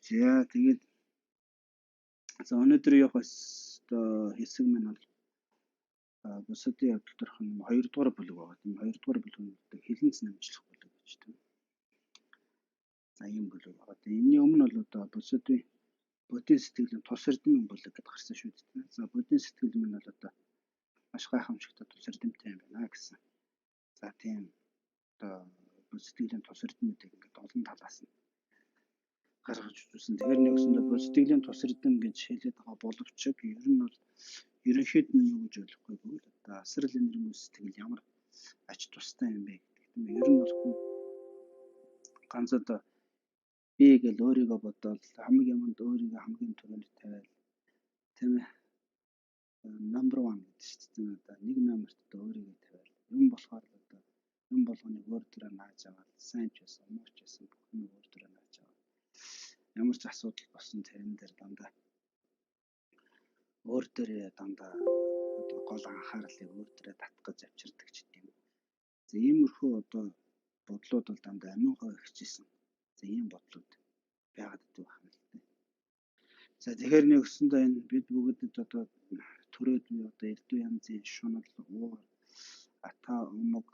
За тэгээд өнөөдөр явах хэсэг минь бол бусдын явдал дорх нь 2 дугаар бүлэг байгаа. Тийм 2 дугаар бүлэг нь хилэнц намжлах бүлэг гэж тийм. За ийм бүлэг байгаа. Тэгээд энэний өмнө бол бусдын бодит сэтгэлийн тус эрдэм бүлэг гэдээ гарсан шүү дээ. За бодит сэтгэл минь бол маш гайхамшигтай тус эрдэмтэй юм байна гэсэн. За тийм сэтгэлийн тус эрдэмүүдийг ингээд олон талаас нь гаргаж үзсэн. Тэгэхээр нэгсэндээ сэтгэлийн тус эрдэм гэж хэлээд байгаа боловч ер нь бол ерөнхийд нь юу гэж ойлгохгүй гэвэл асрал энерги сэтгэл ямар ач тустай юм бэ гэдэг юм. Ер нь бол ганц би гэж өөрийгөө бодоод хамгийн юмд өөрийгөө хамгийн түрүүнд тавиал тийм ээ number 1 гэдэг шүү дээ. Нэг номерт өөрийгөө тавиал юм болохоор юм болгоныг өөр төрөөр нааж аваад сайн ч байсан муу ч байсан бүх юм өөр төрөөр нааж аваад ямар ч асуудал болсон тэрэн дээр дандаа өөр төрөө дандаа гол анхаарлыг өөр төрөө татах гэж авчирдаг ч гэдэм. За иймэрхүү бодлууд бол дандаа амин хоо ихжсэн. За ийм бодлууд байгаад байдаг байна л дээ. За тэгэхээр нэгсэндээ энэ бид бүгдэд төрөөд элдв янзын шунал уур ата өмг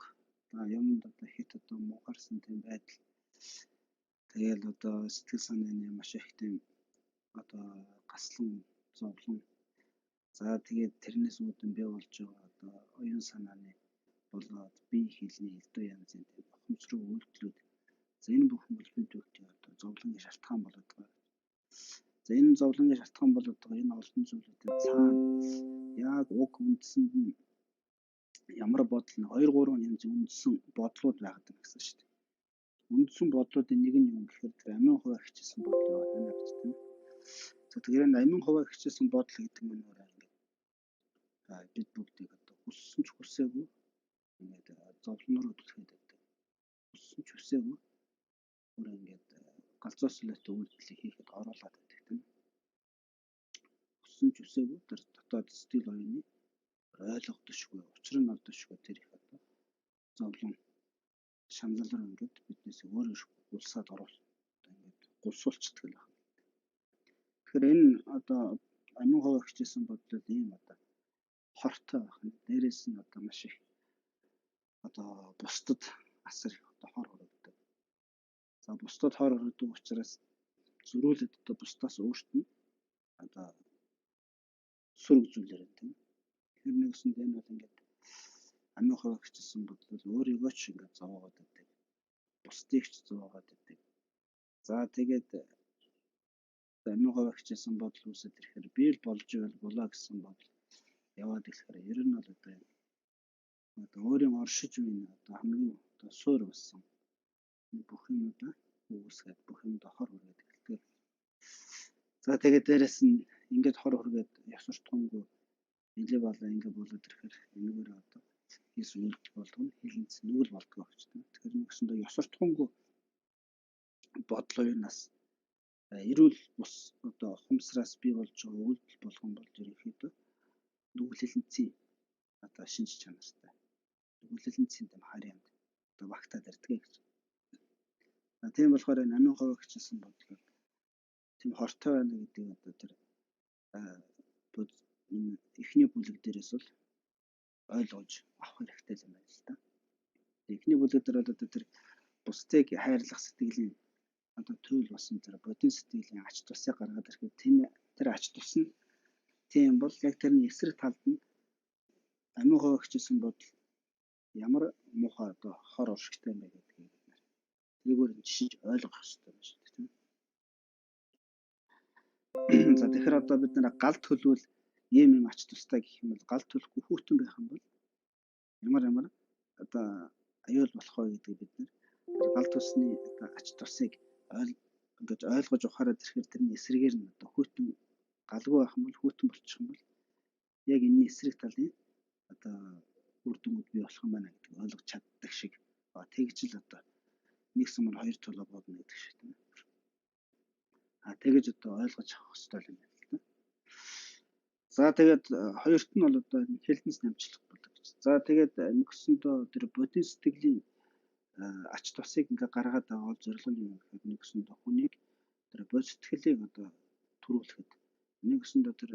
юмд хит мухарсан тийм байдал. Тэгэл сэтгэл санааны маш их тийм гаслан зовлон. За тэгээд тэрнээс үүдэн бий болж байгаа оюун санааны болоод бие хэлний элдв янзын тийм бохомсруу үйлдэлүүд. За энэ бүхэн бол бид бүгдийн зовлонгийн шалтгаан болоод байгаа. За энэ зовлонгийн шалтгаан болоод байгаа энэ олон зүйлүүдийн цаана яг уг үндсэнд нь ямар бодол нь 2-3 янзын үндсэн бодлууд байдаг гэсэн шүү дээ. Үндсэн бодлуудын нэг нь юм гэхээр тэр амин хуваа хичээсэн бодол байна гэж тийм. За тэгэхээр амин хуваа хичээсэн бодол гэдэг нь өөрөө ингээд бид бүгдийг хүссэн ч хүсээгүй ингээд зовлоноор өдөлтөд байдаг. Хүссэн ч хүсээгүй өөрөө ингээд галзуу солиотой үйлдэл хийхэд оруулаад байдаг тийм. Хүссэн ч хүсээгүй тэр дотоод сэтгэл оюуны ойлгохдошгүй, учир нь олдошгүй тэр их зовлон шаналлаар ингээд биднээс өөрөө улсаад оруулах ингээд гулсуулцдаг л байна. Тэгэхээр энэ амин хуваа хичээсэн бодлол ийм хортой байна. Дээрээс нь маш их бусдад асар их хор хоригддог. За бусдад хор хоригддог учраас зөрүүлээд бусдаас өөртөө сүрэг зүйлэр тийм. Тэр нэгсэн энэ бол ингээд амин хуваа хичээсэн бодлол өөрийгөө ч ингээд зовоогоод байдаг. Бусдыг ч зовоогоод байдаг. За тэгээд амин хуваа хичээсэн бодол үүсээд ирэхээр би л болж байвал булаа гэсэн бодол яваад ирэхээр ер нь бол өөрийн оршиж буй хамгийн суур болсон бүх юмудаа үүсгээд бүх юмд хор хүргээд эхэлдэг. За тэгээд дээрэс нь ингээд хор хүргээд ёс суртахуунгүй нэлээ болоо ингээд болоод ирэхээр энэгээр хийс үйлдэл болгоно хилэнц нүгэл болдгоо гэж тийм. Тэгэхээр нэгсэндээ ёс суртахуунгүй бодлоёнаас эрүүл бус ухамсараас бий болж байгаа үйлдэл болгон болж ерөнхийдөө нүглэлэнцийн шинж чанартай. Нүглэлэнцийн дэм харьяанд багтаад ирдэг гэж. Тийм болохоор энэ амин хуваа хичээсэн бодлоо тийм хортой байна гэдэг тэр эхний бүлэг дээрээс бол ойлгож авах хэрэгтэй юм байна л да. Эхний бүлэг дээр бол тэр бусдыг хайрлах сэтгэлийн төөл басан тэр бодит сэтгэлийн ач тусыг гаргаад ирэхэд тэр ач тус нь тийм бол яг тэрний эсрэг талд нь амин хуваа хичээсэн бодол ямар муухай хор уршигтай юм бэ гэдгийг тэргээр жишиж ойлгох хэрэгтэй байна шүү дээ тийм. За тэгэхээр бид гал төлвөл ийм ач тустай гэх юм бол гал төлөхгүй хүүтэн байх юм бол ямар аюул болох вэ гэдэг бид гал тусны ач тусыг ингэж ойлгож ухаарад ирэхээр тэрний эсрэгээр нь хүүтэн галгүй байх юм бол хүүтэн болчих юм бол яг энэ эсрэг талын үр дүнгууд бий болох юм байна гэдэг ойлгож чаддаг шиг тэгж л нэг сумаар хоёр төлөө бодно гэдэг шиг тийм. Тэгэж ойлгож авах хэрэгтэй юм байна л да. За тэгээд хоёрт нь бол хилэнц намжлах болдог гэж. За тэгээд нэгсэндээ тэр бодит сэтгэлийн ач тусыг ингээ гаргаад байгаа бол зорилго нь юу гэхээр нэгсэндээ хүнийг тэр бод сэтгэлийг одоо төрүүлэхэд нэг өсөндөө тэр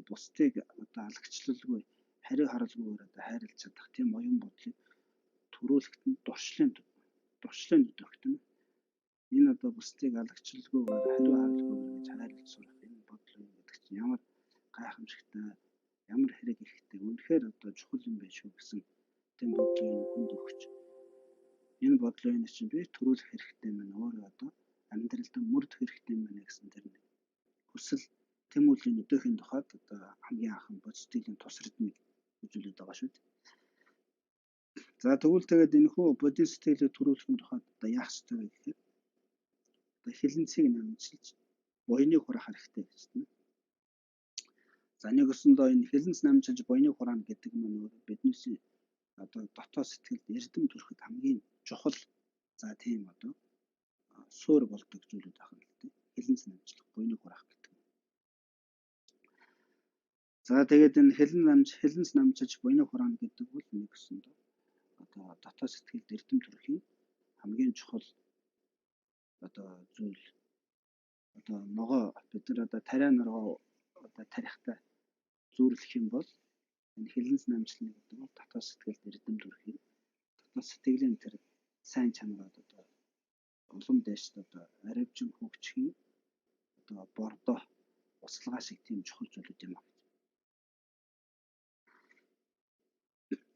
бусдыг одоо алагчлалгүй хариу харалгүйгээр одоо хайрлаж чадах тийм оюун бодлыг төрүүлэхэд нь дуршлын өгөх тийм. Энэ одоо бусдыг алагчлалгүйгээр хариу харалгүйгээр гэж хайрлаж сурах энэ бодол юм гэдэг чинь ямар гайхамшигтай, ямар хэрэг ихтэй, үнэхээр одоо чухал юм байна шүү гэсэн тийм бодлыг хүнд өгч энэ бодлоо энэ чинь би төрүүлэх хэрэгтэй мэн өөрөө одоо амьдралд мөрдөх хэрэгтэй мэн гэсэн тэр хүсэл тэмүүлийн өдөөхийн тухайд одоо хамгийн анхан бодитын тусрагдмыг үзүүлээд байгаа шүү дээ. За тэгвэл тэгээд энэ хүү бодит сэтгэлийг төрүүлэхин тухайд одоо яах ёстой вэ гэхээр одоо хилэнцгийг намжилж буйныг хураах хэрэгтэй гэж байна. За нэг өсөндөө энэ хилэнц намжилж буйныг хураана гэдэг нь өөрөө бидний одоо дотоод сэтгэлд эрдэм төрөхөд хамгийн чухал за тийм одоо суурь болдог зүйлүүд байна л дээ. Хилэнц намжлах, буйныг хураах гэдэг. За тэгээд энэ хилэнц намжиж буйныг хураана гэдэг бол нэг өсөндөө одоо дотоод сэтгэлд эрдэм төрөхийн хамгийн чухал одоо зүйл одоо ногоо бид нар одоо тариа ногоо одоо тарихтай зүүрлэх юм бол энэ хилэнц намжлна гэдэг бол дотоод сэтгэлд эрдэм төрөхийн дотоод сэтгэлийн тэр сайн чанарууд одоо улам дээшд одоо аривжин хөгжихийн одоо бордоо услага шиг тийм чухал зүйлүүд юм аа.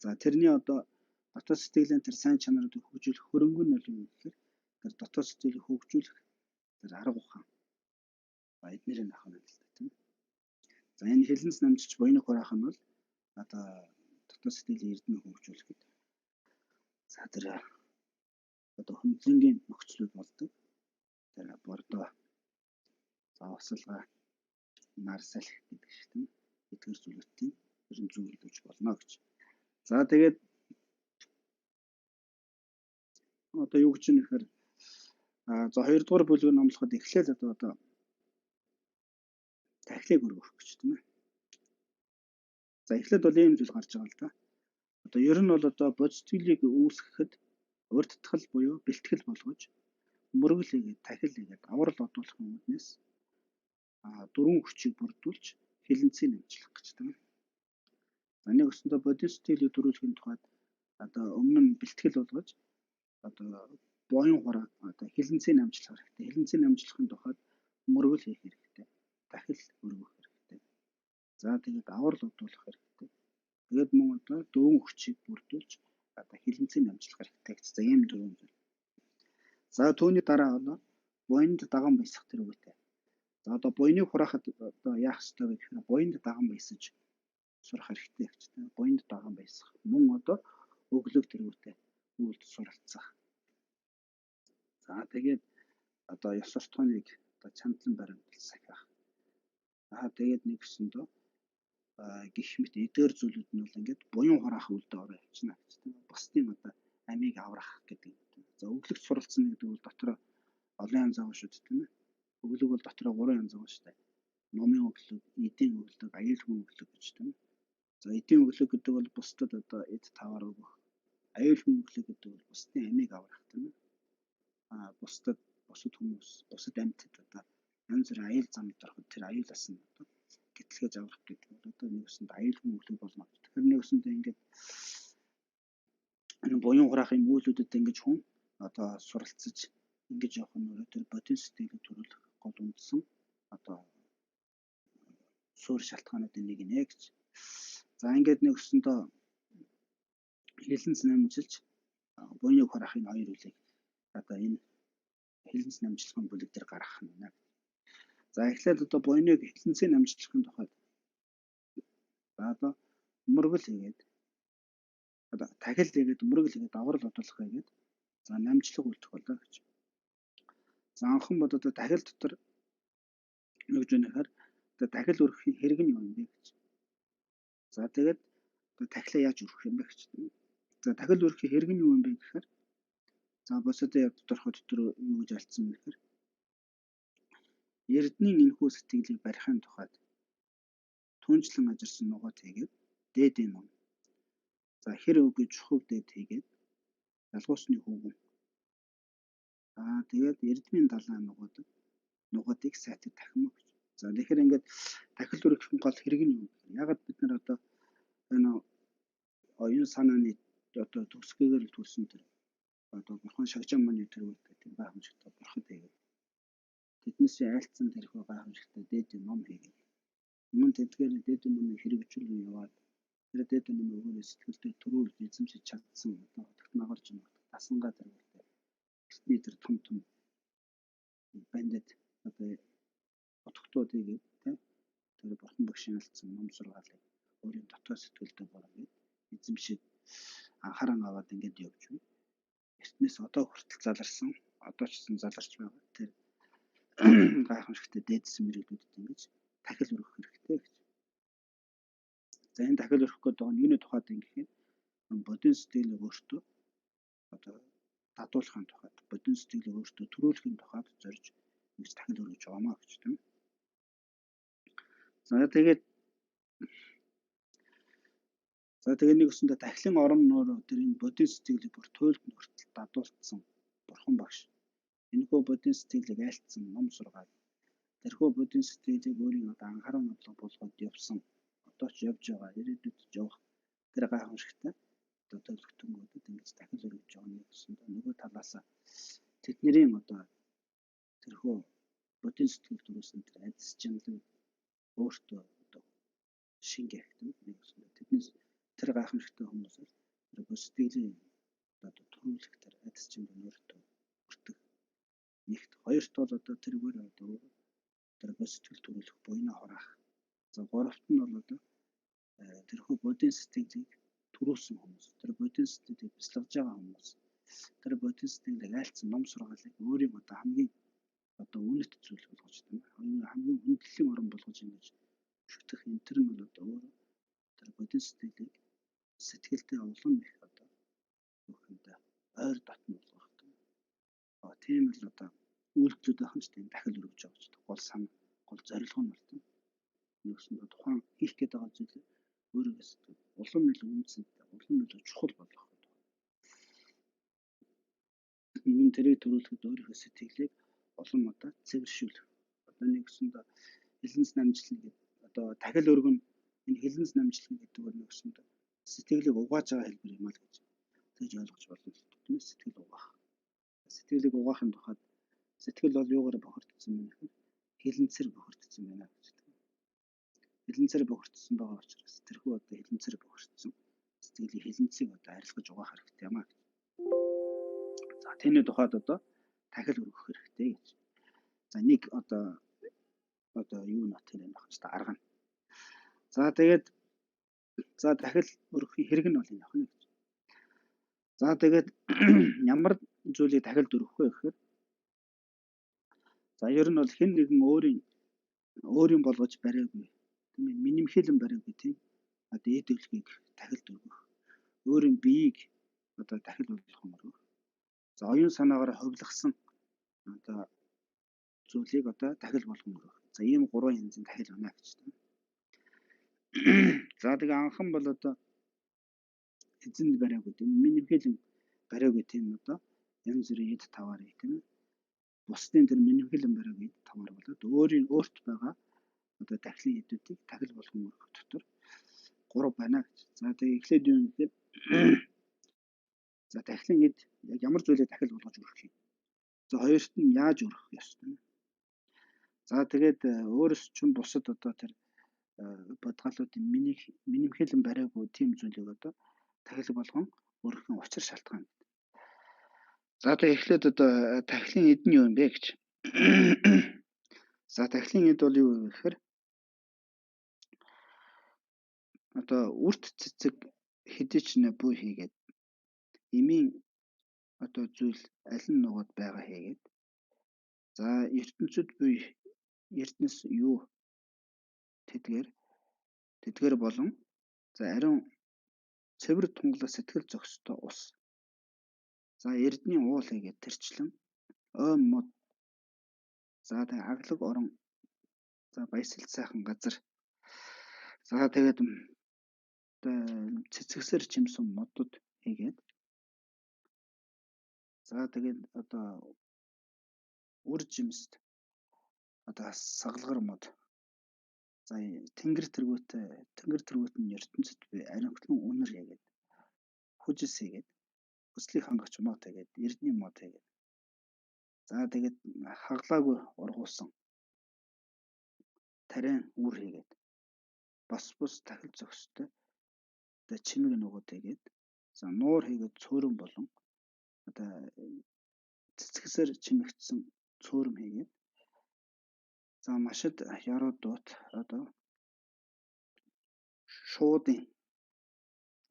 За тэрний одоо дотоод сэтгэлийн тэр сайн чанаруудыг хөгжүүлэх хөрөнгө нь бол юу гэхээр тэр дотоод сэтгэлийг хөгжүүлэх тэр арга ухаан. Эднэрийн авах нь л тийм. За энэ хилэнц намжиж буйныг хураах нь бол одоо дотоод сэтгэлийн эрдэмийг хөгжүүлэх гэдэг. За тэр одоо хөндлөнгийн нөхцлүүд болдог. Тэр бордоо за услага нар салхи гэдэг шиг тийм. Эдгээр зүйлүүдийн ерөн зөвлөж болно гэж. За тэгээд одоо юу гэж нэхэр за 2 дугаар бүлгийг номлоход эхлээл одоо тахилыг өргөх гэж тийм ээ. За эхлээд бол ийм зүйл гарч байгаа л да. Одоо ер нь бол одоо бодитгэлийг үүсгэхэд урд татгал буюу бэлтгэл болгож мөргөл хийгээд тахил хийгээд аврал одуулахын үүднээс дөрвөн хүчийг бүрдүүлж хилэнцгийг намжлах гэж тийм ээ. За нэг өсөндөө бодит сэтгэлийг төрүүлэхийн тухайд одоо өмнө нь бэлтгэл болгож одоо буян хураа одоо хилэнцгийг намжлах хэрэгтэй. Хилэнцгийг намжлахын тухайд мөргөл хийх хэрэгтэй. Тахил өргөх хэрэгтэй. За тэгээд аврал одуулах хэрэгтэй. Тэгээд мөн одоо дөрвөн хүчийг бүрдүүлж одоо хилэнцгийг намжлах хэрэгтэй гэж. За ийм дөрвөн зүйл. За түүний дараа одоо буянд даган баясах тэр үгтэй. За одоо буйныг хураахад одоо яах ёстой вэ гэхээр буянд даган баясаж сурах хэрэгтэй гэж. Буянд даган баясах. Мөн одоо өглөг тэр үгтэй үйлд суралцах. За тэгээд одоо ёс суртахууныг одоо чандлан баримтал сахиах. Тэгээд нэг өсөндөө гих мэт эдгээр зүйлүүд нь бол ингээд буян хураах үйлдэл ороо явчихна гэж. Бусдын одоо амийг аврах гэдэг. За өглөгт суралцсан гэдэг бол дотор олон янз байгаа шүү дээ тийм ээ. Өглөг бол дотор 3 янз байгаа шүү дээ. Номын өглөг, эдийн өглөг, аюулгүй өглөг гэж тийм ээ. За эдийн өглөг гэдэг бол бусдад одоо эд таваар өгөх. Аюулгүй өглөг гэдэг бол бусдын амийг аврах тийм ээ. Бусдад бусад хүмүүс, бусад амьтад одоо янз бүрийн аюул замд ороход тэр аюулаас нь одоо гэтлгээж аврах гэдэг бол одоо нэгсэнд аюулгүй өглөг болно. Тэгэхээр нэгсэнд ингээд энэ буян хураахын үйлдэлүүдэд ингэж хүн одоо суралцаж ингэж явах нь өөрөө тэр бодит сэтгэлийг төрүүлэх гол үндсэн одоо суурь шалтгаануудын нэг нэ гэж. За ингээд нэг өсөндөө хилэнц намжилж буйныг хураахын хоёр үлийг одоо энэ хилэнц намжлахын бүлэг дээр гаргах нь байна. За эхлээд одоо буйныг хилэнцээ намжлахын тухайд одоо мөргөл хийгээд одоо тахил хийгээд мөргөл хийгээд аврал одуулах хийгээд за намжлах үлдэх болоо гэж. За анхан бод одоо тахил дотор юу гэж нэхэр одоо тахил өргөхийн хэрэг нь юу юм бэ гэж. За тэгээд тахилаа яаж өргөх юм бэ гэж. За тахил өргөхийн хэрэг нь юу юм бэ гэхээр за босоод доторхой дотор юу гэж алдсан бэ гэхээр эрдний энэхүү сэтгэлийг барихын тухайд түнжлэн ажирсан ногоо тэгээд дээдийн ном. За хэр өгөж чухав дээд хийгээд ялгуусны хүүгэн. Тэгээд эрдмийн далайн нугад нугадыг сайтар дахин өгч. За тэгэхээр ингээд дахил өргөх гол хэрэг нь юу вэ? Ягаад бид нар одоо энэ оюун санааны одоо төгсгөөр төрсэн тэр одоо бурхан шагжаа маны тэр гэдэг тийм гайхамшигтай бурхад хийгээд тэднээс айлцсан тэрхүү гайхамшигтай дээд ном хийгээд мөн тэдгээр дээд номыг хэрэгжүүлэн яваад тэр дээд номыг өөрөөс сэтгэлдээ төрүүлж эзэмшиж чадсан одоо хотогт магарч юм дасангаа тэргүүртэй эхний тэр том бандит одоо утгатуудыг тийм тэр бурхан багшийн алдсан ном сургаалыг өөрийн дотоод сэтгэлдээ бороо эзэмшиж анхааран аваад ингэж явж байна. Эртнээс одоо хүртэл заларсан, одоо ч гэсэн заларч байгаа. Тэр гайхамшигтай дээдсэн мөрөдүүдэд ингэж дахил өргөх хэрэгтэй гэж. За энэ дахил өргөх гэдэг нь юуны тухайд юм гэхээр бодит сэтгэлийг өөртөө одоо дадуулахын тухайд, бодит сэтгэлийг өөртөө төрүүлэхийн тухайд зорж ингэж дахил өргөж байгаамаа гэж тийм. За тэгээд нэг өсөндө дахлын орон нуур тэр энэ бодит сэтгэлийг бүр туйлд хүртэл дадуулсан бурхан багш. Энэхүү бодит сэтгэлийг айлтсан ном сургаад тэрхүү бодит сэтгэлийг өөрийн одоо анхаарал бодлого болгоод явсан. Одоо ч явж байгаа, ирээдүйд ч явах тэр гайхамшигтай одоо төлөвлөлтөнд ингэж дахил өргөж байгаа нэг өсөндө нөгөө талаас тэдний одоо тэрхүү бодит сэтгэл төрүүлсэн тэр айдас чанарыг өөртөө одоо шингэх нэг өсөндө тэднээс тэр гайхамшигтай хүмүүсээр тэр сэтгэлийн одоо төрүүлэх тэр айдас чанар өөртөө хүртэх. Нэгт хоёрт бол одоо тэргээр одоо тэр сэтгэл төрүүлэх буйнаа хураах. За гуравт нь бол одоо тэрхүү бодит сэтгэлийг төрүүлсэн хүмүүс, тэр бодит сэтгэлийг бяцлагж байгаа хүмүүс, тэр бодит сэтгэлийг айлцсан ном сургаалыг өөрийн одоо хамгийн одоо үнэт зүйл болгож тийм хамгийн хүндэтгэлийн орон болгож ингэж шүтэх энэ төр нь бол одоо өөр тэр бодит сэтгэлийг сэтгэлдээ улам их одоо бүхэндээ ойр дотн болгох тийм. Тийм л одоо үйлдэлүүд байх нь тийм дахил өргөж байгаа ч гол сан гол зорилго нь бол тийм. Нэгсэндээ тухайн хийх гээд байгаа зүйлээ өөрөөс улам илүү үнцэнтэй, улам илүү чухал болгох гэдэг. Энэ тэрийг төрүүлэхэд өөрийнхөө сэтгэлийг улам одоо цэвэршүүлэх. Одоо нэгсэндээ хилэнц намжлал гэдэг одоо дахил өргөн энэ хилэнц намжлал гэдэг нь нэгсэндээ сэтгэлийг угааж байгаа хэлбэр юм аа гэж тэгж ойлгож болно л тийм сэтгэл угаах. Сэтгэлийг угаахын тухайд сэтгэл бол юугаар бохирдсон бэ гэхээр хилэнцээр бохирдсон байна гэж. Хилэнцээр бохирдсон байгаа учраас тэрхүү одоо хилэнцээр бохирдсон сэтгэлийн хилэнцийг одоо арилгаж угаах хэрэгтэй юм аа гэж. За тэний тухайд одоо дахил өргөх хэрэгтэй гэж. За нэг одоо юу нот юм байх ч та арга нь. За тэгээд дахил өргөхийн хэрэг нь бол энэ ах нь гэж. За тэгээд ямар зүйлийг дахил өргөх вэ гэхээр за ер нь бол хэн нэгэн өөрийн болгож бариагүй тийм ээ минимхэлэн бариагүй тийм одоо эд өвлгийг дахил өргөх. Өөрийн биеийг одоо дахил өргөх юм өргөх. За оюун санаагаар хувилгасан одоо зүйлийг одоо дахил болгон өргөх. За ийм гурван янзын дахил байна гэж тийм. За тэгээ анхан бол одоо эзэнд бариагүй тийм минимхэлэн бариагүй тийм одоо янз бүрийн эд таваар тийм бусдын тэр минимхэлэн бариагүй эд таваар болоод өөрт байгаа одоо дахлын эдүүдийг дахил болгон өргөх дотор гурав байна гэж. За тэгээ эхлээд юу гэхээр за дахлын эд яг ямар зүйлийг дахил болгож өргөх юм. За хоёрт нь яаж өргөх ёстой. За тэгээд өөрөөс чинь бусад одоо тэр бодгалуудын минимхэлэн бариагүй тийм зүйлийг одоо дахил болгон өргөхийн учир шалтгаан. За тэгээд эхлээд одоо дахлын эд нь юу юм бэ гэж. За дахлын эд бол юу вэ гэхээр одоо үрт цэцэг хэдий ч нэ буй хийгээд эмийн одоо зүйл аль нь нугад байгаа хийгээд за ертөнцид буй эрдэнэс юу тэдгээр болон за ариун цэвэр тунгалаг сэтгэл зохистой ус за эрдний уул хийгээд тэрчлэн ой мод за тэгээ аглаг орон за баясгалт сайхан газар за тэгээд цэцгсэр чимсэн модод хийгээд за тэгээд одоо үр жимст одоо сагалгар мод. За тэнгэр тэргүүт нь ертөнцид би ариунхлын үнэр хийгээд хүжис хийгээд хүслийг хангах мод хийгээд эрдний мод хийгээд за тэгээд хаглаагүй ургуулсан тариан үр хийгээд бус тахил зохистой одоо чимэг нөгөөд хийгээд за нуур хийгээд цөөрөн болон одоо цэцгэсээр чимэгдсэн цөөрөм хийгээд за машид яруу дуут одоо шуудын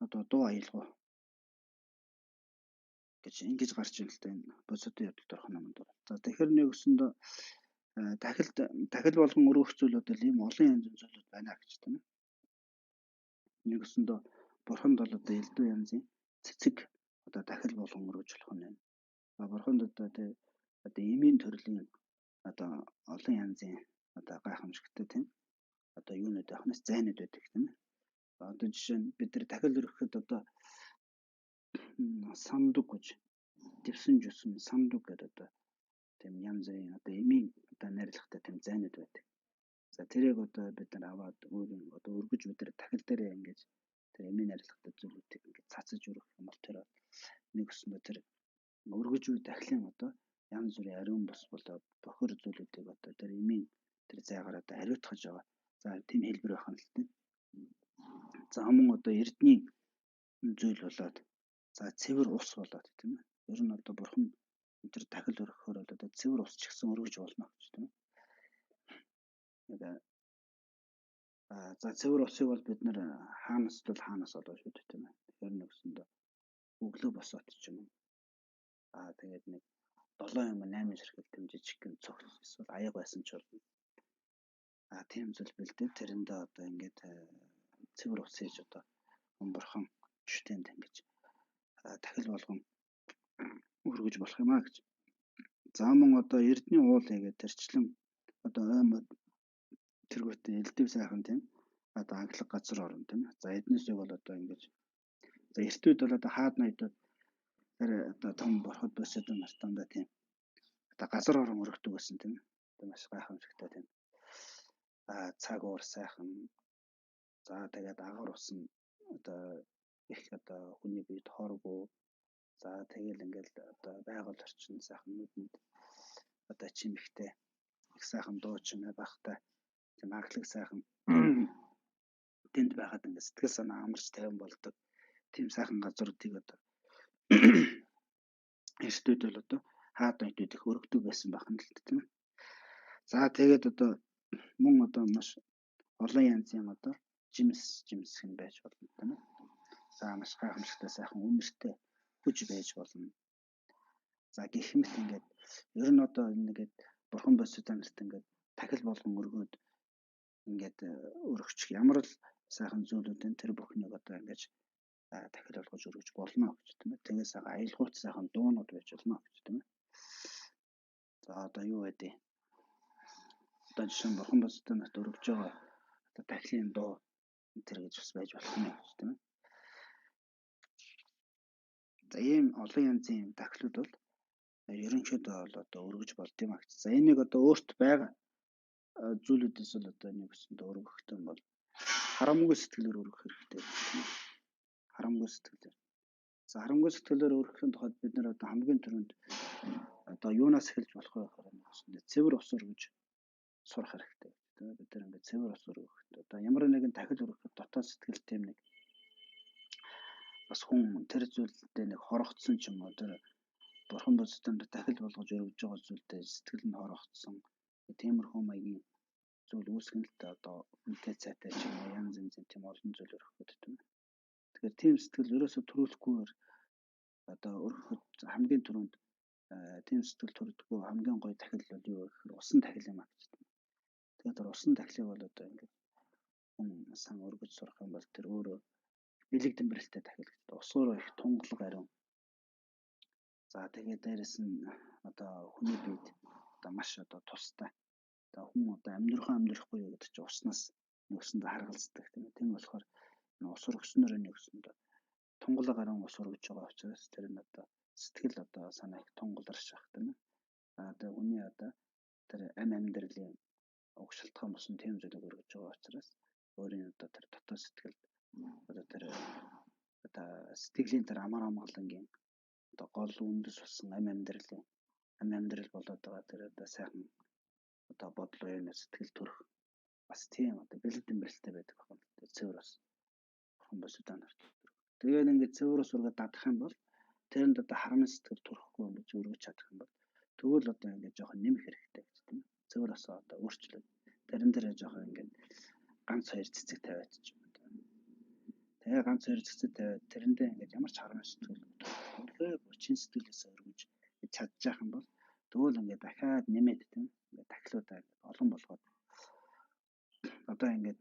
одоо дуу аялгаа гэж ингэж гарч ирэл тэ энэ босодын явдалд орох юмд. За тэгэхээр нэгсэндээ дахил болгон өрөөх зүйлүүд л ийм олон янзын зүйлүүд байна гэж тийм ээ. Нэгсэндээ бурханд бол одоо элдв янзын цэцэг одоо дахил болгон өргөж болох нь байна. Бурханд одоо эмийн төрлийн одоо олон янзын одоо гайхамшигтай тийм одоо юунууд явахнаас зайнууд байдаг тийм ээ. Одоо жишээ нь бид нар дахил өргөхөд одоо сандуг гэж дэвсэн жусан сандуг гэдэг одоо тийм янз бүрийн одоо эмийн одоо найрлагатай тийм зайнууд байдаг. За тэрийг одоо бид нар аваад одоо өргөж бид нар дахил дээрээ ингэж тэр эмийн найрлагатай зүйлүүдийг ингэж цацаж өргөх юм бол тэр нэг өснөө тэр өргөж үе дахлын одоо янз бүрийн ариун бус болоод бохир зүйлүүдийг одоо тэр эмийн тэр зайгаар одоо хариуцгаж байгаа. За тийм хэлбэр байх нь л тийм. За мөн одоо эрдний зүйл болоод за цэвэр ус болоод тийм ээ. Ер нь одоо бурхан тэр дахил өргөхөөр бол одоо цэвэр ус ч гэсэн өргөж болно гэж тийм ээ. За цэвэр усыг бол бид нэр хаанаас олоо шүү дээ тийм ээ. Тэгэхээр нэгсэндээ өглөө босоод ч юм. Тэгээд нэг 7 юм 8 ширхэл тэм жижигхэн цогц эсвэл аяг байсан ч болно. Тийм зүйл бэлдээ тэрэндээ одоо ингээд цэвэр ус хийж одоо бурхан жиштэнд ингэж дахил болгон өргөж болох юм аа гэж. За мөн одоо эрдний уул хийгээд тэрчлэн одоо аймаг тэргүүтээ элдв сайхан тийм одоо англиг газар орно тийм. За эднээсээ бол одоо ингэж за эртүүд бол одоо хаад ноёдод тэр одоо том борход босод мартанда тийм одоо газар орон өргөдөг гэсэн тийм. Одоо маш гайхамшигтай тийм. Цаг уур сайхан. За тэгээд агаар усан одоо их одоо хүний биед хооргүй. За тэгэл ингээл одоо байгаль орчин сайхан нүдэнд одоо чимэгтэй их сайхан дуу чимээ багтай тийм аглаг сайхан тэнд байхад ингээд сэтгэл санаа амарч тайван болдог. Тийм сайхан газруудыг одоо эртүүд бол одоо хаад ноёдод их өргөдөг байсан байх нь л тийм. За тэгээд одоо мөн одоо маш олон янзын одоо жимс хэн байж болно тийм ээ. За маш гайхамшигтай сайхан үнэртэй хүж байж болно. За гэх мэт ингээд ер нь одоо ингээд бурхан босод амьд ингээд дахил болгон өргөөд ингээд өргөч ямар л сайхан зүйлүүдэн тэр бүхнийг одоо ингэж дахил болгож өргөж болно гэж тийм ээ. Тэгээс аялгауч сайхан дуунууд байж болно гэж тийм ээ. За одоо юу байдیں۔ Одоо жишээ нь бурхан босод нарт өргөж байгаа одоо дахилын дуу тэр гэж бас байж болох юм гэж тийм ээ. За ийм олон янзын дахилууд бол ерөнхийдөө бол одоо өргөж болд юм аа гэж. За энийг одоо өөрт байгаа зүйлүүдээс л одоо нэгсэндээ өргөхтэй юм бол харамгүй сэтгэлээр өргөх хэрэгтэй. Харамгүй сэтгэлээр. За харамгүй сэтгэлээр өргөхийн тулд бид нэр одоо хамгийн түрүүнд одоо юунаас эхэлж болох вэ гэхээр нэгсэндээ цэвэр ус өргөж сурах хэрэгтэй. Тэгээд бид нар ингээд цэвэр ус өргөх. Одоо ямар нэгэн дахил өргөхөд дотоод сэтгэл тийм нэг бас хүн тэр зүйлдээ нэг хорогдсон ч юм уу тэр бурхан босдонд дахил болгож өргөж байгаа зүйлдээ сэтгэл нь хорогдсон. Тиймэрхүү маягийн зүйл үүсгэн л одоо үнэтэй цайтай ч юм уу янз янзын тийм олон зүйл өргөхөд тийм. Тэгэхээр тийм сэтгэл ерөөсө төрүүлэхгүйгээр одоо өргөхөд хамгийн түрүүнд тийм сэтгэл төрдөггүй хамгийн гоё дахил бол юу гэхээр усан дахил юм аа гэж. Тэгэхээр усан дахилыг бол одоо ингээд хүн сан өргөж сурах юм бол тэр өөрөө бэлэг дэмбэрэлтэй дахил гэдэг. Усаараа их тунгалаг ариун. За тэгээд дээрэс нь одоо хүний биед одоо маш одоо тустай. Одоо хүн одоо амьдрахгүй юу гэдэг чинь уснаас нэгсэндээ харгалздаг тийм ээ. Тийм болохоор ус өргөснөр нэгсэндээ тунгалаг ариун ус өргөж байгаа учраас тэр нь одоо сэтгэл одоо санаа их тунгаларч ах тийм ээ. Одоо хүний одоо тэр амь амьдралын уг шалтгаан болсон тийм зүйлийг өргөж байгаа учраас өөрийн одоо тэр дотоод сэтгэл одоо тэр одоо сэтгэлийн тэр амар амгалангийн одоо гол үндэс болсон амь амьдрал болоод байгаа тэр одоо сайхан одоо бодлоо юм сэтгэл төрх бас тийм одоо бэлэн бэлтэй байдаг байна. Цэвэр бас бурхан босоо нарт. Тэгээд ингээд цэвэрс ургаад дадах юм бол тэрэнд одоо хармын сэтгэл төрөхгүй ингэж өргөж чадах юм бол тэгвэл одоо ингээд жоохон нэмэх хэрэгтэй гэж тийм. Цэвэр асаа одоо өөрчлөлт. Тэрэн дээр жоохон ингээд ганц хоёр цэцэг тавиад ч юм уу. Тэгээ ганц хоёр цэцэг тавиад тэрэндээ ингээд ямар ч хармын сэтгэл үнэхээр чин сэтгэлээс өргөж чадчих юм бол тэгвэл ингээд дахиад нэмээд тийм. Ингээд дахлуудаа олон болгоод одоо ингээд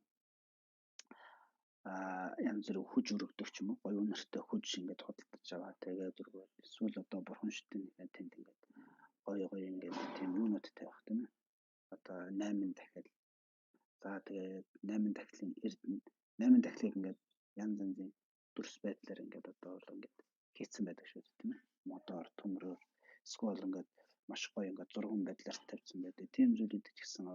янз бүр хүж өргөдөг ч юм уу гоё үнэртэй хүж ингээд худалдаж аваа тэгээд өргөөл эсвэл одоо бурхан шүтэн ингээд тэнд ингээд гоё ингээд тийм юунууд тавих тийм ээ одоо 8 дахил за тэгээд 8 дахилын эрдэнэ 8 дахилыг ингээд янз янзын төрс байдлаар ингээд одоо бол ингээд хийцэн байдаг шүү дээ тийм ээ мотор төмрөөр эсвэл ингээд маш гоё ингээд зурган байдлаар тавьсан байдаг тийм зүйлүүд ч гэсэн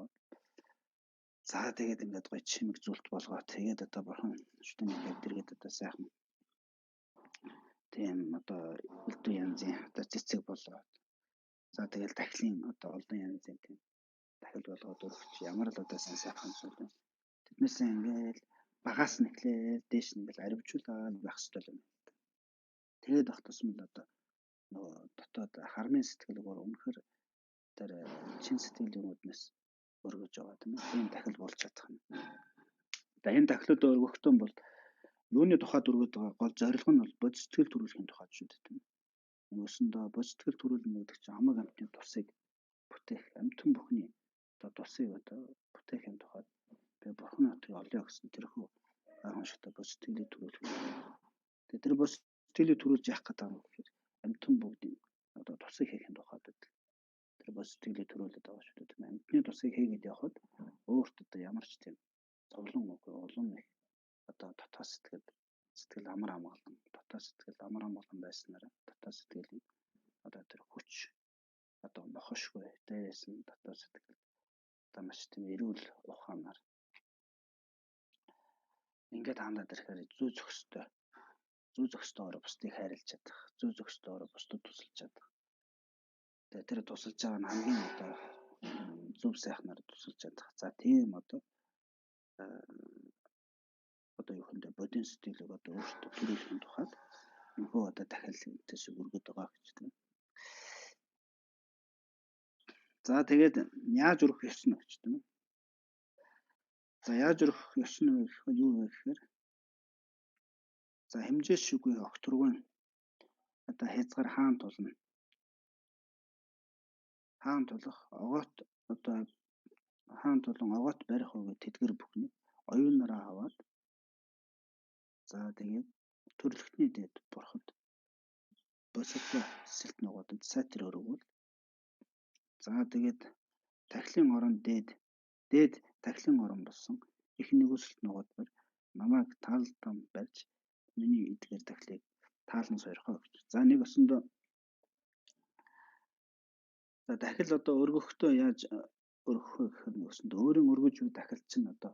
за тэгээд ингээд гоё чимэг зүйлт болгоо тэгээд одоо бурхан шүтэн ингээд дэргээд одоо сайхан тийм одоо элдв янзын одоо цэцэг болоод за тэгээд дахлын одоо олон янзын тийм дахил болгоод өргөч ямар л одоо сайхан зүйл вэ тэднээс ингээд багаас нь эхлээд дээш нь ингээд аривжуулаад байх хэрэгтэй юм. Тэгээд ах тусмал одоо нөгөө дотоод хармын сэтгэлгээр үнэхээр тэр чин сэтгэлийн үднэс өргөж байгаа тийм ээ. Тийм дахил болж чадах юм. За энэ дахлуудаа өргөхдөө бол юуны тухайд өргөж байгаа гол зорилго нь бол бод сэтгэл төрүүлэхийн тухайд шүү дээ тийм ээ. Нөгөөсөндөө бод сэтгэл төрүүлнэ гэдэг чинь хамаг амьтны тусыг бүтээх амьтан бүхний одоо тусыг одоо бүтээхийн тухайд би бурхан нутгийг олё гэсэн тэрхүү гайхамшигтай бод сэтгэлийг төрүүлэх. Тэгээд тэр бод сэтгэлийг төрүүлж яах гэдэг юм гэхээр амьтан бүгдийн одоо тусыг хийхин тухайд байдаг. Тэр бод сэтгэлийг төрүүлээд байгаа шүү дээ тийм ээ. Амьтны тусыг хийгээд явхад өөрт одоо ямар ч тийм зовлон үгүй улам их одоо дотоод сэтгэл амар амгалан дотоод сэтгэл амар амгалан байснараа дотоод сэтгэлийн одоо тэр хүч одоо мохошгүй дээрээс нь дотоод сэтгэл одоо маш тийм эрүүл ухаанаар ингээд хандаад ирэхээр зүй зөхсtöөр бусдыг хайрлаж чадах зүй зөхсtöөр бусдад тусалж чадах тэгээ тэр тусалж байгаа нь хамгийн одоо зөв сайхнаар тусалж чадах за тийм одоо юу хүндэ бодийн сэтгэлийг одоо өөртөө төрүүлэхийн тухайд нөгөө одоо дахиад өргөд байгаа гэж тийм. За тэгээд яаж өргөх ёс нь гэж тийм. За яаж өргөх ёс нь гэхэд юу вэ гэхээр за хэмжээшгүй огторгон одоо хязгаар хаан тулах огоот одоо хаан тулан огоот барих өгөө тэдгэр бүхний оюунараа аваад за тэгээд төрлөختний дэд бурхад босоо сэлт ногоодод сайтар өргөвөл за тэгээд тахилын орон дээд тахилын орон болсон их нэгүсэлт ногоод бар намайг таалтан барьж миний эдгээр тахилыг таалан сойрхоо гэж. За нэг өсөндөө за дахил одоо өргөхдөө яаж өргөх вэ гэхээр өсөндөө өөрийн өргөж буй дахил чинь одоо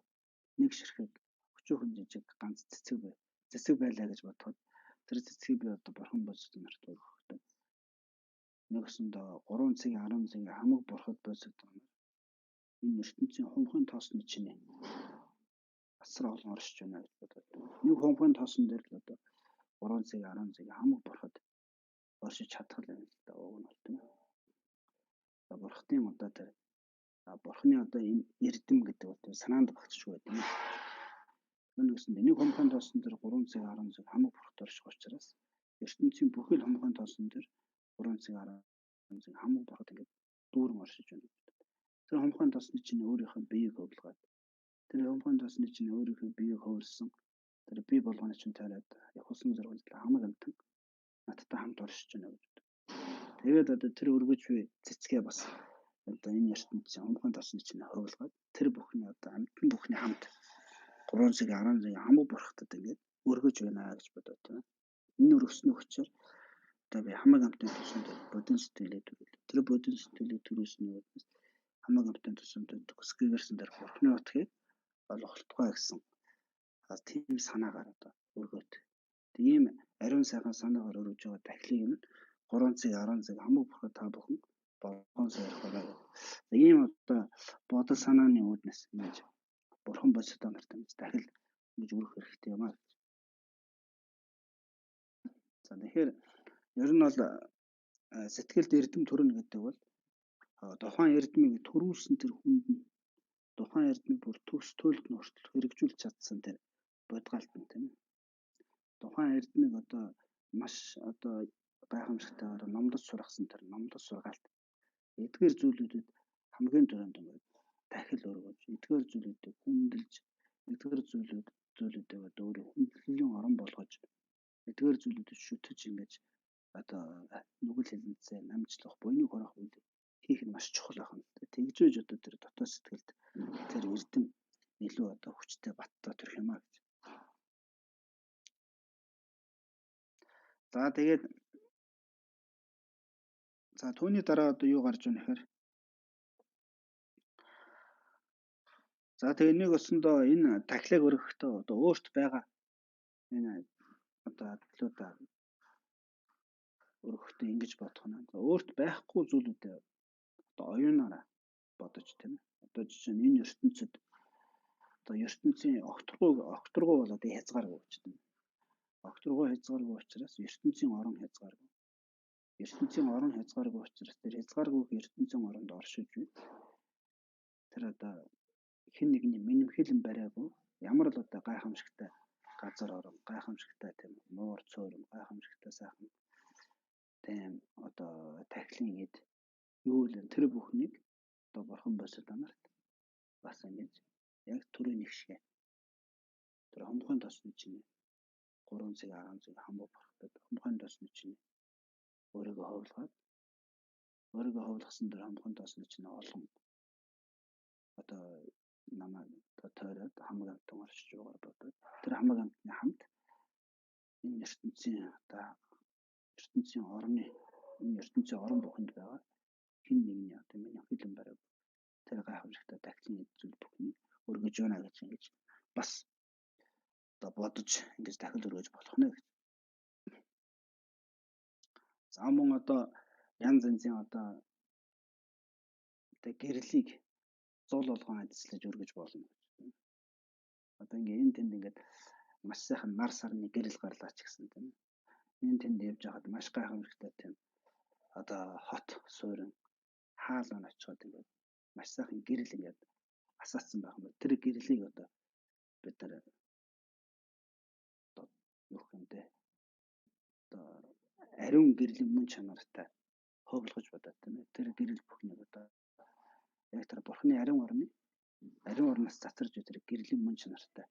нэг ширхэг өчүүхэн жижиг ганц цэцэг байлаа гэж бодоход тэр цэцгийг би одоо бурхан босоод нарт өргөхдөө нэг өсөндөө 3 цагийн 10 цагийн хамаг бурхад босоод байгаа. Энэ ертөнцийн хумхын тоосны чинээ асар олон оршиж байна гэж бодоод. Нэг хумхын тоосон дээр л одоо 3 цагийн 10 цагийн хамаг бурхад оршиж чадах л юм л да уг нь тийм. За бурхтын одоо тэр бурхны одоо энэ эрдэм гэдэг бол санаанд багтчихгүй байдаг. Өнөөсөнд нэг хумхын тоосон дээр 3 цаг 10 цаг хамаг бурхад орших учраас ертөнцийн бүхэл хумхын тоосон дээр 3 цаг 10 цаг хамаг бурхад ингээд дүүрэн оршиж байна. Тэр хумхын тоосны чинь өөрийнхөө биеийг хөвлөгөөд тэр хумхын тоосны чинь өөрийнхөө биеийг хөвлөсөн тэр бие болгоны чинь таарад явуулсан зэрэгт хамаг амтан надтай хамт оршиж байна гэж. Тэгээд одоо тэр өргөж буй цэцгээ бас одоо энэ ертөнцийн хумхын тоосны чинь хөвлөгөөд тэр бүхний одоо амтан бүхний хамт 3 цаг 10 цаг хамаг бурхтад ингээд өргөж байна гэж бодоод тийм. Энэ өргөсний хүчээр одоо би хамаг амтны тусанд бодин сэтгэлээ төрүүл. Тэр бодин сэтгэлийг төрүүлсний үднэс хамаг амтны тусамд төсгийгэрсэн дээр бурхны утгыг олох тухай гэсэн тийм санаагаар одоо өргөөд ийм ариун сайхан санаагаар өргөж байгаа дахлыг нь 3 цаг 10 цаг хамаг бурхад та бүхэн болгоон сойрхороо. Ийм одоо бодол санааны үүднээс ингэж бурхан босод нарт ингэж дахил ингэж өргөх хэрэгтэй юм аа. За тэгэхээр ер нь бол сэтгэлд эрдэм төрнө гэдэг бол тухайн эрдмийг төрүүлсэн тэр хүнд нь тухайн эрдмийг бүр төгс туйлд нь хүртэл хэрэгжүүлж чадсан тэр бодгаалтан тийм ээ. Тухайн эрдмийг одоо маш одоо гайхамшигтайгаар номлож сургасан тэр номлож сургаалт эдгээр зүйлүүдэд хамгийн түрүүнд ингээд дахил өргөж эдгээр зүйлүүдийг хүндэлж эдгээр зүйлүүдээ одоо өөрөө хүндэлийн орон болгож эдгээр зүйлүүдэд шүтэж ингэж одоо нүгэл хэлэнцээ намжлах буйны хорох үйл хийх нь маш чухал байна. Тэгжээж одоо тэр дотоод сэтгэлд тэр эрдэм илүү одоо хүчтэй баттай төрөх юм аа гэж. За тэгээд түүний дараа одоо юу гарч ийнэ гэхээр за тэгээд нэг өсөндөө энэ тахлыг өргөхдөө одоо өөрт байгаа энэ одоо атлуудаа өргөхдөө ингэж бодох нь өөрт байхгүй зүйлүүдээ одоо оюунаараа бодож тийм ээ. Одоо жишээ нь энэ ертөнцид одоо ертөнцийн огторгуу болоод хязгааргүй гэж тийм ээ. Огторгуу хязгааргүй учраас ертөнцийн орон хязгааргүй. ертөнцийн орон хязгааргүй учраас тэр хязгааргүй ертөнцийн оронд оршиж байна. Тэр одоо хэн нэгний минимхэлэн бариагүй ямар л одоо гайхамшигтай газар орон гайхамшигтай тийм муур цөөрөн гайхамшигтай сайхан тийм одоо тахлын эд юу л тэр бүхнийг одоо бурхан босод нарт бас ингэж яг түрүүний шиг тэр хомхын тосны чинь 3 цаг 10 цаг хамаг бурхад хомхын тосны чинь өөрийгөө ховлгосон тэр хомхын тосны чинь олон одоо намайг тойроод хамаг амтан оршиж байгаа бодоод тэр хамаг амтны хамт энэ ертөнцийн орон бүхэнд байгаа хэн нэгний одоо миний хилэн бараг тэр гайхамшигтай тахлын зүйл бүхнийг өргөж байна гэж ингэж бас одоо бодож ингэж дахил өргөж болох нэ гэж. За мөн одоо янз янзын одоо гэрлийг зул болгон ажиллаж өргөж болно гэж. Одоо ингээ энэ тэнд ингээд маш сайхан нар сарны гэрэл гарлаач гэсэн тийм. Энэ тэнд явж байхад маш гайхамшигтай тийм одоо хот суурин хаалаа очиход ингээд маш сайхан гэрэл ингээд асаацсан байх юм. Тэр гэрлийг одоо бид нар одоо юу гэмтэй одоо ариун гэрлийн мөн чанартай хөвлөж бодоод тийм ээ. Тэр гэрэл бүхнийг одоо яг тэр бурхны ариун орноос цацарч тэр гэрлийн мөн чанартай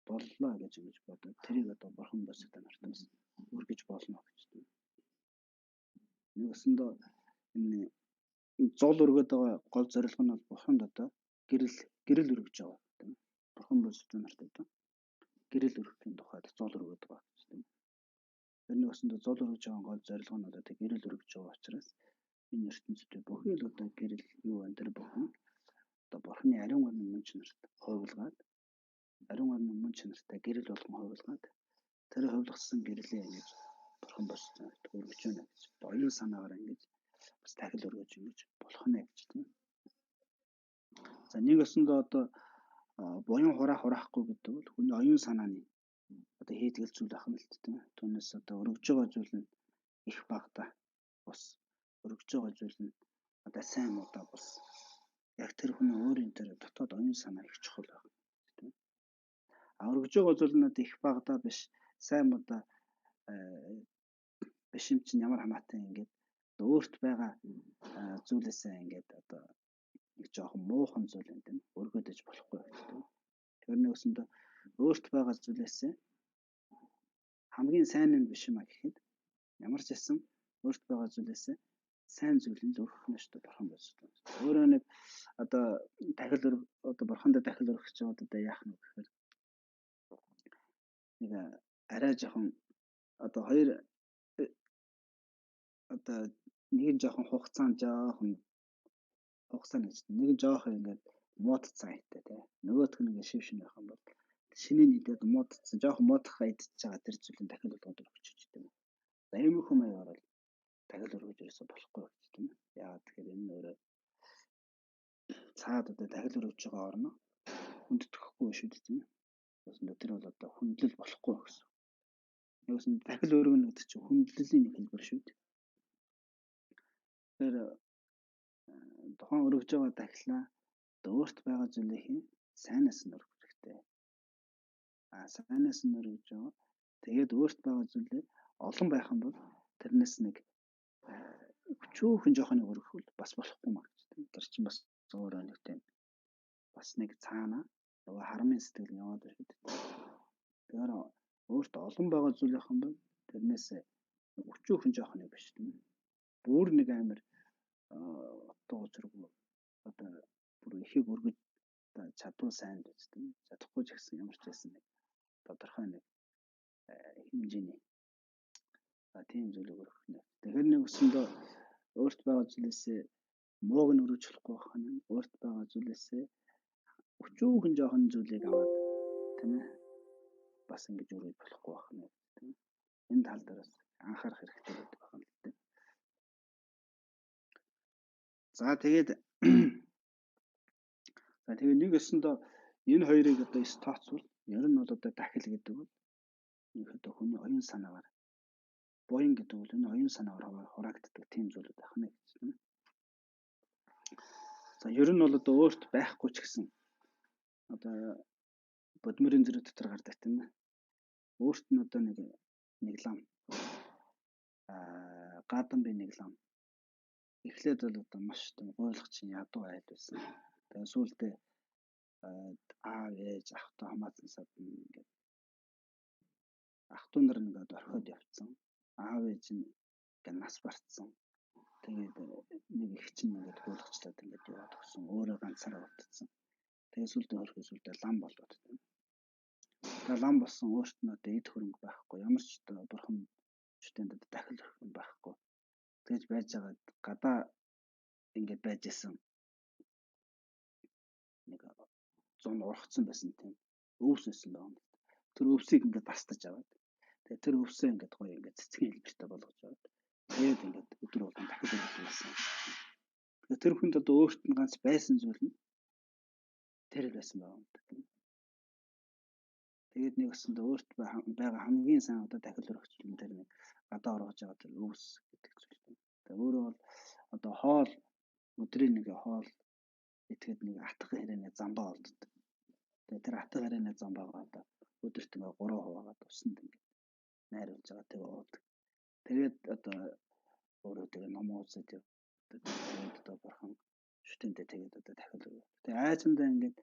боллоо гэж ингэж бодоод тэрийг одоо бурхан босод нартаас өргөж болно гэж тийм. Нэгсэндээ энэ зол өргөд байгаа гол зорилго нь бол бурханд одоо гэрэл өргөж байгаа тийм. Бурхан босод нарт одоо гэрэл өргөхийн тухайд зол өргөд байгаа гэж тийм. Тэр нэгсэндээ зол өргөж байгаа гол зорилго нь одоо гэрэл өргөж байгаа учраас энэ ертөнцийн бүхий л одоо гэрэл юу вэ тэр бүхэн одоо бурхны ариун орны мөн чанарт ховлгаад ариун орны мөн чанартай гэрэл болгон ховлгаад тэр ховлгосон гэрлээ ингэж бурхан босч өргөж байна гэж. Оюун санаагаар ингэж бас дахил өргөж ингэж болох нэ гэж тийм. За нэг өсөндөө одоо буян хураахгүй гэдэг бол хүний оюун санааны одоо хийдгэл зүйл ахна л тийм. Түүнээс одоо өргөж байгаа зүйл нь их багтаа бас өргөж байгаа зүйл нь одоо сайн удаа бас яг тэр хүний өөрийн тэр дотоод оюун санаа их чухал байна тийм. Өргөж байгаа зүйл нь их багтаа биш сайн удаа биш юм чинь ямар хамаатай ингээд өөрт байгаа зүйлээсээ ингээд одоо нэг жоохон муухан зүйл юм тийм өргөдөж болохгүй тийм. Тэр нэгсэндээ өөрт байгаа зүйлээсээ хамгийн сайн нь биш юм а гэхэд ямар ч байсан өөрт байгаа зүйлээсээ сайн зүйл нь өргөх нь шүү дээ бурхан босд. Өөрөө нэг одоо дахил одоо бурхандаа дахил өргөх чинь одоо яах нь гэхээр нэг арай жоохон одоо хоёр одоо нэг жоохон хугацаанд жоохон хугацааны гэж. Нэг нь жоох ингээд муудцсан айттай тий. Нөгөөх нь ингээд шив шин байх юм бол шинийг нийлээд муудцсан жоох муудах идчихэж байгаа тэр зүйлэн дахиад болгоод өгч тийм. За ийм хүмүүс маягаар бол дахиад өргөж ерөөсө болохгүй гэж тийм. Яагаад тэгэхээр энэ өөрөө цаад одоо дахиад өргөж байгаа орно хүндэтгэхгүй шүү дээ тийм. Тэгвэл тэр бол одоо хүндлэл болохгүй гэсэн. Нэгс нь дахиад өргөнө гэдэг чинь хүндлэлийн нэг хэлбэр шүү дээ. Тэр тухайн өргөж байгаа дахлаа өөрт байгаа зүйлийн сайнаас нь өргөх хэрэгтэй. Сайнаас нь өргөж байгаа. Тэгээд өөрт байгаа зүйлээ олон байх юм бол тэрнээс нэг өчүүхэн жоохныг өргөхөл бас болохгүй маа гэж. Тэр чинь бас өөрөө нэг тийм бас нэг цаана нөгөө харамын сэтгэл яваад байна шүү дээ. Тэгэхээр өөрт олон байгаа зүйл байх юм бол тэрнээс өчүүхэн жоохныг биш тийм. Бүр нэг амар отоо учиргүй одоо бүр ихийг өргөж чадвал сайн гэж тийм. Чадахгүй ч гэсэн ямар ч байсан нэг тодорхой нэг хэмжээний тийм зүйлийг өргөх нэ. Тэгэхээр нэг өсөндөө өөрт байгаа зүйлээсээ мууг нь өргөж болохгүй байх нь өөрт байгаа зүйлээсээ өчүүхэн жоохон зүйлийг аваад тийм ээ бас ингэж өргөж болохгүй байх нь тийм. Энэ тал дээр бас анхаарах хэрэгтэй байдаг байна л дээ. За тэгээд нэг өсөндөө энэ хоёрыг одоо тооцвол ер нь бол одоо дахил гэдэг бол ерөнхийдөө хүний оюун санаагаар буян гэдэг бол энэ оюун санаагаар хураагддаг тийм зүйлүүд байх нь гэж тийм. За ер нь бол одоо өөрт байхгүй ч гэсэн одоо бодмөрийн зэрэг дотор гардаг тийм ээ. Өөрт нь одоо нэг лам гадан би нэг лам эхлээд бол одоо маш тийм гойлох чинь ядуу айл байсан. Тэгээ сүүлдээ аав ээж ахтай хамаатансаад ингээд ах トゥ нар ингээд орхиод явцсан. Аав ээж нь ингээд нас барцсан. Тэгээд нэг их чинь ингээд гуйлгчлаад ингээд яваад өгсөн. Өөрөө ганцаараа утцсан. Тэгээд сүүлдээ лам болоод тийм. Тэгээд лам болсон өөрт нь одоо эд хөрөнгө байхгүй. Ямар ч одоо бурхан чүтэнд одоо дахил хөрөнгө байхгүй. Тэгэж байж байгаа гадаа ингээд байж исэн. Нэг зун ургацсан байсан тийм. Өвс өссөн байна. Тэр өвсийг ингээд дастаж аваад. Тэгээд тэр өвсөө ингээд гоё ингээд цэцгийн хэлбэртэй болгож аваад. Тэгээд ингээд өдөр болгон дахиж өргөжүүлсэн. Тэгээд тэр хүнд одоо өөрт нь ганц байсан зүйл нь тэр байсан байна. Тэгээд нэг өсөндөө өөрт байгаа хамгийн сайн одоо дахил өргөжлөн тэр нэг гадаа оргож байгаа тэр өвс гэдэг зүйл. Тэгээд өөрөө бол одоо хоол өдрийн нэг хоол итгэхэд нэг атгах хэрэг замбаа болддог. Тэгээд тэр атгах хэрэг замбаагаа одоо өдөрт ингээ 3 хуваагаад усанд ингээ найруулж байгаа тэгээ уудаг. Тэгээд одоо өөрөө тэгээ ном үзээд тэгээд одоо бурхан шүтэнтэй тэгээд одоо дахил өргөв. Тэгээ айцандаа ингээд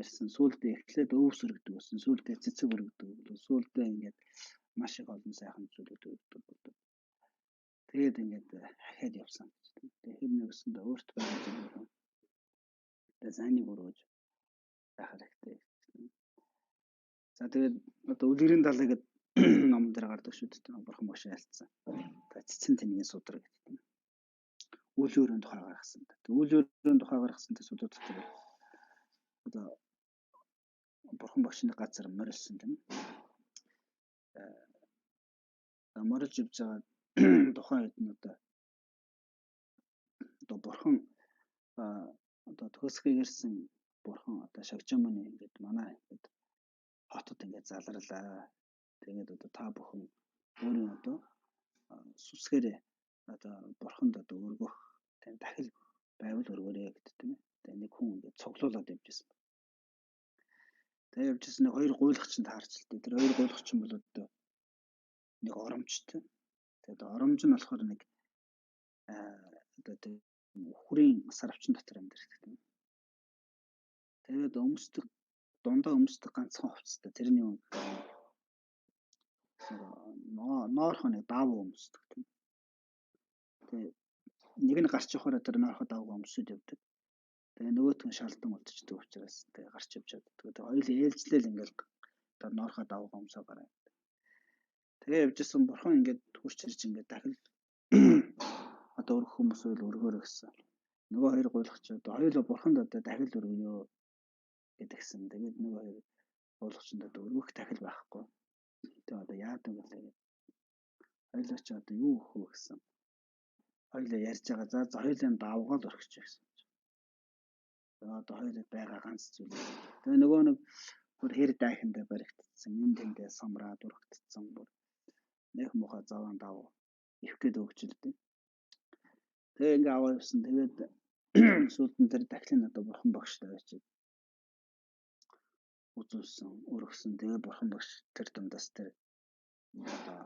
ярьсан сүүлдээ эхлээд өвс өргөдөг гэсэн сүүлдээ цэцэг өргөдөг. Сүүлдээ ингээд маш их олон сайхан зүйлүүд өргөдөг болдог. Тэгээд ингээд хахад явсан. Тэгээд хэрнээ өсөндөө өөрт байгаа зүйл тэгээд зайныг өргөж байх хэрэгтэй. За тэгээд одоо үлгэрийн далай гэдэг ном дээр гардаг шүү дээ. Бурхан багш айлцсан. Тэгээд цэцэн тэнгийн судраг гэдэг. Үл өөрийн тухай гаргасан. Үл өөрийн тухай гаргасан тэр судраг дотор одоо бурхан багшны газар морилсон тийм. Морилж явж байгаа тухайн үед нь одоо бурхан одоо төгсгөө ирсэн бурхан одоо шагжамны ингээд манай ингээд хотод ингээд залрлаа. Тэгээд одоо та бүхэн өөрийн одоо сүсгээрээ одоо бурханд одоо өргөх тийм дахил байвал өргөөрэй гэдэг тийм. Тэгээд нэг хүн ингээд цуглуулад явжсэн. Тэгээд явжсэн нэг хоёр гуйлгач нь таарч л дээ. Тэр хоёр гуйлгач нь бол одоо нэг оромжтой. Тэгээд оромж нь болохоор нэг одоо хүрийн сарвчин дотор амьдардаг тийм. Тэгээд дундаа өмсдөг ганцхан хувцастай тэрний ноорхоо нэг даавуу өмсдөг тийм. Тэгээд нэг нь гарч явахаараа тэр ноорхоо даавуу өмсөд явдаг. Тэгээ нөгөөх нь шалдан үлдчихдэг учраас тэгээ гарч явж чаддаг. Тэгээ хоёул ээлжлэл ингээл тэр ноорхоо даавуу өмсөө гараа. Тэгээ явжсэн бурхан ингээд хурч ирж ингээд дахил одоо өргөх хүмүүс үл өргөөрэй гэсэн. Нөгөө хоёр гуйлах чи одоо хоёулаа бурханд одоо дахил өргөнө гэдгсэн. Тэгээд нөгөө хоёр гуйлахчинд одоо өргөх дахил байхгүй. Тэгээ одоо яадаг вэ гэдэг. Хоёулаа чи одоо юу өгөх вэ гэсэн. Хоёулаа ярьж байгаа. За хоёулаа давгаал орхиж гэсэн. Одоо хоёулаа байгаа ганц зүйл. Тэгээ нөгөө нэг бүр хэр дайхандаа баригдсан. Энд тэндээ самраад урагдсан бүр. Нэх муха заван дав их гээд өгчлээ. Тэгээ ингээ аваа явсан. Тэгээд сүүлдэн тэр дахлын одоо бурхан багштай очив. Үзүүлсэн, өргөсөн. Тэгээ бурхан багш тэр дундаас тэр одоо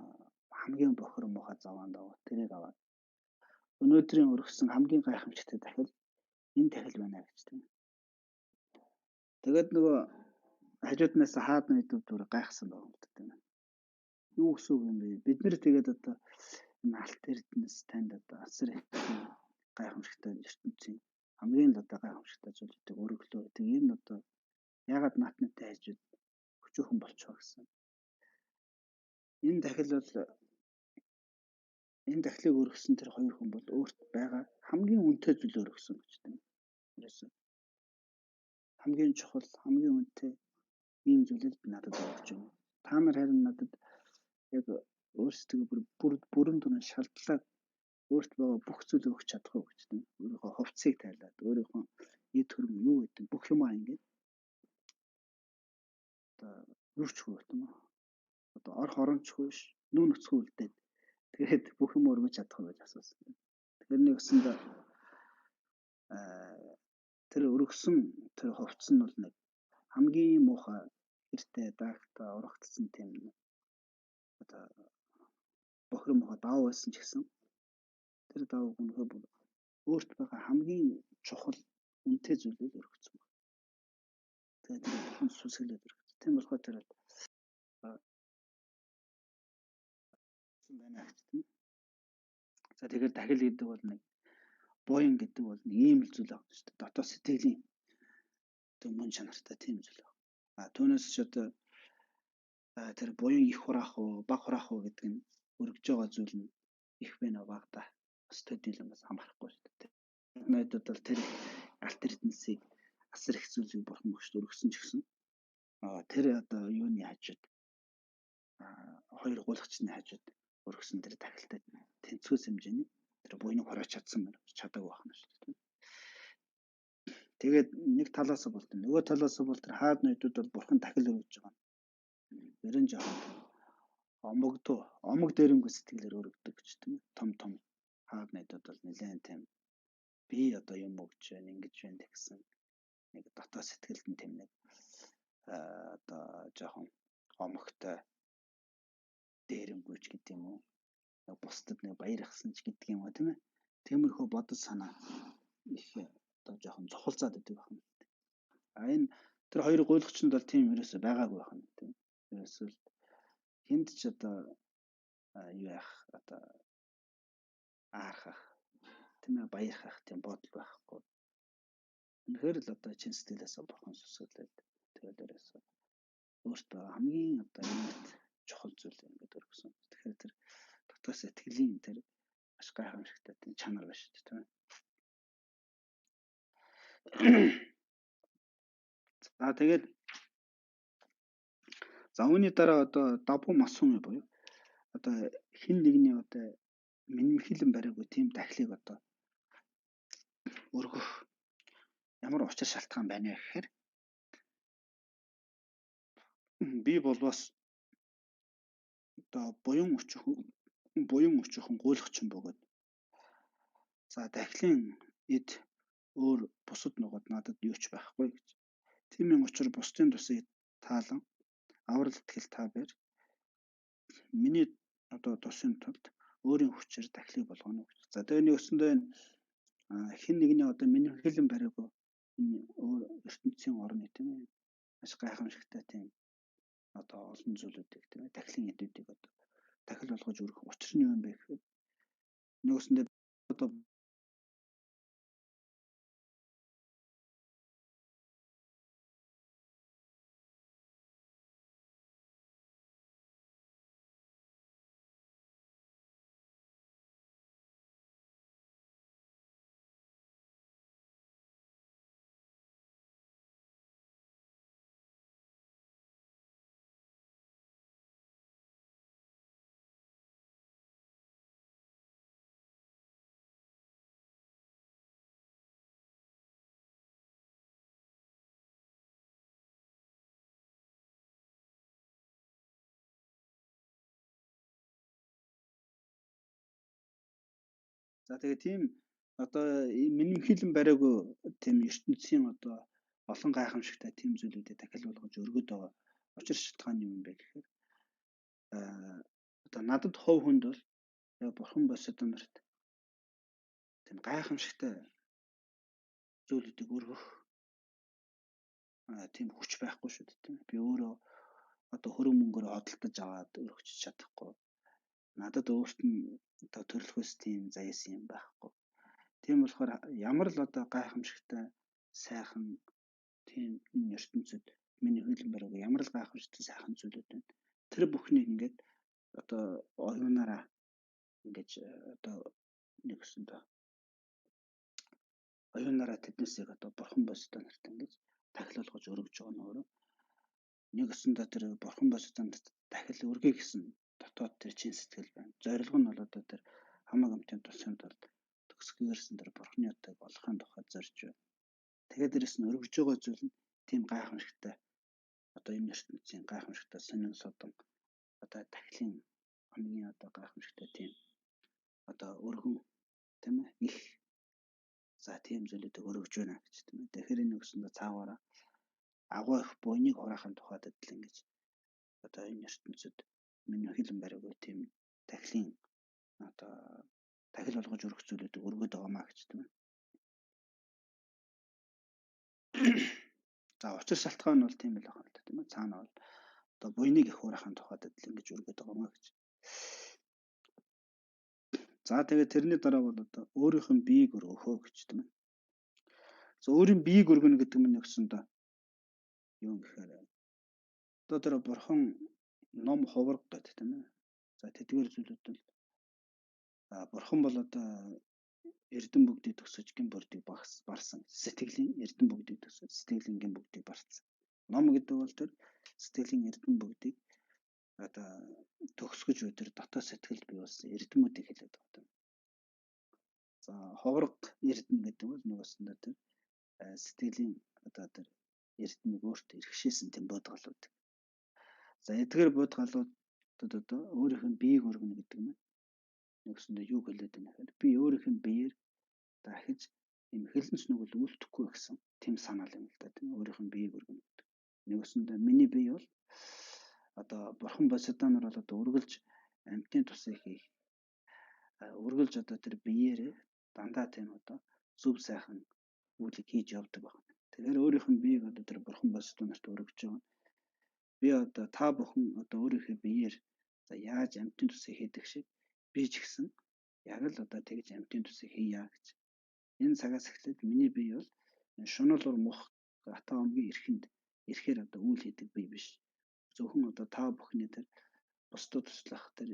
хамгийн бохор муха заван дав тэрийг аваад өнөөдрийн өргөсөн хамгийн гайхамшигтай дахил энэ дахил байна гэж тийм. Тэгээд нөгөө хажууднаас хаад найдууд бүр гайхсан байгаа юм тийм. Юу гэсэн үг юм бэ? Бид нэр тэгээд одоо энэ алт эрдэнэс танд одоо асар их гайхамшигтай ертөнцийн хамгийн одоо гайхамшигтай зүйлүүдийг өргөлөө. Тэгээ энэ одоо ягаад наатнатай хажууд өчөөхөн болчихоо гэсэн. Энэ дахлыг өргөсөн тэр хоёр хүн бол өөрт байгаа хамгийн үнэтэй зүйлөөр өргөсөн гэж тийм. Ерөөсөө хамгийн чухал, хамгийн үнэтэй ийм зүйлийг надад өгч юм. Та нар харин надад яг өөрсдөө бүрэн дүн шалдлаад өөрт байгаа бүх зүйлийг өгч чадах уу гэж тийм. Өөрийнхөө хувцсыг тайлаад, өөрийнхөө эд хөрөм юу гэдэг бүх юмаа ингээд одоо юучгүй тийм үү. Одоо орх оромчгүй ш, нүүн өцгөө үлдээд тэгээд бүх юм өргөж чадах уу гэж асуусан. Тэгэхээр нэгсэндээ тэр өргөсөн тэр хувцс нь бол нэг хамгийн муухай гэртээ даагтаа урагдсан тийм одоо бохир муухай даав байсан ч гэсэн тэр даавыг өнөхөө өөрт байгаа хамгийн чухал үнэтэй зүйлийг өргөцсөн байна. Тэгээд бурхан сүсгэлээд өргөцсөн. Тийм болохоор тэр байна гэж тийм. За тэгэхээр дахил гэдэг бол нэг буян гэдэг бол нэг ийм л зүйл байна шүү дээ. Дотоод сэтгэлийн мөн чанартай тийм зүйл байна. Түүнээс ч одоо тэр буян их хураах уу, баг хураах уу гэдэг нь өргөж байгаа зүйл нь их байна уу, баг та. Өстэй дийлэмээс хамаарахгүй шүү дээ. Найдууд бол тэр алт эрдэнэсийг асар их зүйлийг бурхан багшд өргөсөн ч гэсэн тэр одоо юуны хажууд хоёр гуйлгачны хажууд өргөсөн тэр дахилтай тэнцвэс хэмжээний тэр буйныг хурааж чадсан байна. Чадаагүй байна шүү дээ. Тэгээд нэг талаас нь бол нөгөө талаас нь бол тэр хаад найдууд бол бурхан дахил өргөж байгаа. Ерэн жоохон омог дээрэмгүй сэтгэлээр өргөдөг гэж тийм. Том хаад найдууд бол нэлээд тийм би одоо юм өгч байна, ингэж байна гэсэн нэг дотоод сэтгэлд нь тийм нэг одоо жоохон омогтой дээрэмгүйч гэдэг юм уу. Бусдад нэг баярхсан ч гэдэг юм уу тийм ээ. Тиймэрхүү бодол санаа их одоо жоохон зохицуулаад байдаг байна. Энэ тэр хоёр гуйлгачнд бол тийм ерөөсөй байгаагүй байна тийм. Ерөөсөө хинт ч одоо юу яах одоо аархах тийм ээ баярхах тийм бодол байхгүй. Үнэхээр л одоо чин сэтгэлээс бурхан сүсгэлээд тэгээд ерөөсөө өөртөө хамгийн одоо юмд чухал зүйл ингээд өргөсөн. Тэгэхээр тэр дотоод сэтгэлийн тэр маш гайхамшигтай тийм чанар байна шүү дээ тийм ээ. За тэгээд за үүний дараа одоо давбуу масууны буюу одоо хин нэгний одоо минимхилэн бариагүй тийм дахлыг одоо өргөх ямар учир шалтгаан байна вэ гэхээр би бол бас одоо буян өчөөхөн гуйлахчин бөгөөд за дахлын эд өөр бусад нугад надад юу ч байхгүй гэж. Тиймийн учраас бусдын тусыг таалан аврал итгэл та бэр миний одоо тусын тулд өөрийн хүчээр дахлыг болгоно гэж. За тэгээ нэгсэндээ хин нэгний одоо минимхилэн бариагүй энэ ертөнцийн орны тийм ээ маш гайхамшигтай тийм одоо олон зүйлүүдийг тийм ээ дахлын эдүүдийг одоо дахил болгож өргөх учир нь юу юм бэ гэхээр нөгөөсөндөө одоо За тэгээ тийм одоо минимхэлэн бариагүй тийм ертөнцийн одоо олон гайхамшигтай тийм зүйлүүдэд дахил болгож өргөд байгаа учир шалтгаан юм бэ гэхээр одоо надад хов хүнд бол бурхан босод нарт тийм гайхамшигтай зүйлүүдийг өргөх тийм хүч байхгүй шүү дээ тийм. Би өөрөө одоо хөрөнгө мөнгөөр хөдөлтөж аваад өргөж чадахгүй. Надад өөрт нь одоо төрөлхөөс тийм заяас юм байхгүй. Тийм болохоор ямар л одоо гайхамшигтай сайхан тийм энэ ертөнцид миний хөлн бараг ямар л гайхамшигтай сайхан зүйлүүд байна. Тэр бүхнийг ингээд одоо оюунаараа ингэж одоо нэгсэндээ оюунаараа тэднээсээ одоо бурхан босдоо нарт ингэж дахил болгож өргөж байгаа нь өөрөө нэгсэндээ тэр бурхан босдоо нарт дахил өргөе гэсэн дотоод тэр чин сэтгэл байна. Зорилго нь бол одоо тэр хамаг амтын тусахын тулд төгсгөөрсөн тэр бурханы утгыг олохын тухай зорж байна. Тэгээд дээрэс нь өргөж байгаа зүйл нь тийм гайхамшигтай одоо энэ ертөнцийн гайхамшигтай сонин содон одоо дахлын хамгийн одоо гайхамшигтай тийм одоо өргөн тийм ээ их за тийм зүйлүүдийг өргөж байна гэж тийм ээ. Тэгэхээр энэ өгсөндөө цаагаараа агуу их буйныг хураахын тухайд адил ингэж одоо энэ ертөнцид миний хилэн бариагүй тийм дахлын одоо дахил болгож өргөх зүйлүүдийг өргөд байгаамаа гэж тийм ээ. За учир шалтгаан нь бол тийм л байна л да тийм ээ. Цаана бол одоо буйныг их хураахын тухайд адил ингэж өргөд байгаамаа гэж. За тэгээд тэрний дараа бол одоо өөрийнх нь биеийг өргөхөө гэж тийм ээ. За өөрийн биеийг өргөнө гэдэг нь өгсөндөө юу гэхээр одоо тэр бурхан ном ховрог гэдэг тийм ээ. За тэдгээр зүйлүүд нь бурхан бол одоо эрдэн бүгдийг төсөж гин бүрдийг барсан. Сэтгэлийн эрдэн бүгдийг төсөж сэтгэлийн гин бүгдийг барсан. Ном гэдэг бол тэр сэтгэлийн эрдэн бүгдийг одоо төгсгөж буй тэр дотоод сэтгэлд бий болсон эрдэмүүдийг хэлээд байгаа. За ховрог эрдэн гэдэг бол нөгөөсөндөө тэр сэтгэлийн одоо тэр эрдэмийг өөртөө иргэшээсэн тийм бодгалууд. За эдгээр бодгалуудад одоо өөрийнх нь биеийг өргөнө гэдэг нь нөгөөсөндөө юу хэлээд байна гэхээр би өөрийнх нь биеэр дахиж юм хилэнч нүгэл үлдэхгүй гэсэн тийм санаал юм л да. Тийм өөрийнх нь биеийг өргөнө гэдэг. Нөгөөсөндөө миний бие бол одоо бурхан босоданаар бол одоо үргэлж амьтны тусыг хийх үргэлж одоо тэр биеэрээ дандаа тийм одоо зөв сайхан үйлийг хийж явдаг байна. Тэгэхээр өөрийнх нь биеийг одоо тэр бурхан босдонорт өргөж байгаа. Би одоо та бүхэн одоо өөрийнхөө биеэр за яаж амьтны тусыг хийдэг шиг би ч гэсэн яг л одоо тэгж амьтны тусыг хийя гэж. Энэ цагаас эхлээд миний бие бол шунуулуур мох ата омгийн эрхэнд ирэхээр одоо үйл хийдэг бие биш. Зөвхөн одоо та бүхний тэр бусдад туслах тэр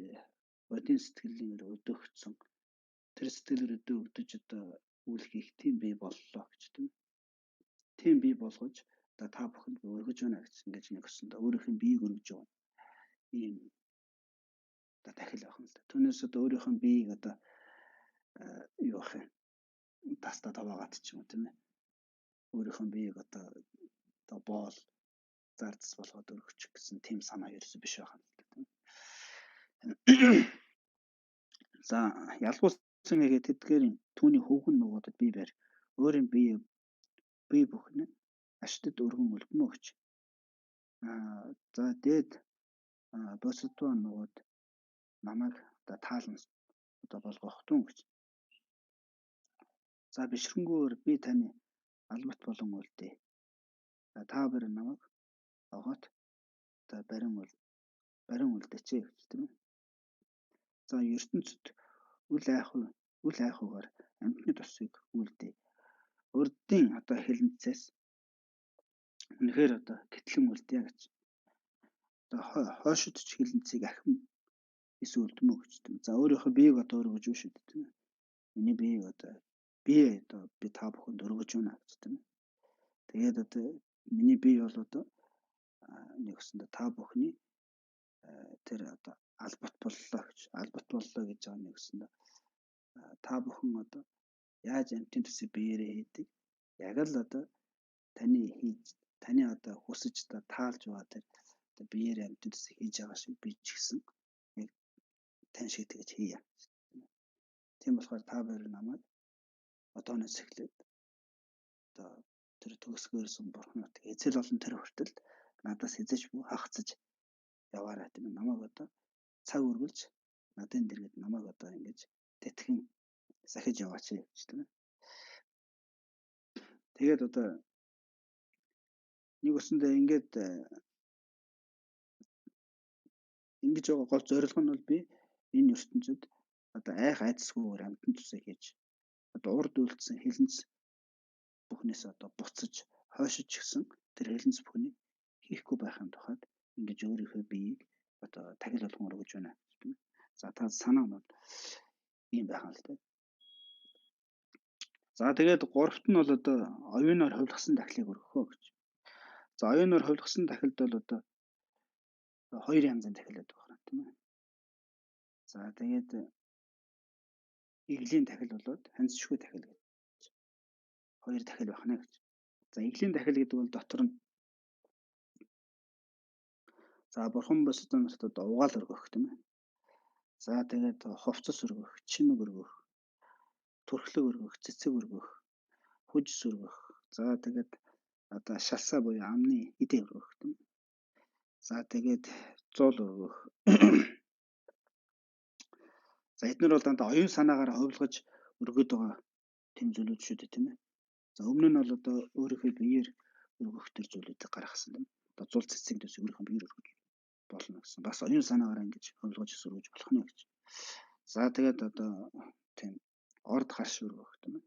бодийн сэтгэлийн өдөөгдсөн тэр сэтгэлээр өдөөгдөж одоо үйл хийх тийм бие боллоо гэж тийм. Тийм бие болгож одоо та бүхэнд өргөж байна гэж ингэж нэгсэндээ өөрийнх нь биеийг өргөж байгаа. Ийм одоо дахил авах юм л да. Түүнээс одоо өөрийнх нь биеийг одоо юу ах юм таста таваагаад ч юм уу тийм ээ. Өөрийнх нь биеийг одоо боол зардс болгоод өргөж гэсэн тийм санаа ерөөсөө биш байх юм л да тийм. За ялгуулсан гэгээд тэдгээрийн түүний хөвгөн нугуудад бие барь өөрийн бие бүхэн аштад өргөн өлгмөө гэж. За дээд босдоо нугууд намайг одоо таална одоо болгох тун гэж. За бишрэнгүүр би таны албат болон үлдээ. Та бүр намайг огоот одоо барин үлдээч гэж тийм үү. За ертөнцид үл айхуугаар амьтны тусыг үлдээ. Урдын одоо хилэнцээс үнэхээр одоо гэтлэн үлдээ гэж. Одоо хойшид ч хилэнцгийг ахин эсвэл үлдмөө гэж тийм. За өөрийнхөө биеийг одоо өргөж үү шүү дээ тийм. Миний биеийг одоо би та бүхэнд өргөж байна гэж тийм. Тэгээд одоо миний бие бол одоо нэгсэндээ та бүхний тэр одоо албат боллоо гэж байгаа нэгсэндээ та бүхэн одоо яаж амьтын төсөв биеэрээ хийдэг яг л одоо таны одоо хүсэж та таалж байгаа тэр одоо биеэрээ амьтын төсөв хийж байгаа шиг би ч гэсэн яг тань шиг тэгж хийя. Тийм болохоор та хоёр намайг одооноос эхлээд одоо тэр төгсгөөрсөн бурхнууд эзэл олон тэр хүртэл надаас эзэж буй хагацж яваарай тийм намайг одоо цаг үргэлж надын дэргэд намайг одоо ингэж тэтгэн сахиж яваач гэж тийм. Тэгээд одоо нэг өсөндөө ингэж байгаа гол зорилго нь бол би энэ ертөнцид одоо айх айдасгүйгээр амьтан тусаа хийж одоо урд үлдсэн хилэнц бүхнээс одоо буцаж хойшиж гисэн тэр хилэнц бүхнийг хийхгүй байхын тухайд ингэж өөрийнхөө биеийг одоо тахил болгон өргөж байна тийм. За та санаа нь бол ийм байхan л дээ. За тэгээд гуравт нь бол одоо оюунаар хувилгасан дахлыг өргөхөө гэж. За оюунаар хувилгасан дахилд бол одоо хоёр янзын дахил байдаг байна тийм ээ. За тэгээд иглийн дахил болоод ханьцшгүй дахил гэж хоёр дахил байна гэж. За иглийн дахил гэдэг бол дотор нь за бурхан босдон нарт одоо угаал өргөх тийм ээ. За тэгээд хувцас өргөх, чимэг өргөх, төрхлөг өргөх, цэцэг өргөх, хүжс өргөх. За тэгээд одоо шалсаа буюу амны идэ өргөх тийм. За тэгээд зуул өргөх. За эдгээр бол дандаа оюун санаагаар хувилгаж өргөд байгаа тэм зүйлүүд шүү дээ тийм ээ. За өмнө нь бол одоо өөрийнхөө биеэр өргөх төр зүйлүүдийг гаргасан тийм. Одоо зул цэцэг дэс өөрийнхөө биеэр өргөж болно гэсэн. Бас оюун санаагаар ингэж хувилгаж өргөж болох нь гэж. За тэгээд одоо тийм орд хаш өргөх тийм ээ.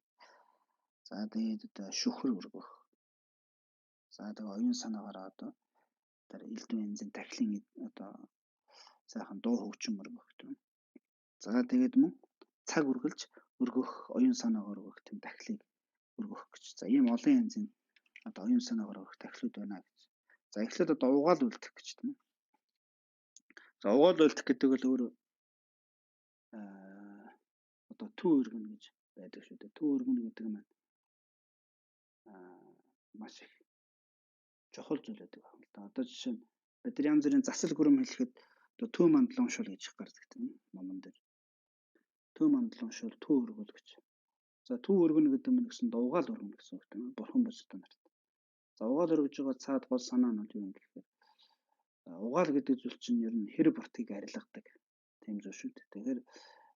За тэгээд одоо шүхэр өргөх. За тэгээд оюун санаагаар одоо тэр элдв янзын дахлын одоо сайхан дуу хөгжим өргөх тийм. За тэгээд мөн цаг үргэлж өргөх, оюун санаагаар өргөх тийм дахлыг өргөх гэж. За ийм олон янзын одоо оюун санаагаар өргөх дахлууд байна гэж. За эхлээд одоо угаал үлдэх гэж тийм. За угаал үлдэх гэдэг бол өөр одоо төв өргөнө гэж байдаг шүү дээ. Төв өргөнө гэдэг нь маш их чухал зүйл байдаг байна л да. Одоо жишээ нь бид нар янз бүрийн засал гүрэм хэлэхэд одоо төв мандлан шул гэж гардаг тийм номон дээр. Төв мандлан шул төв өргөл гэж. За төв өргөнө гэдэг нь гэсэн угаал өргөнө гэсэн үг тийм бурхан босдон нарт. За угаал өргөж байгаа цаад гол санаа нь юу юм гэхээр угаал гэдэг зүйл чинь ер нь хэрэг буртыг арилгадаг тийм зүйл шүү дээ. Тэгэхээр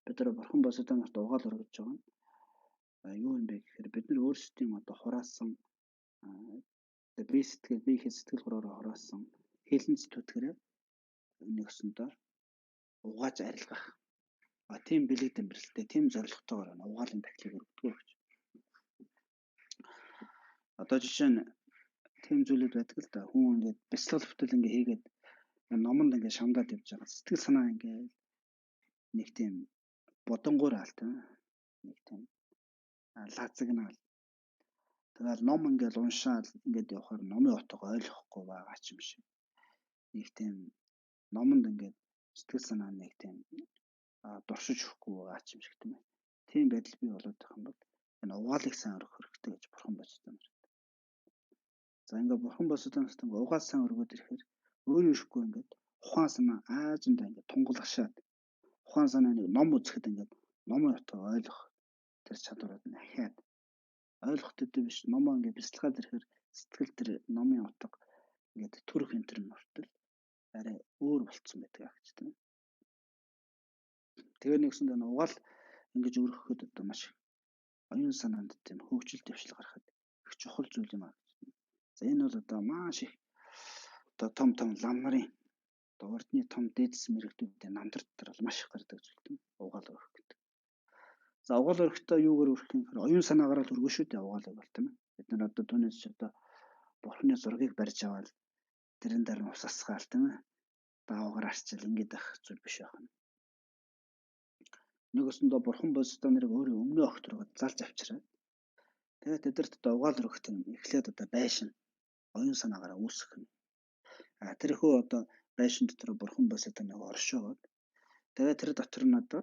бид нар бурхан босдон нарт угаал өргөж байгаа нь юу юм бэ гэхээр бид нар өөрсдийн одоо хураасан би сэтгэл би их сэтгэл хураараа хураасан хилэнц түтгэрээ нэгсэндээ угааж арилгах. Тийм бэлэгдэн бэрэлтэй тийм зорилготойгоор угаалын дахлыг өргөдөг гэж. Одоо жишээ нь тийм зүйлүүд байдаг л да. Хүн ингээд бяцлал бүтэл ингээд хийгээд номонд ингээд шамдаад явж байгаа. Сэтгэл санаа ингээд нэг тийм бодонгоор алт нэг тийм лазагнаал. Тэгэл ном ингээд уншаад ингээд явахаар номын утга ойлгохгүй байгаа ч юм шиг. Нэг тийм номонд ингээд сэтгэл санаа нэг тийм дуршиж өгөхгүй байгаа ч юм шиг тийм ээ. Тийм байдал бий болоод байгаа юм бол энэ угаалыг сайн өргөх хэрэгтэй гэж бурхан босдон нарт. За ингээд бурхан босдон нарт ингээд угаал сайн өргөөд ирэхээр өөрөө ирэхгүй ингээд ухаан санаа аажиндаа ингээд тунгалгашаад ухаан санаа нэг ном үзэхэд ингээд номын утга ойлгох тэр чадварууд нь ахиад ойлгох төдий биш номоо ингээд бяцлагаад ирэхээр сэтгэл тэр номын утга ингээд төрөх энтер нь хүртэл арай өөр болцсон байдаг гэж тийм. Тэгээ нэгсэнд угаал ингэж өргөхөд одоо маш оюун санаанд тийм хөгжил дэвшил гаргахад их чухал зүйл юм аа. За энэ бол одоо маш их одоо том лам нарын одоо урдны том дээдс мэрэгдүүдтэй намдар дотор бол маш их гардаг зүйл тийм угаал өргөх гэдэг. За угаал өргөхдөө юугаар өргөх юм гэхээр оюун санаагаар л өргөн шүү дээ угаалыг бол тийм. Бид нар одоо түүнээс ч одоо бурхны зургийг барьж аваад тэрэн дээр нь усасгаал тийм ээ. Даавгаар арчил ингэж ах зүйл биш байна. Нөгөөсөндөө бурхан босдон нарыг өөрөө өмнө огт руу залж авчираад тэгээд тэдэрт одоо угаал өргөх юм эхлээд одоо байшин оюун санаагаараа үүсгэх юм. Тэрхүү одоо байшин дотор бурхан босдон нэг оршоод тэгээд тэр дотор нь одоо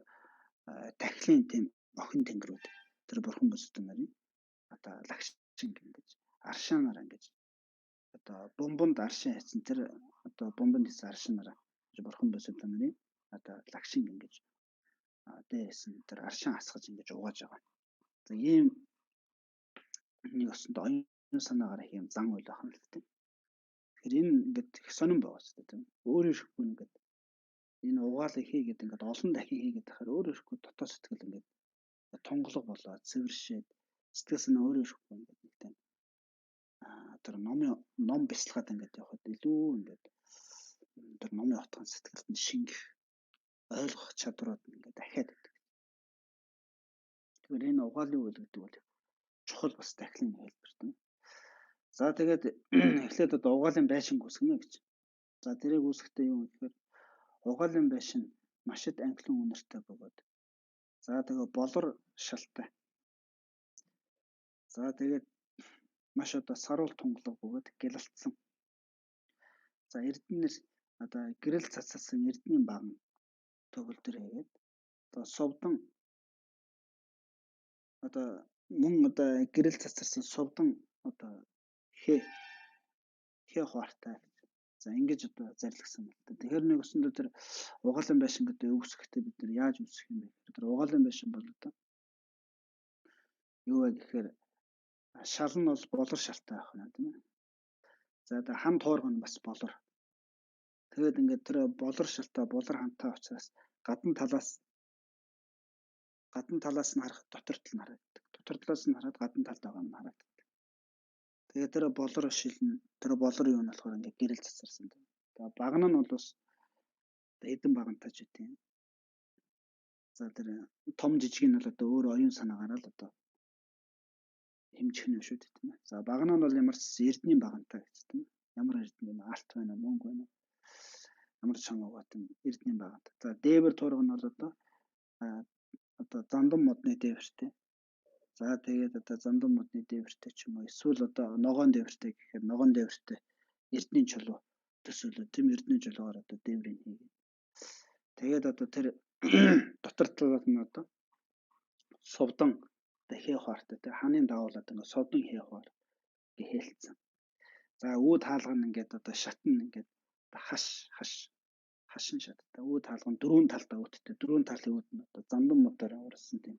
дахлын тийм охин тэнгэрүүд тэр бурхан босдон нарын одоо лагшин ингэж аршаанаар ингэж одоо бомбонд аршин хийсэн тэр одоо бомбонд хийсэн аршинаараа бурхан босдон нарын одоо лагшин ингэж дээрээс нь тэр аршин хасгаж ингэж угааж байгаа. За ийм нэг өсөнд оюун санаагаар их юм зан үйл ахна л тийм. Тэгэхээр энэ ингээд их сонирн байгаа ч тийм. Өөр ирэхгүй ингээд энэ угаалыг хийгээд ингээд олон дахин хийгээд тахаар өөр ирэхгүй дотоод сэтгэл ингээд тунгалаг болоод цэвэршээд сэтгэл санаа өөр ирэхгүй ингээд нэг тийм тэр ном бясалгаад ингээд явахад илүү ингээд тэр номын утгын сэтгэлд нь шингэх ойлгох чадварууд ингээд дахиад байдаг. Тэгэхээр энэ угаалын үйл гэдэг бол чухал бас дахлын хэлбэр тийм. За тэгээд эхлээд одоо угаалын байшин үүсгэнэ гэж. За тэрийг үүсгэхдээ юу гэхээр угаалын байшин маш их ангилан үнэртэй бөгөөд. За тэгээ болор шалтай. За тэгээд маш одоо саруул тунгалаг бөгөөд гялалтсан. За эрдэнэс одоо гэрэл цацалсан эрдэнийн баган төгөлдөр хийгээд одоо совдан одоо мөн одоо гэрэл цацарсан совдан одоо хээ хуартай. За ингэж одоо зарлагсан байна. Тэгэхээр нэг өсөндөө тэр угаалын байшин гэдэг үүсгэхдээ бид нар яаж үүсгэх юм бэ? Тэр угаалын байшин бол одоо юу вэ гэхээр шал нь бол болор шалтай байх нь тийм ээ. За одоо хам туурга нь бас болор. Тэгээд ингээд тэр болор шалтай болор хамтаа учраас гадна талаас нь харах дотор тал нь харагддаг. Дотор талаас нь хараад гадна талд байгаа нь харагддаг. Тэгээд тэр болор шил нь тэр болор юу нь болохоор ингээд гэрэл цацарсан. Тэгээд багна нь бол бас эдэн багантай ч үгүй. За тэр том жижиг нь бол одоо өөр оюун санаагаар л одоо хэмжих нь шүү дээ тийм ээ. За багна нь бол ямар ч эрдний багантай гэж тийм ээ. Ямар эрдний алт байна уу, мөнгө байна уу? Ямар ч хамаагүй тийм эрдний багантай. За дээвэр туурга нь бол одоо зандан модны дээвэртэй. За тэгээд одоо зандан модны дээвэртэй ч юм уу эсвэл одоо ногоон дээвэртэй гэхээр ногоон дээвэртэй эрдний чулуу төсөөлөө тийм эрдний чулуугаар одоо дээврийг хийгээд. Тэгээд одоо тэр дотор талд нь одоо совдан хээ хуартай тийм хааны дагуулад ингээд совдан хээ хуар гэхээлцэн. За үүд хаалга нь ингээд одоо шатн ингээд хашин шаттай. Үүд хаалга нь дөрвөн талдаа үүдтэй. Дөрвөн талын үүд нь одоо зандан модоор урсан тийм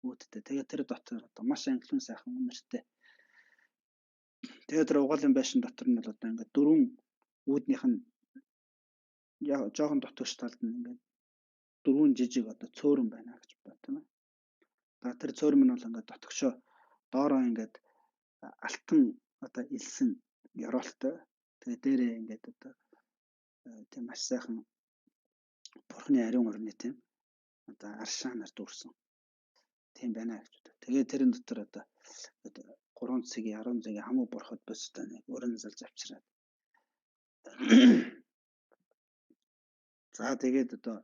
үүдтэй. Тэгээд тэр дотор одоо маш ангилан сайхан үнэртэй. Тэгээд тэр угаалын байшин дотор нь бол одоо ингээд дөрвөн үүднийх нь жоохон дотогш талд нь ингээд дөрвөн жижиг одоо цөөрөн байна гэж бод тийм ээ. За тэр цөөрөн нь бол ингээд дотогшоо доороо ингээд алтан одоо илсэн ёроолтой. Тэгээ дээрээ ингээд одоо тийм маш сайхан бурхны ариун орны тийм одоо аршаанаар дүүрсэн. Тийм байна гэж боддог. Тэгээ тэрэн дотор одоо 3 цагийн 10 цагийн хамуу бурхад бостой нэг өрн залж авчираад. За тэгээд одоо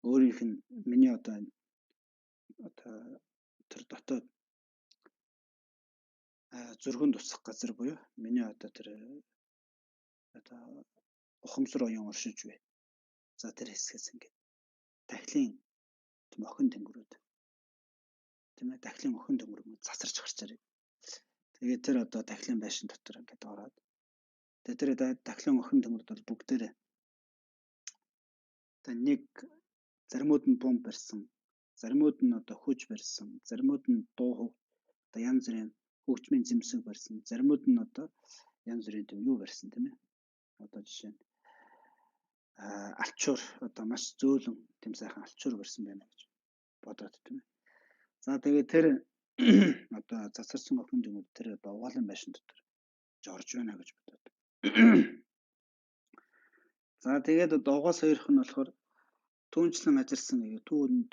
өөрийнх нь миний одоо тэр дотоод зүрхэн тусах газар буюу миний одоо тэр одоо ухамсар оюун оршиж бай. За тэр хэсгээс ингээд дахлын тийм охин тэнгэрүүд тийм ээ дахлын охин тэнгэрүүд засарч гарч ирээ. Тэгээд тэр одоо дахлын байшин дотор ингээд ороод тэгээд тэр дахлын охин тэнгэрүүд бол бүгдээрээ одоо нэг заримуд нь бомб барьсан, заримуд нь одоо хүж барьсан, заримуд нь дуу хөө одоо янз бүрийн хөгжмийн зэмсэг барьсан, заримуд нь одоо янз бүрийн тийм юу барьсан тийм ээ. Одоо жишээ нь алчуур одоо маш зөөлөн тийм сайхан алчуур барьсан байна гэж бодоод тийм ээ. За тэгээд тэр одоо засарсан охин тэнгүүд тэр одоо угаалын байшин дотор орж байна гэж бодоод. За тэгээд одоо угаас хоёрх нь болохоор түүнчлэн ажилласан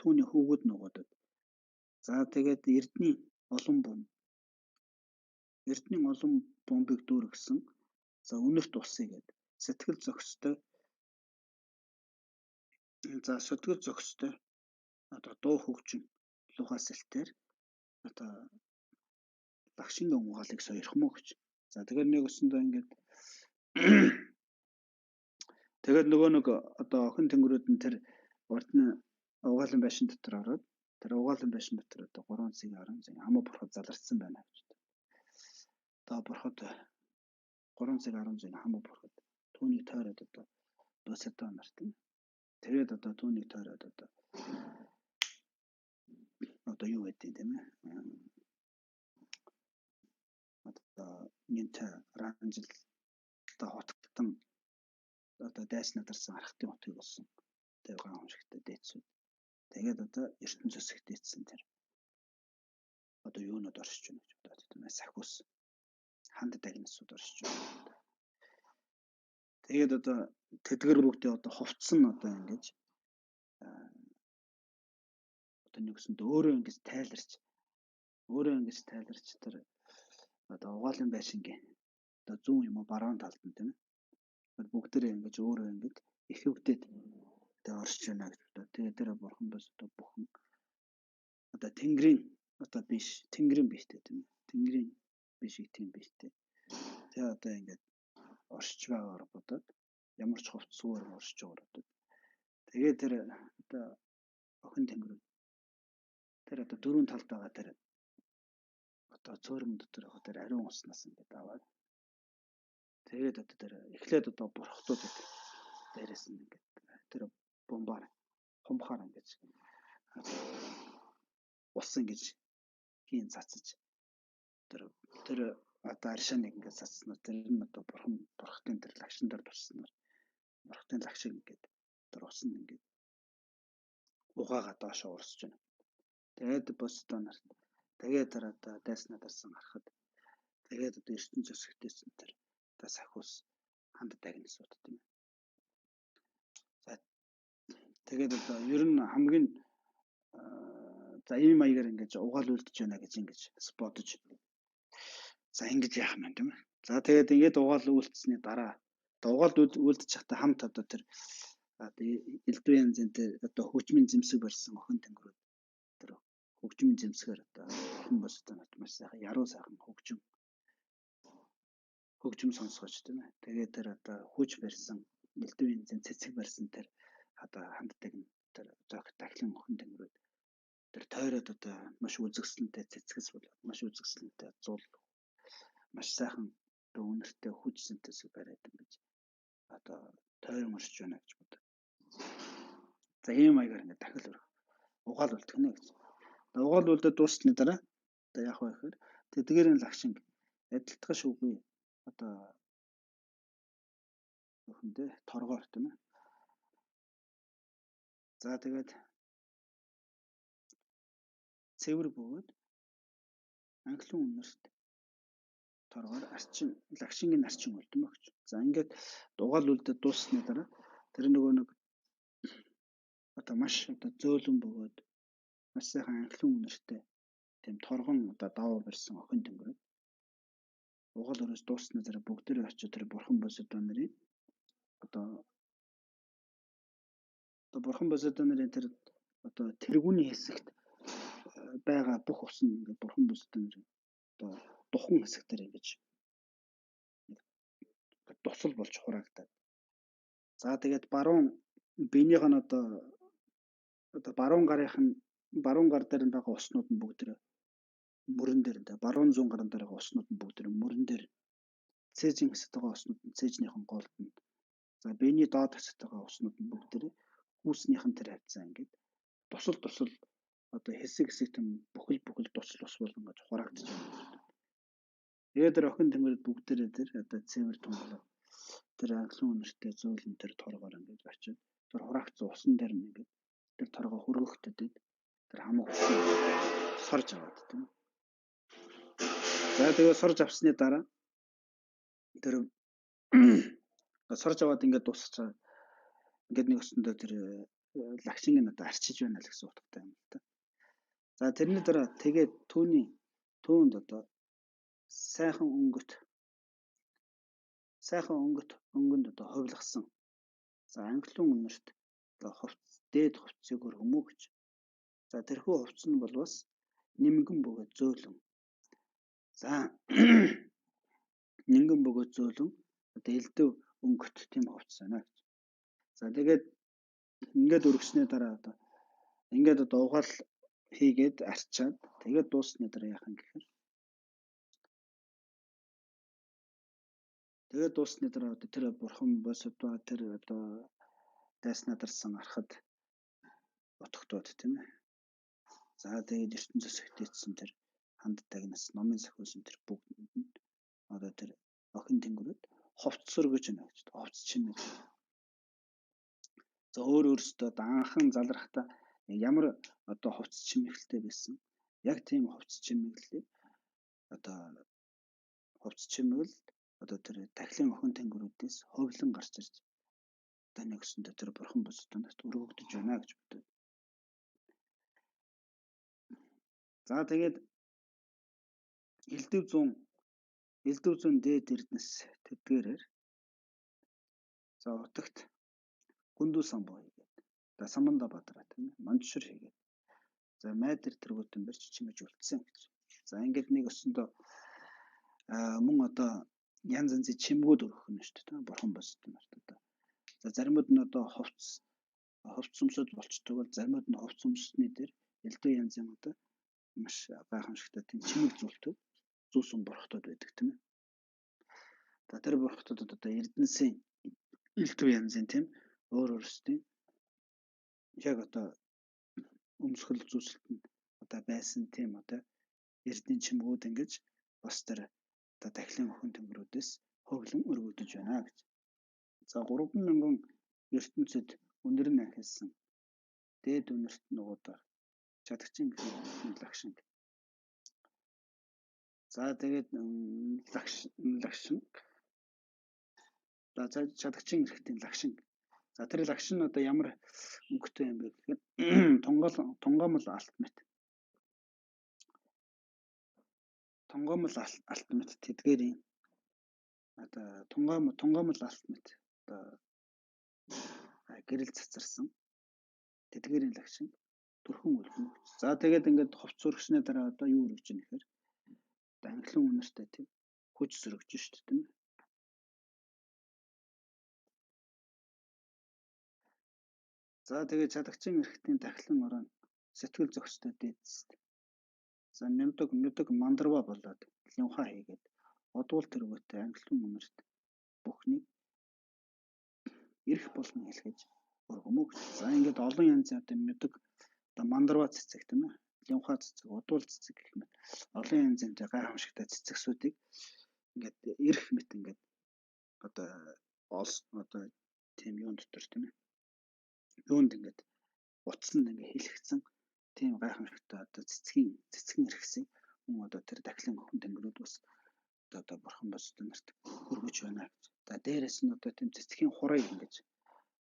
түүний хүүгүүд нугадад. За тэгээд эрдний олон бомбыг дүүргэсэн. За үнэрт усыг гээд сэтгэл зохистой. За сэтгэл зохистой одоо дуу хөгжим лугас элтээр одоо багшийн угаалыг сойрох мó гэж. За тэгэхээр нэг өсөндөө ингээд тэгээд нөгөө нэг одоо охин тэнгэрүүд нь тэр урдны угаалын байшин дотор ороод тэр угаалын байшин дотор одоо 3 цагийн 10 цагийн хамаа бурхад заларсан байна гэж. Одоо бурхад 3 цаг 10 цагийн хамаа бурхад түүний тойроод одоо босоод нарт нь Тэгээд одоо түүнийг тойроод одоо юу гэдэг тийм ээ. Одоо нинт ранжилтаа хотготон одоо дайс надарсан архтын хотыг болсон. Тэгээд гайхамшигтай дээдсүүд. Тэгээд одоо ертөнц зөсөх дээдсэн тэр. Одоо юунод оршиж байна гэж бодоод тийм ээ. Сахиус ханд дагнасууд оршиж байна. Тэгээд одоо тэдгэр бүгдээ одоо хувцсан одоо ингэж одоо нэгсэнд өөрөө ингэж тайларч тэр одоо угаалын байшингийн одоо зүүн юм уу баруун талд нь тийм ээ. Бүгдээрээ ингэж өөрөө ингэж ихэвдээд одоо оршиж байна гэж бодоод тэгээд тэр бурхандаас одоо бүхэн одоо тэнгэрийн одоо биш тэнгэрийн биштэй тийм ээ. Тэнгэрийн биш их тийм биштэй. Тэгээд одоо ингэж оршиж байгаагаар бодоод ямар ч хувцсуугаар оршиж байгаа бодоод тэгээд тэр одоо охин тэнгэрүүд тэр одоо дөрвөн талд байгаа тэр одоо цөөрөм дотор яг тэр ариун уснаас ингээд аваад тэгээд одоо тэр эхлээд одоо бурхтууд дээрээс нь ингээд тэр бомбаар хумхаар ингээд ус ингэж хийн цацаж тэр одоо аршааныг ингээд цацснаар тэр нь одоо бурхтын тэр лагшин дээр тусснаар бурхтын лагшиг ингээд тэр ус нь ингээд угаагаа доошоо урсж байна. Тэгээд босдоо нарт тэгээд тэр одоо дайс надарсан харахад тэгээд одоо ертөнц зөсгөхтэйсэн тэр одоо сахиус ханд дагнасууд тийм ээ. За тэгээд одоо ер нь хамгийн за ийм маягаар ингэж угаал үлдэж байна гэж ингэж бодож за ингэж яах юм тийм ээ. За тэгээд ингэж угаал үлдсэний дараа одоо угаал үлдчих чадхаа хамт одоо тэр элдв янзын тэр одоо хөгжмийн зэмсэг барьсан охин тэнгэрүүд тэр хөгжмийн зэмсгээр одоо охин бос одоо маш сайхан яруу сайхан хөгжим сонсгож тийм ээ. Тэгээд тэр одоо хүч барьсан элдв янзын цэцэг барьсан тэр одоо ханддаг тэр дахлын охин тэнгэрүүд тэр тойроод одоо маш үзэгсэлэнтэй цэцгэс болоод маш үзэгсэлэнтэй зул маш сайхан одоо үнэртэй хүч синтез бариад ингэж одоо тойрон оршиж байна гэж бодоо. За ийм маягаар ингэ дахил угаал үлдэх нэ гэж. Угаал үлдээд дуусны дараа одоо яах вэ гэхээр тэдгээрийн лагшин адилтгаш үгүй одоо өхөндөө торгоор тийм ээ. За тэгээд цэвэр бөгөөд анхлын үнэрт торгоор лагшингийн арчин үлдэмэ гэж. За ингээд угаал үлдээд дуусны дараа тэр нөгөө нэг одоо маш одоо зөөлөн бөгөөд маш сайхан анхлын үнэртэй тийм торгон одоо даваа барьсан охин тэнгэрүүд угаал өрөөс дуусны дараа бүгдээрээ очиж тэр бурхан босодоо нарын одоо бурхан босодоо нарын тэр одоо тэргүүний хэсэгт байгаа бүх ус нь ингээд бурхан босодоо нарын одоо духан хэсэгтэр ингэж дусал болж хураагдаад. За тэгээд баруун биенийх нь одоо баруун гар дээр байгаа уснууд нь бүгд мөрөн дээр баруун зүүн гарн дээр байгаа уснууд нь бүгд мөрөн дээр цээжийн хэсэгт байгаа уснууд нь цээжнийхэн голд нь за биений доод хэсэгт байгаа уснууд нь бүгд хүүснийхэн тэр хавцаа ингээд тусал одоо хэсэг хэм бүхэл тусал ус болон гэж хураагдаж байна. Тэгээд тэр охин тэнгэрд бүгдээрээ тэр одоо цэвэр тунгалаа тэр анхлын үнэртэй зөөлөн тэр торгоор ингээд очиж тэр хураагдсан усан дээр нь ингээд тэр торгоо хөргөхдөд тэр хамаг сорж аваад тийм. За тэгээд сорж авсны дараа тэр сорж аваад ингээд дуусчихаа. Ингээд нэг өсөндөө тэр лагшинг нь одоо арчиж байна л гэсэн утгатай юм л та. За тэрний дараа тэгээд түүнд одоо сайхан өнгөнд одоо хувилгасан. За анхлын үнэрт одоо дээд хувцсыг өргөмөө гэж. За тэрхүү хувцс нь бол бас нимгэн бөгөөд зөөлөн. За нимгэн бөгөөд зөөлөн одоо элдв өнгөт тийм хувцс байна гэж. За тэгээд ингээд өргөснөө дараа одоо ингээд одоо угаал хийгээд арчаад тэгээд дуусны дараа яах юм гэхээр тэгээд дуусны дараа одоо тэр бурхан босодоо тэр одоо дайснадарсан арахад утгатууд тийм ээ. За тэгээд ертөнцөөс хөтөөцсөн тэр ханд тагнаас номын сахиусан тэр бүгдэнд нь одоо тэр охин тэнгэрүүд ховц сөргөж байна гэж. Ховц чимээ. За өөрөөсөө анхан залрахта ямар одоо ховц чимэглэлтэй байсан. Яг тийм ховц чимэглэлийг одоо ховц чимэглэл одоо тэр тахилын охин тэнгэрүүдээс ховлон гарч ирж одоо нэгсэндээ тэр бурхан босдоноос өргөгдөж байна гэж боддог. За тэгээд элдв зүүн дээд эрдэнэс тэдгээрээр за утагт гүндүү самбуу хийгээд за саманда бадраа тийм ээ манжшир хийгээд за майдэр тэргүүтэн барьж чимэж үлдсэн гэж. За ингээд нэг өсөндөө мөн одоо янз янзын чимгүүд өргөх нь шүү дээ бурхан босдонорт одоо. За заримуд нь одоо ховц өмсөд болчдөг бол заримуд нь ховц өмсөсний дээр элдв янзын одоо маш гайхамшигтай тийм чимэг зүйлтүүд зүүсэн бурхтууд байдаг тийм ээ. За тэр бурхтуудад одоо эрдэнэсийн элдв янзын тийм өөр өөрсдийн яг одоо өмсгөл зүйлсэлтэнд одоо байсан тийм одоо эрдэнэ чимгүүд ингэж бас тэр одоо тахилын охин тэнгэрүүдээс хөвлөн өргөгдөж байна гэж. За 3000 ертөнцид өндөр нь ахилсан дээд үнэрт нугуудаар чадагчин лагшин. За тэгээд лагшин. За чадагчин эрхтийн лагшин. За тэр лагшин одоо ямар өнгөтэй юм бэ гэхээр тунгамл алт мэт. Тунгамл алт мэт тэдгэрийн одоо тунгамл алт мэт одоо гэрэл цацарсан тэдгэрийн лагшин төрхөн үлдэнэ. За тэгээд ингээд ховц өргөснөө дараа одоо юу өргөж ийн гэхээр анхлын үнэртэй тийм хүч сөргөж шүү дээ тийм ээ. За тэгээд чадагчин эрхтийн тахилан орон сэтгэл зохистой дээдсэд. За мяндаг мандарва болоод линха хийгээд одуул тэргүүтээ анхлын үнэрт бүхнийг эрх болгон хэлхэж өргөмөг. За ингээд олон янзын одоо мяндаг одоо мандарва цэцэг тийм ээ. Линха цэцэг, удуул цэцэг гэх мэт олон янзын гайхамшигтай цэцэгсүүдийг ингээд эрх мэт ингээд одоо тийм юун дотор тийм ээ. Юунд ингээд утсанд ингээд хэлэгдсэн тийм гайхамшигтай одоо цэцгийн эрхсийг мөн одоо тэр тахилын охин тэнгэрүүд бас одоо бурхан босдонорт өргөж байна гэж. За дээрэс нь одоо тийм цэцгийн хурыг ингэж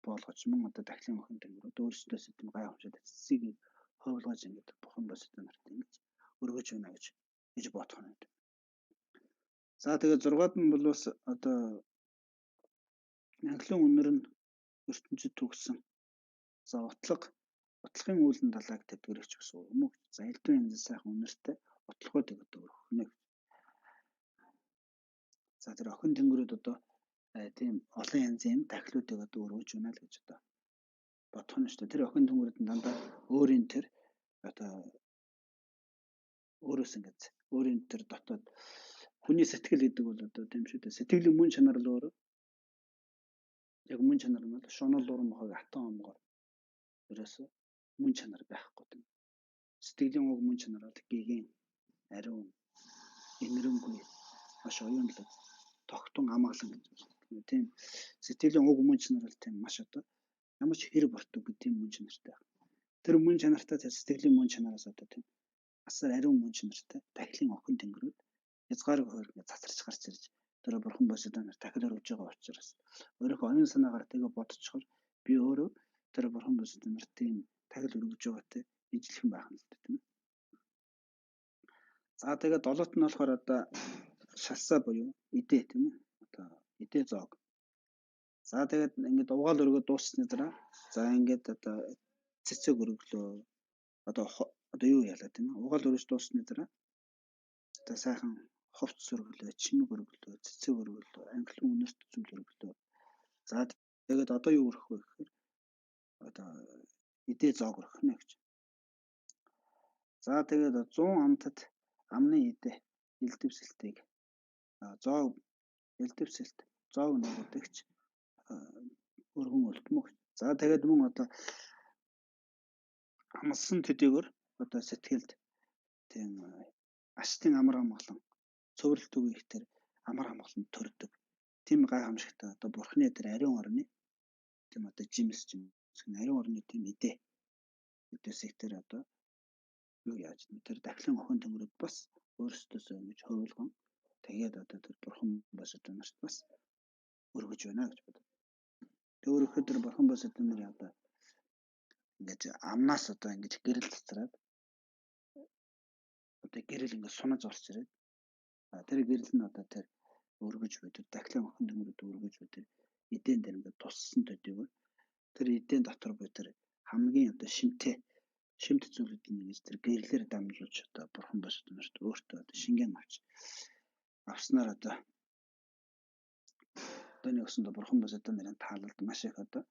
болгож мөн одоо тахилын охин тэнгэрүүд өөрсдөө тийм гайхамшигтай цэцгийг хөвлгож ингэж бурхан босдонорт ингэж өргөж байна гэж бодох нь. За тэгээд 6-ад нь бол бас одоо анхлын үнэр нь ертөнцид төгссөн. За утлагын үүлэн далайг тэдгэрэгч бас өргөмөг. За элдв янзын сайхан үнэртэй утлагуудыг одоо өргөхнэ. За тэр охин тэнгэрүүд одоо тийм олон янзын тахилуудыг одоо өргөж байна л гэж одоо бодох нь шүү дээ. Тэр охин тэнгэрүүд нь дандаа өөрийн тэр одоо өөрөөс ингэж өөрийн тэр дотоод хүний сэтгэл гэдэг бол одоо тийм шүү дээ. Сэтгэлийн мөн чанар л өөрөө яг мөн чанар нь бол шунал уран мохог атом омгоор ерөөсөө мөн чанар байхгүй тийм. Сэтгэлийн уг мөн чанар бол гэгэн, ариун, инэрэнгүй, маш оюунлаг, тогтун амгалан гэж байна. Тийм сэтгэлийн уг мөн чанар бол тийм маш одоо ямар ч хэрэг бортог тийм мөн чанартай. Тэр мөн чанартай сэтгэлийн мөн чанараас одоо тийм асар ариун мөн чанартай тахилын охин тэнгэрүүд хязгааргүй хөрөнгө цацарч гарч ирж тэр бурхан босдонор тахил өргөж байгаа учраас өөрийнхөө оюун санаагаар тэгээ бодцохоор би өөрөө тэр бурхан босдонор тийм тахил өргөж байгаатай ижилхэн байх нь л тийм. За тэгээд долоот нь болохоор одоо шалсаа буюу идэ тийм ээ. Одоо идэ зоог. За тэгээд ингээд угаал өргөд дууссаны дараа за ингээд одоо цэцэг өргөлөө одоо юу яалаа тийм ээ. Угаал өргөж дууссаны дараа одоо сайхан ховц өргөлөө, чимэг өргөлөө, цэцэг өргөлөө, анхлын үнэрт зүйл өргөлөө. За тэгээд одоо юу өргөх вэ гэхээр одоо идэ зоог өргөхнэ гэж. За тэгээд 100 амтад амны идэ элдэвсэлтийг элдэвсэлт зоог нөгөөдөгч өргөн өлтмөг. За тэгээд мөн одоо амлсан төдийгөр одоо сэтгэлд тийм ашигтын амар амгалан цөөрөлт үеих тэр амар амгалан төрдөг. Тийм гайхамшигтай одоо бурхны тэр ариун орны тийм одоо жимс ариун орны тийм эдээсийг тэр одоо юу яаж тэр дахлын охин төмрөд бас өөрсдөөсөө ингэж хувилган тэгээд одоо тэр бурхан бас одоо нарт бас өргөж байна гэж боддог. Тэг өөрөөр тэр бурхан бас одоо нэр одоо ингэж амнаас одоо ингэж гэрэл цацраад одоо гэрэл ингэ сунаж орч ирээд тэр гэрэл нь одоо тэр өргөж буй тэр дахлын охин төмрөд өргөж буй тэр эдэн дээр ингэ туссан төдийгөр тэр эдэн дотор буй тэр хамгийн одоо шимт зүйлүүд нь ингэж тэр гэрлэр дамжуулж одоо бурхан бас одоо нарт өөртөө одоо шингэн авснаар одоо нэгсэн бурхан бас одоо нэрийн таалалд маш их одоо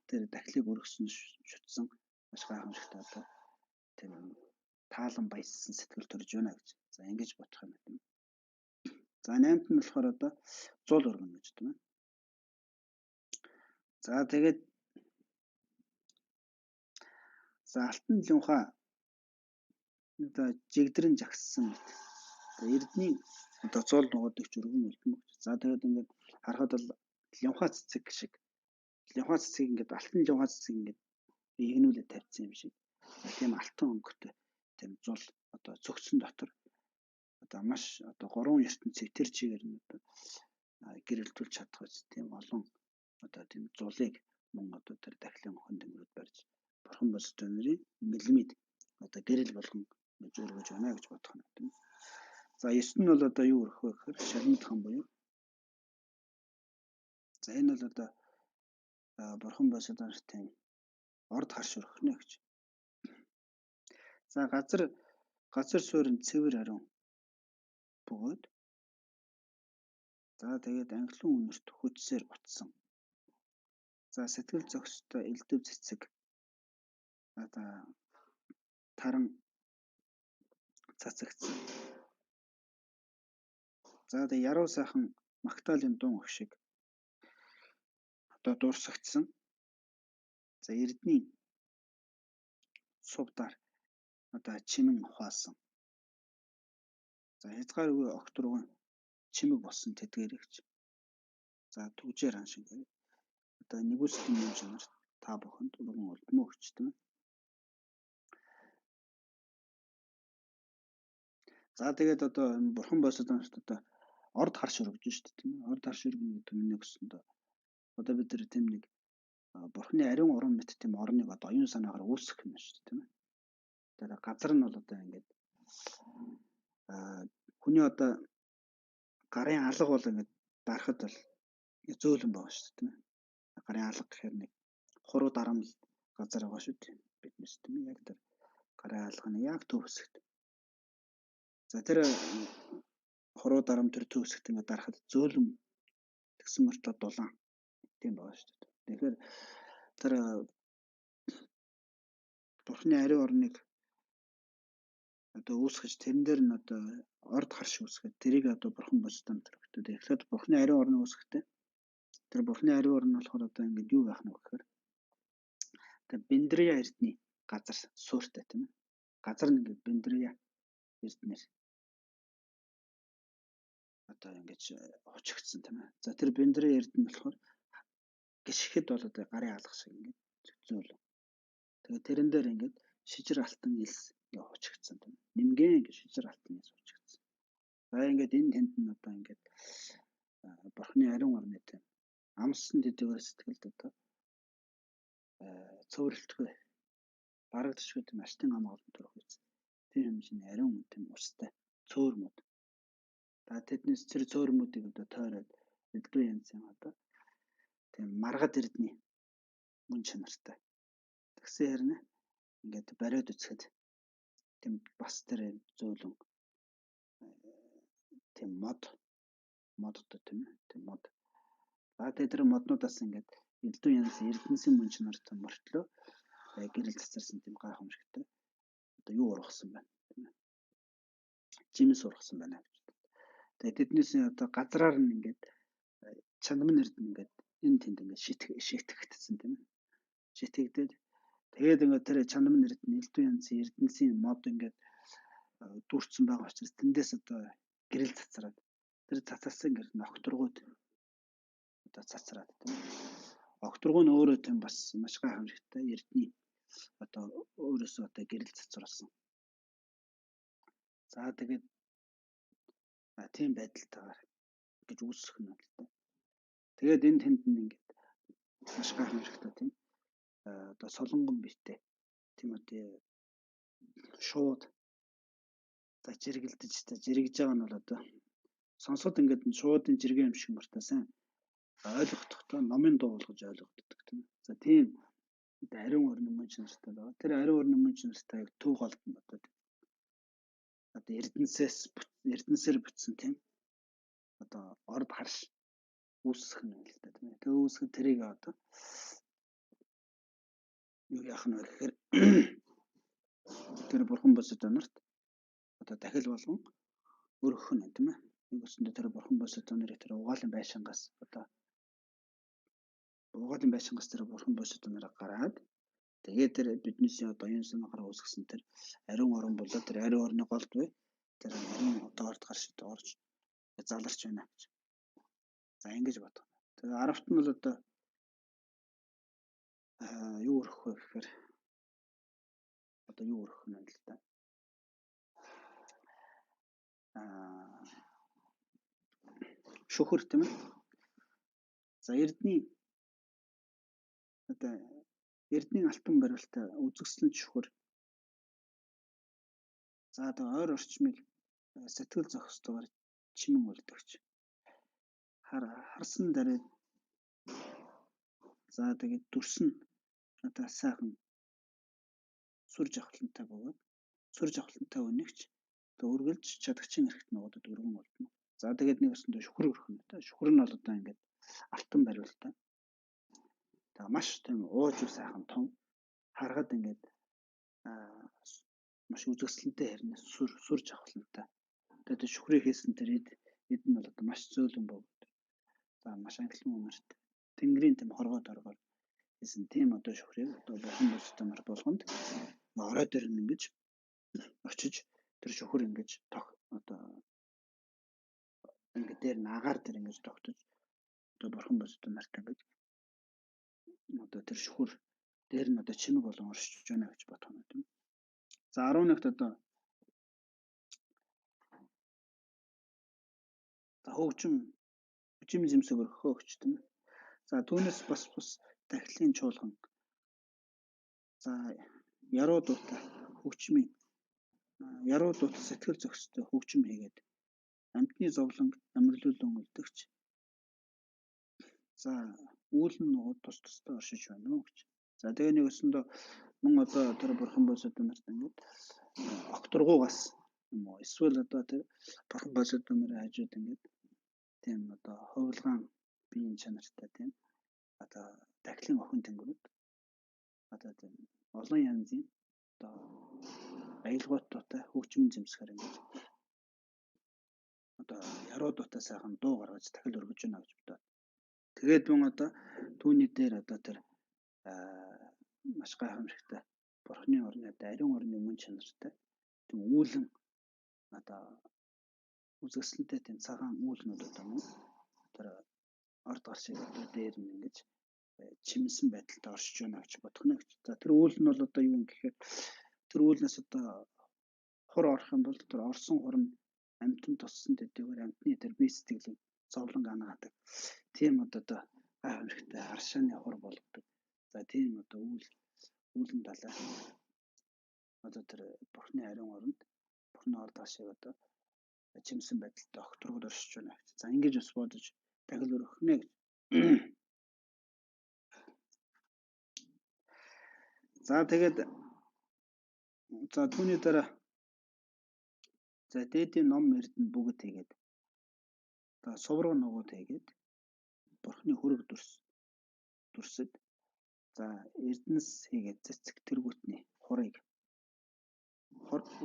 тэр дахлыг өргөсөн шүтсэн маш гайхамшигтай одоо тэр таалан баяссан сэтгэл төрж байна гэж. За ингэж бодох юм байна. За 8-т нь болохоор одоо зул өргөн гэж байна. За тэгээд алтан лунхаа одоо жигдрэн жагссан эрдний одоо зул нугаадаг ч өргөн үлдэн гэж. За тэгээд ингээд харахад бол лунхаа цэцэг шиг лунхаа цэцэг ингээд алтан лунхаа цэцэг ингээд игнүүлээд тавьсан юм шиг. Тийм алтан өнгөтэй тийм зул одоо цогцсон дотор одоо маш одоо 3 ертөнцийг тэр чигээр нь одоо гэрэлтүүлж чадах үс тийм олон одоо тийм зулыг мөн одоо тэр дахлын охин төмрөд барьж бурхан бас одоо нэрийн мэлмид одоо гэрэл болгон зөргөж байна гэж бодох юм. За 9 нь бол одоо юу өрөх вэ гэхээр шалмид хан буюу. За энэ бол одоо бурхан бас одоо тийм орд харш өрхнө гэж. За газар суурин цэвэр ариун бөгөөд за тэгээд анхлын үнэрт хүчсээр утсан. За сэтгэл зохистой элдв цэцэг одоо таран цацагдсан. За тэгээд яруу сайхан Магдалины дуун өх шиг одоо дуурсагдсан. За эрдний сувдаар одоо чимэн ухаасан. За хязгааргүй огт руу чимэг болсон тэдгэрэгч. За түгжээр хан шиг одоо нэгүслийн юм чанар та бүхэнд өргөн үлдмөө өгчтэн. За тэгээд одоо бурхан босод одоо орд харш өргөж шүү дээ тийм ээ. Орд харш өргөн гэдэг нь өгсөндөө одоо бид нар тийм нэг бурханы ариун уран мэт тийм орныг одоо оюун санаагаар үүсгэх юм шүү дээ тийм ээ. Тэгээд газар нь бол одоо ингээд хүний одоо гарын алга бол ингээд дарахад бол зөөлөн байгаа шүү дээ тийм ээ. Гарын алга гэхээр нэг хуруу дарамт газар байгаа шүү дээ. Биднес тийм ээ. Яг тэр гарын алга нь яг төв хэсэгт. За тэр хуруу дарамт тэр төв хэсэгт ингээд дарахад зөөлөн тэгсэн мөртөө дулаан тийм байгаа шүү дээ. Тэгэхээр тэр бурхны ариун орныг одоо үүсгэж тэрэн дээр нь одоо орд харш үүсгээд тэрийг одоо бурхан босдон төрөхтэй. Тэгэхээр бурхны ариун орныг үүсгэхдээ тэр бурхны ариун орн нь болохоор одоо ингээд юу байх нь вэ гэхээр тэр Бендрия эрдний газар суурьтай тийм ээ. Газар нь ингээд Бендрия эрднэр одоо ингэж хучигдсан тийм ээ. За тэр Бендрия эрдэнэ болохоор гიშгэд бол одоо гарын алга шиг ингээд зөөлөө. Тэгээд тэрэн дээр ингээд шижир алтан илс хучигдсан тийм ээ. Нимгэн гэж шижир алтан илс хучигдсан. За ингээд энэ тэнд нь одоо ингээд бурхны ариун орны тийм амссан төдийгөр сэтгэлд одоо цөөрөлтгүй барагдчихгүй тийм аштын амгалан төрөх үз. Тийм хэмжээний ариун тийм устай цөөрмөд. За тэднээс тэр цөөрмүүдийг одоо тойроод элдв янзын одоо тийм маргад эрдний мөн чанартай. Тэгсэн хэрнэ ингээд бариад үзэхэд тийм бас тэр зөөлөн тийм модтой тийм ээ. Тийм мод. За тэр моднуудаас ингээд элдв янз эрдэнэсийн мөн чанартай мөртлөө гэрэл цацарсан тийм гайхамшигтай одоо юу ургасан байна тийм ээ. Жимс ургасан байна гэж. Тэгээд тэднээс одоо газраар нь ингээд чанамн эрдэнэ ингээд энэ тэнд ингээд шитгэгдсэн тийм ээ. Шитгэгдээд тэгээд ингээд тэр чанам нэрт нь элдв янзын эрдэнэсийн мод ингээд дүүрсэн байгаа учраас тэндээс одоо гэрэл цацраад тэр цацалсан гэр нь огторгууд одоо цацраад тийм ээ. Огторгуу нь өөрөө тийм бас маш гайхамшигтай эрдний одоо өөрөөсөө одоо гэрэл цацруулсан. За тэгээд тийм байдалтайгаар гэж үүсэх нь л та. Тэгээд энэ тэнд нь ингээд маш гайхамшигтай тийм одоо солонгон биетэй тийм үү шууд за жиргэлдэж та жиргэж байгаа нь бол одоо сонсоход ингээд шуудын жиргээ юм шиг мартаа сайн ойлгохдоо номын дуу болгож ойлгогддог тийм. За тийм ариун орны мөн чанартай байгаа. Тэр ариун орны мөн чанартай төв голдно одоо эрдэнсээр бүтсэн тийм одоо орд харш үүсэх нь л та тийм ээ. Тэгээ үүсгэд тэрийг одоо юу яах нь вэ гэхээр тэр бурхан босод онорт одоо дахил болгон өргөх нь тийм ээ. Нэг өсөндөө тэр бурхан босод онорыг тэр угаалын байшингаас тэр бурхан босод онорыг гараад тэгээд тэр биднээс одоо оюун санаагаар үүсгэсэн тэр ариун орон болоод тэр ариун орны голд бай тэр ариун одоо орд гаршид орж заларч байна гэж. За ингэж бодох. Тэгээ 10-т нь бол одоо юу өрөх вэ гэхээр одоо юу өрөх нь л та. Шөхөр тийм ээ. За эрдний алтан барилтаа үзэсгэлэн шөхөр. За тэгээ ойр орчмыг сэтгэл зохистойгоор чимэн үлдэгч. Харсан даруйд за тэгээд дүрсэн одоо сайхан сүр жавхлантай бөгөөд сүр жавхлантай өнөгч тэгээ үргэлж чадагчийн эрхт нуугдад өргөн болдно. За тэгээд нэг өсөндөө шөхөр өрөх нь та. Шөхөр нь бол одоо ингээд алтан бариултай. Тэгээ маш тийм уужиг сайхан том харахад ингээд маш үзэсгэлэнтэй харин сүр жавхлантай. Тэгээд шөхрийг хийсэн тэр эд нь бол одоо маш зөөлөн бөгөөд. За маш ангилан үнэрт тэнгэрийн тийм хорвоо доргоор хийсэн тийм одоо шөхрийг одоо бурхан босдомор болгонд орой дээр нь ингэж очиж тэр шөхөр ингэж одоо ингэ дээр нагаар дээр ингэж тогтож одоо бурхан босдоморт ингэж одоо тэр шөхөр дээр нь одоо чимэг болон оршиж байна гэж бодох юм тийм. За 11-т одоо за хөгжим зэмсэг өргөхөө өгч тийм. За түүнээс бас дахлын чуулган. За яруу дуутай хөгжмийн яруу дуут сэтгэл зохистой хөгжим хийгээд амьтны зовлон амьрлуулан үлдэгч. За үүлэн нууд тус тустай оршиж байна уу гэж. За тэгээ нэг өсөндөө мөн одоо тэр бурхан босод нарт ингээд окторгуугаас юм уу эсвэл одоо тэр бурхан босод нарын хажууд ингээд тийм одоо хувилгаан биеийн чанартай тийм одоо дахлын охин тэнгэрүүд одоо тийм олон янзын одоо аялгууттай хөгжмөн зэмсгээр ингээд одоо яруу дуутай сайхан дуу гаргаж дахил өргөж байна гэж бодоод. Тэгээд мөн одоо түүний дээр одоо тэр маш гайхамшигтай бурхны орны ариун орны мөн чанартай тийм үүлэн одоо үзэсгэлэнтэй тийм цагаан үүлнүүд одоо мөн тэр орд гаршиг одоо дээр нь ингэж чимсэн байдалтай оршиж байна гэж бодох нь гэж. За тэр үйл нь бол одоо юу юм гэхээр тэр үүлнээс одоо хур орох юм бол тэр орсон хур нь амьтан туссан төдийгээр амьтны тэр бие сэтгэлийн зовлон ганаадаг. Тийм одоо гайхамшигтай аршааны хур болгодог. За тийм одоо үүлэн талаа одоо тэр бурхны ариун оронд бурхны орд гаршиг одоо чимсэн байдалтай огторгод оршиж байна гэж. За ингэж бас бодож дахил өргөх нэ гэж. За тэгээд за түүний дараа за дээдийн ном эрдэнэ бүгд тэгээд одоо сувраг нугууд хийгээд бурхны хөрөг дүрсэд за эрдэнэс хийгээд цэцэг тэргүүтний хурыг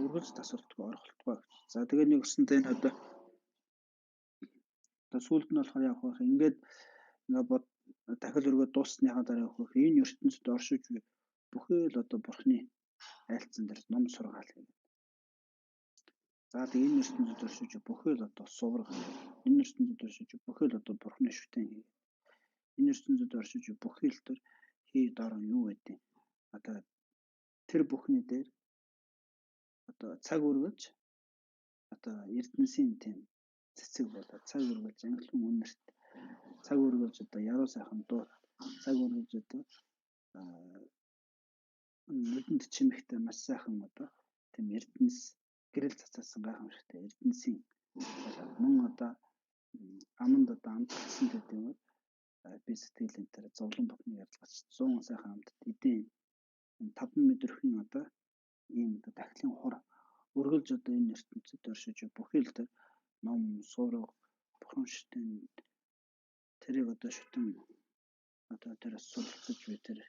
өргөж тасвардгүй орхолтгой. За тэгээ нэг өсөндөө энэ одоо сүүлд нь болохоор яг хаа ингээд Ингээ бод дахил өргөд дуусныхаа дараа хөх энэ ертөнцид оршиж буй бүхий л одоо бурхны айлцсан дээр ном сургаал гэнэ. За тэгээ энэ ертөнцид оршиж буй бүхий л одоо сувраг. Энэ ертөнцид оршиж буй бүхий л одоо бурхны шүтэн хий. Энэ ертөнцид оршиж буй бүхий л төр хий дорн юу байдیں۔ Одоо тэр бүхний дээр одоо цаг үргэлж одоо эрдэнсийн тийм цэцэг болоод цаг үргэлж анхлан үнэрт цаг үргэлж одоо яруу сайхан дуу цаг үргэлж одоо нүдэнд чимэгтэй маш сайхан одоо тийм эрдэнэс гэрэл цацаасан гайхамшигтай эрдэнсийн мөн одоо аманд одоо амтгсан гэдэг юм би сэтгэлийн тэр зовлон бүхний ярьдгач 100 сайхан амт эдийн 5 мэдрхийн одоо ийм одоо дахлын хур өргөлж одоо энэ ертөнцид оршиж бүхий л тэр ном сураг бурхан шүтэн тэрийг одоо шүтэн одоо тэр суралцж буй тэр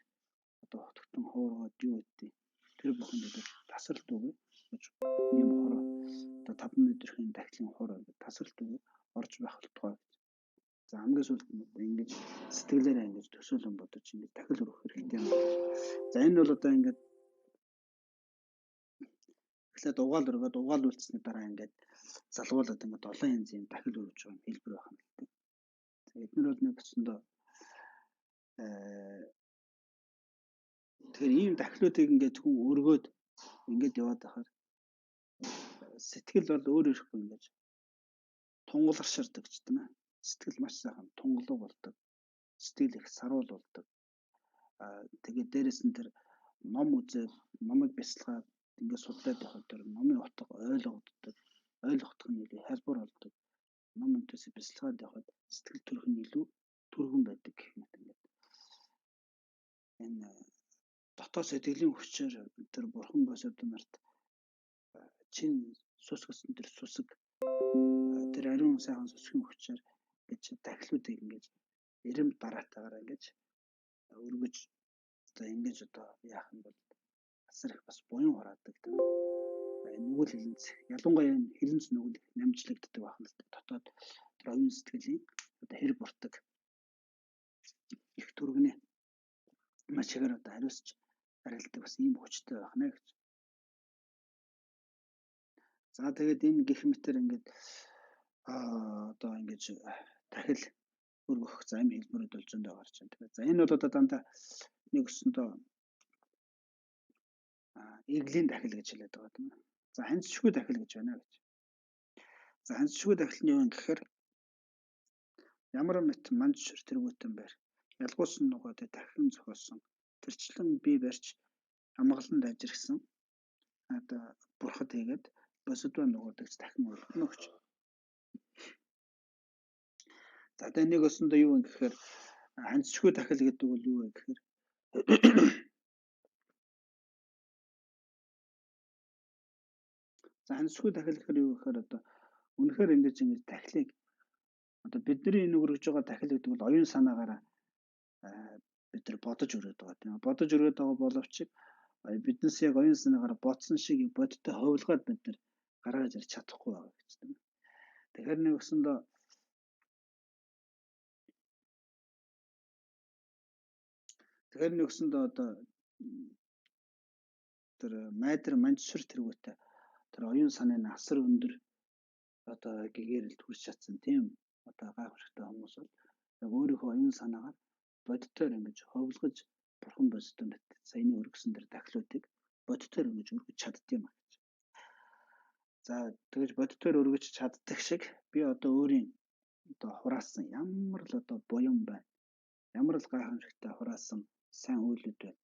одоо хотготон хуургаад юу гэдэг тэр бүхэнд одоо тасралт өгөө ийм хор одоо 5 мэдрхийн дахлын хур тасралт өгөө орж байх болтугай. За хамгийн сүүлд нь ингэж сэтгэлээрээ ингэж төсөөлөн бодож ингэж дахил өргөх хэрэгтэй юм. За энэ бол одоо ингэж эхлээд угаал үлдсэний дараа ингээд залгуулад ингээд олон янзын дахил өргөж байгаа хэлбэр байна л дээ. За эдгээр бол нэг өсөндөө тэгэхээр ийм дахлуудыг ингээд хүн өргөөд ингээд яваад байхаар сэтгэл бол өөр ирэхгүй ингээд тунгаларширдаг ч тийм ээ. Сэтгэл маш сайхан тунгалаг болдог. Сэтгэл их саруул болдог. Тэгээд дээрэс нь тэр ном үзээд номыг бясалгаад ингээд судлаад явах тэр номын утга ойлгогддог. Ойлгохдох нь илүү хялбар болдог. Ном өнтөөсөө бясалгаад явахад сэтгэл төрх нь илүү түргэн байдаг гэх мэт ингээд. Энэ дотоод сэтгэлийн хүчээр тэр бурхан босоод нарт чин сүсгэсэн тэр сүсэг тэр ариун сайхан сүсгийн хүчээр гэж дахлуудыг ингэж эрэм дараатаагаар ингэж өргөж одоо ингэж одоо яах юм бол асар их бас буян хураадаг тийм нүгэл хилэнц ялангуяа хилэнц нүгэл намжлагддаг байх нь дотоод тэр оюун сэтгэлийн одоо хэр буртаг их түргэнэ маш ихээр одоо хариуцж арилдаг бас ийм хүчтэй байх нэ гэж. За тэгээд энэ гэх мэтэр ингээд одоо ингэж дахил өргөх зам хэлбэрүүд бол зөндөө гарч байна. Тэгээд за энэ бол одоо дандаа нэг өсөндөө эглийн дахил гэж хэлээд байгаа тийм ээ. За ханцчгүй дахил гэж байна гэж. За ханцчгүй дахил нь юу юм гэхээр ямар мэт манд шир тэргүүтэн байр ялгуулсан нугаатай дахин зохиосон тэрчлэн бие барьж амгалан дайжирсан одоо бурхад хийгээд босдоо нугуудагч дахин өргөнө гэж. За тэгээ нэг өсөндөө юу юм гэхээр ханцчгүй дахил гэдэг бол юу вэ гэхээр за ханцчгүй дахил гэхээр юу гэхээр одоо үнэхээр ингэж дахилыг одоо бидний энэ өргөж байгаа дахил гэдэг бол оюун санаагаараа бид нар бодож өрөөд байгаа тийм бодож өрөөд байгаа боловч биднээс яг оюун санаагаар бодсон шиг бодтой ховлгаад бид нар гаргаж ирч чадахгүй байгаа гэж тийм. Тэгэхээр нэг өсөндөө одоо тэр майдар манжшир тэргүүтэй тэр оюун санааны асар өндөр одоо гэгээрэлд хүрч чадсан тийм одоо гайхамшигтай хүмүүс бол яг өөрийнхөө оюун санаагаар бодтоор ингэж ховлгож бурхан босдод саяны өргөсөн тэр дахлуудыг бодтоор ингэж өргөж чаддсан юм гэж. За тэгэж бодтоор өргөж чаддаг шиг би одоо өөрийн одоо хураасан ямар л одоо буян байна. Ямар л гайхамшигтай хураасан сайн үйлүүд байна.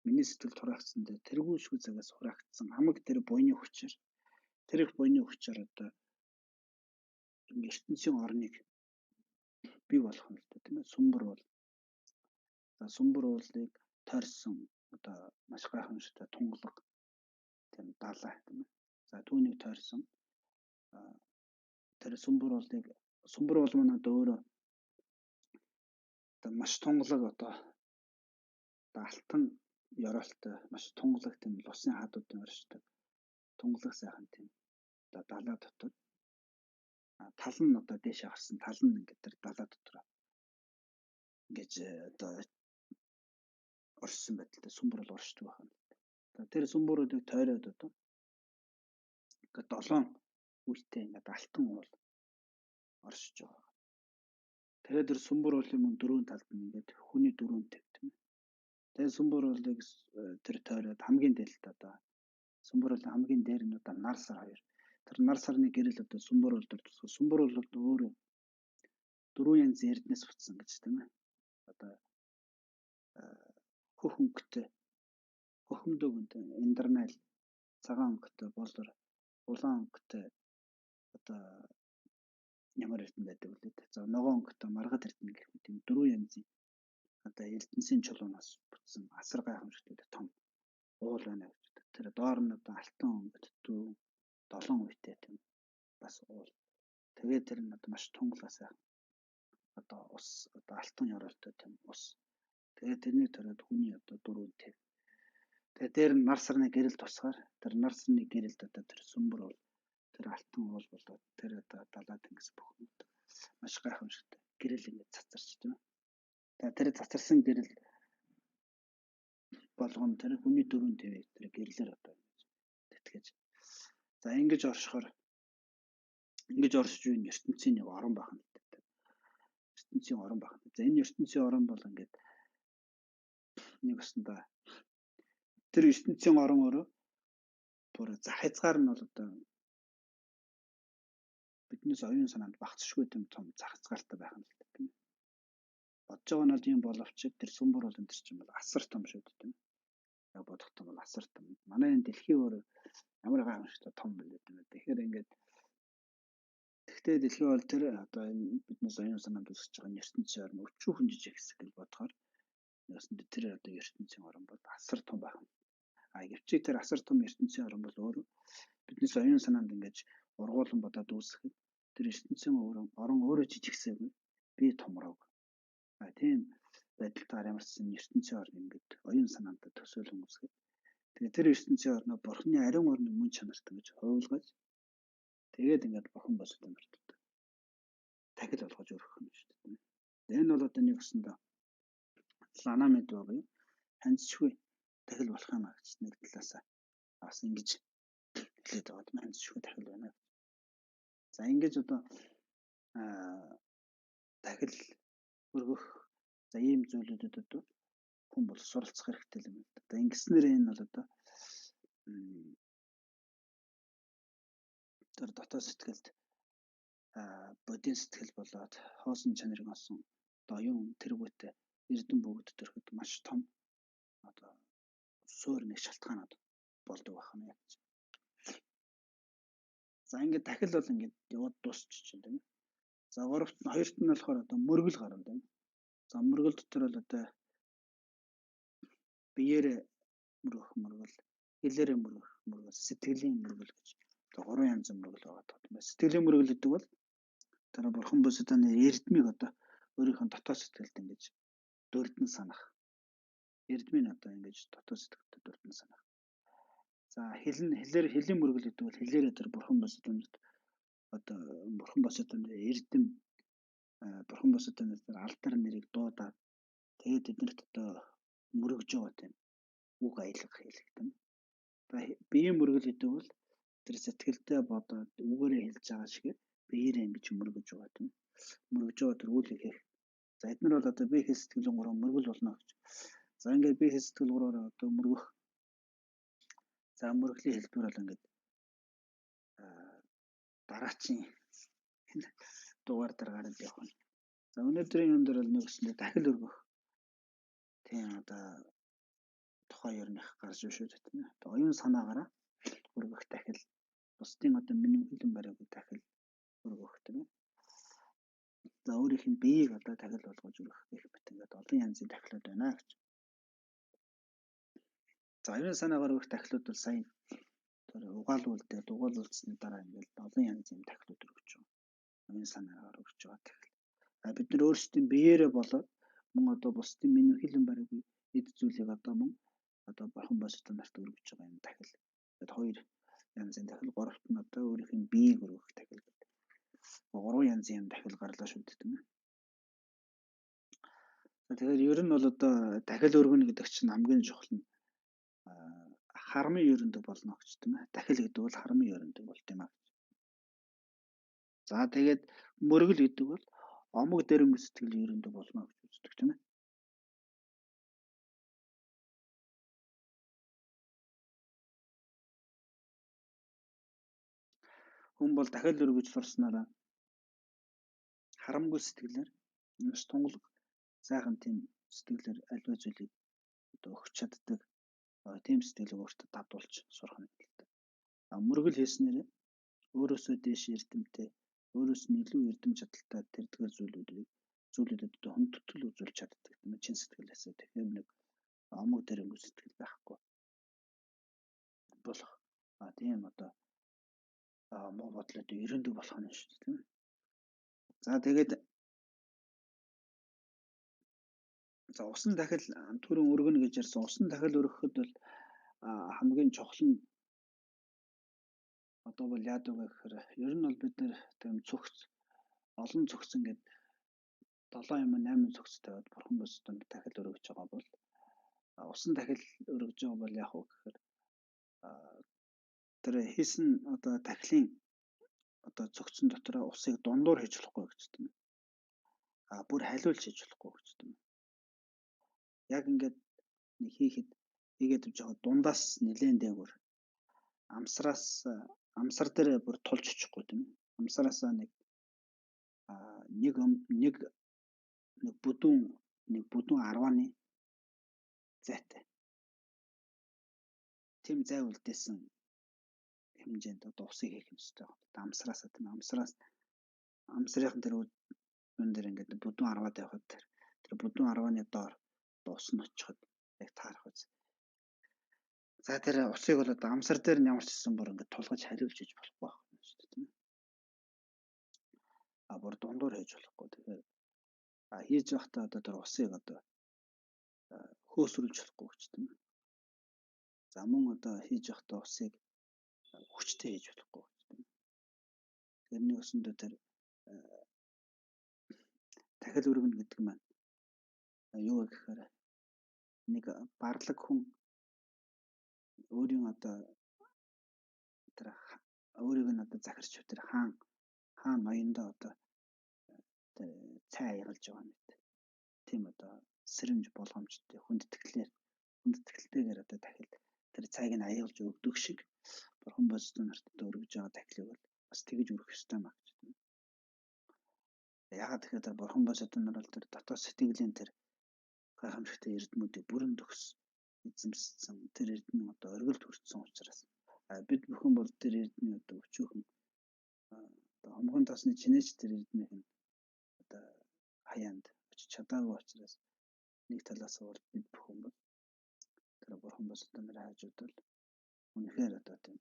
Миний сэтгэлд хураагдсан тэргүүлшгүй цагаас хураагдсан хамаг тэр буйны хүчээр тэр их буйны хүчээр одоо ертөнцийн орныг бий болгох нь л тийм ээ сүмбэр бол за сүмбэр уулыг тойрсон одоо маш гайхамшигтай тунгалаг тийм далай тийм ээ за түүнийг тойрсон тэр сүмбэр уул маань одоо өөрөө одоо маш тунгалаг одоо алтан ёроолтой маш тунгалаг тийм усын хадуудын оршдог тунгалаг сайхан тийм одоо далай дотор тал нь одоо дээшээ гарсан тал нь ингээд тэр далай дотор ингэж одоо оршсон байдалтай сүмбэр бол оршдог байна. Тэр сүмбэрүүдийг тойроод одоо ингээд 7 үетэй ингээд алтан уул оршиж байгаа. Тэгээд тэр сүмбэр уулын мөн дөрвөн талд нь ингээд хүний дөрвөнтэй тийм. Тэгээд сүмбэр уулыг тэр тойроод хамгийн дээлт одоо сүмбэр уулын хамгийн дээр нь одоо нар сар 2. Тэр нар сарны гэрэл одоо сүмбэр уул дээр тусгал. Сүмбэр уул бол өөрөө дөрвөн янзын эрдэнэс бүтсэн гэж тийм ээ. Одоо хөх өнгөтэй, хөхмдөг интернал, цагаан өнгөтэй, болор, улаан өнгөтэй одоо ямар эрдэнэ байдаг вэ? За ногоон өнгөтэй маргад эрдэнэ гэх мэт тийм дөрвөн янзын одоо эрдэнэсийн чулуунаас бүтсэн асар гайхамшигтай том уул байна гэж. Тэр доор нь одоо алтан өнгөт дүү 7 үетэй тийм бас уул. Тэгээд тэр нь одоо маш тунгалаа сайхан одоо ус одоо алтан ёроолтой тийм ус. Тэгээд тэрний төрөд хүний одоо дөрвөнтэй. Тэгээд дээр нь нар сарны гэрэл тусгаар тэр нар сарны гэрэлд одоо тэр сүмбэр бол тэр алтан уул болоод тэр одоо далаад ингээс бүхэн маш гайхамшигтай гэрэл ингээд цацарч тийм. Тэгээд тэр цацарсан гэрэл болгоно тэр хүний дөрвөн тэвээ тэр гэрлэр одоо тэтгэж. За ингэж оршихоор ингэж оршиж буй ертөнцийн нэг орон байна л дээ. ертөнцийн орон байна. За энэ ертөнцийн орон бол ингээд нэг өсөндөө тэр ертөнцийн орон өөрөө бүр за хязгаар нь бол одоо биднээс оюун санаанд багцшгүй том хязгаартай байх нь л дээ тийм. Бодож байгаа нь бол юм боловч тэр сүмбэр бол энэ чинь бол асар том шүү дээ тийм. Яг бодох том бол асар том. Манай энэ дэлхий өөр ямар гайхамшигтай том байлээ тийм. Тэгэхээр ингээд тэгтээ дэлхий бол тэр одоо биднээс оюун санаанд үсэж байгаа ертөнцийн орн өчүүхэн жижиг хэсэг гэж бодохоор яасан тэр одоо ертөнцийн орн бол асар том байх. Гэвч тэр асар том ертөнцийн орн бол өөрөө биднээс оюун санаанд ингэж ургуулсан бодоод үүсэхэд тэр ертөнцийн орн өөрөө жижигсээгүй би томрог. Тийм байдалтаар ямарчсан ертөнцийн орн ингэж оюун санаанд төсөөлөн үүсгээд тэгээ тэр ертөнцийн орноо бурхны ариун орны мөн чанартай гэж хувилгаж тэгээд ингээд бурхан босод амьддаг. Тахил болгож өргөх юм шүү дээ. Энэ бол одоо нэг өсөндөө лана мэд байгаа юм. Ханцчгүй тахил болох юм аа гэж нэг талаасаа бас ингэж хэлээд байгаа юм. Ханцчгүй тахил байна. За ингэж одоо тахил өргөх за ийм зүйлүүдэд одоо хүн бол суралцах хэрэгтэй юм байна. Одоо ингэснээр энэ бол одоо тэр дотоод сэтгэлд бодийн сэтгэл болоод хоосон чанарыг олсон одоо оюун тэргүүтэй эрдэм бүгд төрөхөд маш том одоо суур нэг шалтгаанууд болдог байх нь яг. За ингээд дахил бол ингээд яваад дуусчих чинь тийм. За хоёрт нь болохоор одоо мөргөл гарна тийм. За мөргөл дотор бол одоо биеэр мөргөл, хэлээр мөргөл, сэтгэлийн мөргөл гэж одоо 3 янзын мөргөл байгаа тийм. Сэтгэлийн мөргөл гэдэг бол тэр бурхан босоданы эрдмийг одоо өөрийнхөө дотоод сэтгэлд ингэж дөрдөн санах. Эрдмийн одоо ингэж дотоод сэтгэлд дөрдөн санах. За хэллийн мөргөл гэдэг бол хэлээрээ тэр бурхан босодонд одоо бурхан босодонд эрдэм бурхан босодонд тэр алдар нэрийг дуудаад тэгээд тэднэрт одоо мөргөж байгаа тийм үг аялах хэлэх тийм. Биеийн мөргөл гэдэг бол тэр сэтгэлдээ бодоод үгээрээ хэлж байгаа шиг биеэрээ ингэж мөргөж байгаа тийм. Мөргөж байгаа тэр үйл хийх. За эдгээр бол одоо бие сэтгэлийн 3 мөргөл болно гэж. За ингээд бие сэтгэл 3-оор одоо мөргөх. За мөргөлийн хэлбэр бол ингээд дараачийн дугаар дээр гараад явах нь. За өнөөдрийн юм дээр бол нэгсэндээ дахил өргөх. Тийм одоо тухай ярих гарч шүү дээ тийм. Одоо оюун санаагаараа өргөх дахил бусдын одоо минимум бариагүй дахил өргөх тийм. За өөрийнх нь биеийг одоо дахил болгож өргөх гэх мэт ингээд олон янзын дахилууд байна гэж. За оюун санаагаар өргөх дахилууд бол сайн тэр угаалуулсны дараа ингээд олон янзын дахилууд өргөж байгаа. Оюун санаагаар өргөж байгаа дахил. Бид нар өөрсдийн биеэрээ болоод мөн одоо бусдын минимум хилэн бариагүй эд зүйлийг одоо мөн одоо бурхан босод нарт өргөж байгаа юм дахил. Тэгээд 2 янзын дахил, 3-т нь одоо өөрийнх нь биеийг өргөх дахил гэдэг. 3 янзын дахил гарлаа шүү дээ тийм ээ. Тэгэхээр ер нь бол одоо дахил өргөнө гэдэг чинь хамгийн чухал нь харамын ерөндөг болно гэж тийм ээ. Дахил гэдэг бол харамын ерөндөг болт юм аа. За тэгээд мөргөл гэдэг бол омог дэрэмб сэтгэл ерөндөг болно гэж үздэг тийм ээ. Хүн бол дахил өргөж сурснараа харамгүй сэтгэлээр маш тунгалаг сайхан тийм сэтгэлээр аливаа зүйлийг одоо өгч чаддаг тийм сэтгэлийг өөртөө давтуулж сурах нь хэрэгтэй. Мөргөл хийснээр өөрөөсөө дээш эрдэмтэй, өөрөөс нь илүү эрдэм чадaltaй тэрдгээр зүйлүүдэд одоо хүндэтгэл үзүүлж чаддаг юм чин сэтгэлээсээ. Тэгэхээр нэг омог дэрэмгүй сэтгэл байхгүй болох. Тийм одоо муу бодлоод ерөндөг болох нь шүү дээ тийм ээ. За тэгээд усан дахил түрүүн өргөнө гэж ярьсан усан дахил өргөхөд бол хамгийн чухал нь одоо бол яадаг вэ гэхээр ер нь бол бид нэр тийм цогц олон цогц ингээд 7 юм 8 цогц тавиад бурхан босдод дахил өргөж байгаа бол усан дахил өргөж байгаа бол яг уу гэхээр тэр хийсэн одоо дахилын одоо цогцсон дотор усыг дундуур хийж болохгүй гэж тийм. Бүр халиулж хийж болохгүй гэж тийм. Яг ингээд нэг хийгээд явж байгаа дундаас нэлээд дээгүүр амсар дээр бүр тулж очихгүй тийм. Амсараасаа нэг бүдүүн 10-ны зайтай. Тэм зай үлдээсэн хэмжээнд одоо усыг хийх ёстой байна. Амсараасаа тийм амсрын дээр үн дээр ингээд бүдүүн 10-аад явахад тэр бүдүүн 10-ны доор ус нь очиход яг таарах үз. За тэр усыг бол одоо амсар дээр нь ямар ч гэсэн бүр ингээд тулгаж хариулж хийж болохгүй байна шүү дээ тийм. Бүр дундуур хийж болохгүй. Тэгэхээр хийж явахдаа одоо тэр усыг одоо хөөсрүүлж болохгүй гэж тийм. За мөн одоо хийж явахдаа усыг хүчтэй хийж болохгүй гэж тийм. Тэрний өсөндөө тэр дахил өргөнө гэдэг маань юу вэ гэхээр нэг барлаг хүн өөрийн одоо тэр өөрийг нь одоо захирч тэр хаан ноёндоо одоо цай аягалж байгаа юм байна. Тийм одоо сэрэмж болгоомжтой хүндэтгэлтэйгээр одоо дахил тэр цайг нь аягалж өгдөг шиг бурхан босдод нарт одоо өргөж байгаа дахилыг бол бас тэгж өргөх ёстой маа гэж тийм. Яагаад тэгэхээр бурхан босдод нар бол тэр дотоод сэтгэлийн тэр гайхамшигтай эрдэмүүдийг бүрэн төгс эзэмссэн тэр эрдэнэ одоо оргилд хүртсэн учраас бид бүхэн бол тэр эрдэнэ одоо өчөөхөн одоо хомгон тосны чинээч тэр эрдэнэ нь одоо хаяанд очиж чадаагүй учраас нэг талаас бол бид бүхэн бол тэр бурхан босдод нар хайжууд бол үнэхээр одоо тийм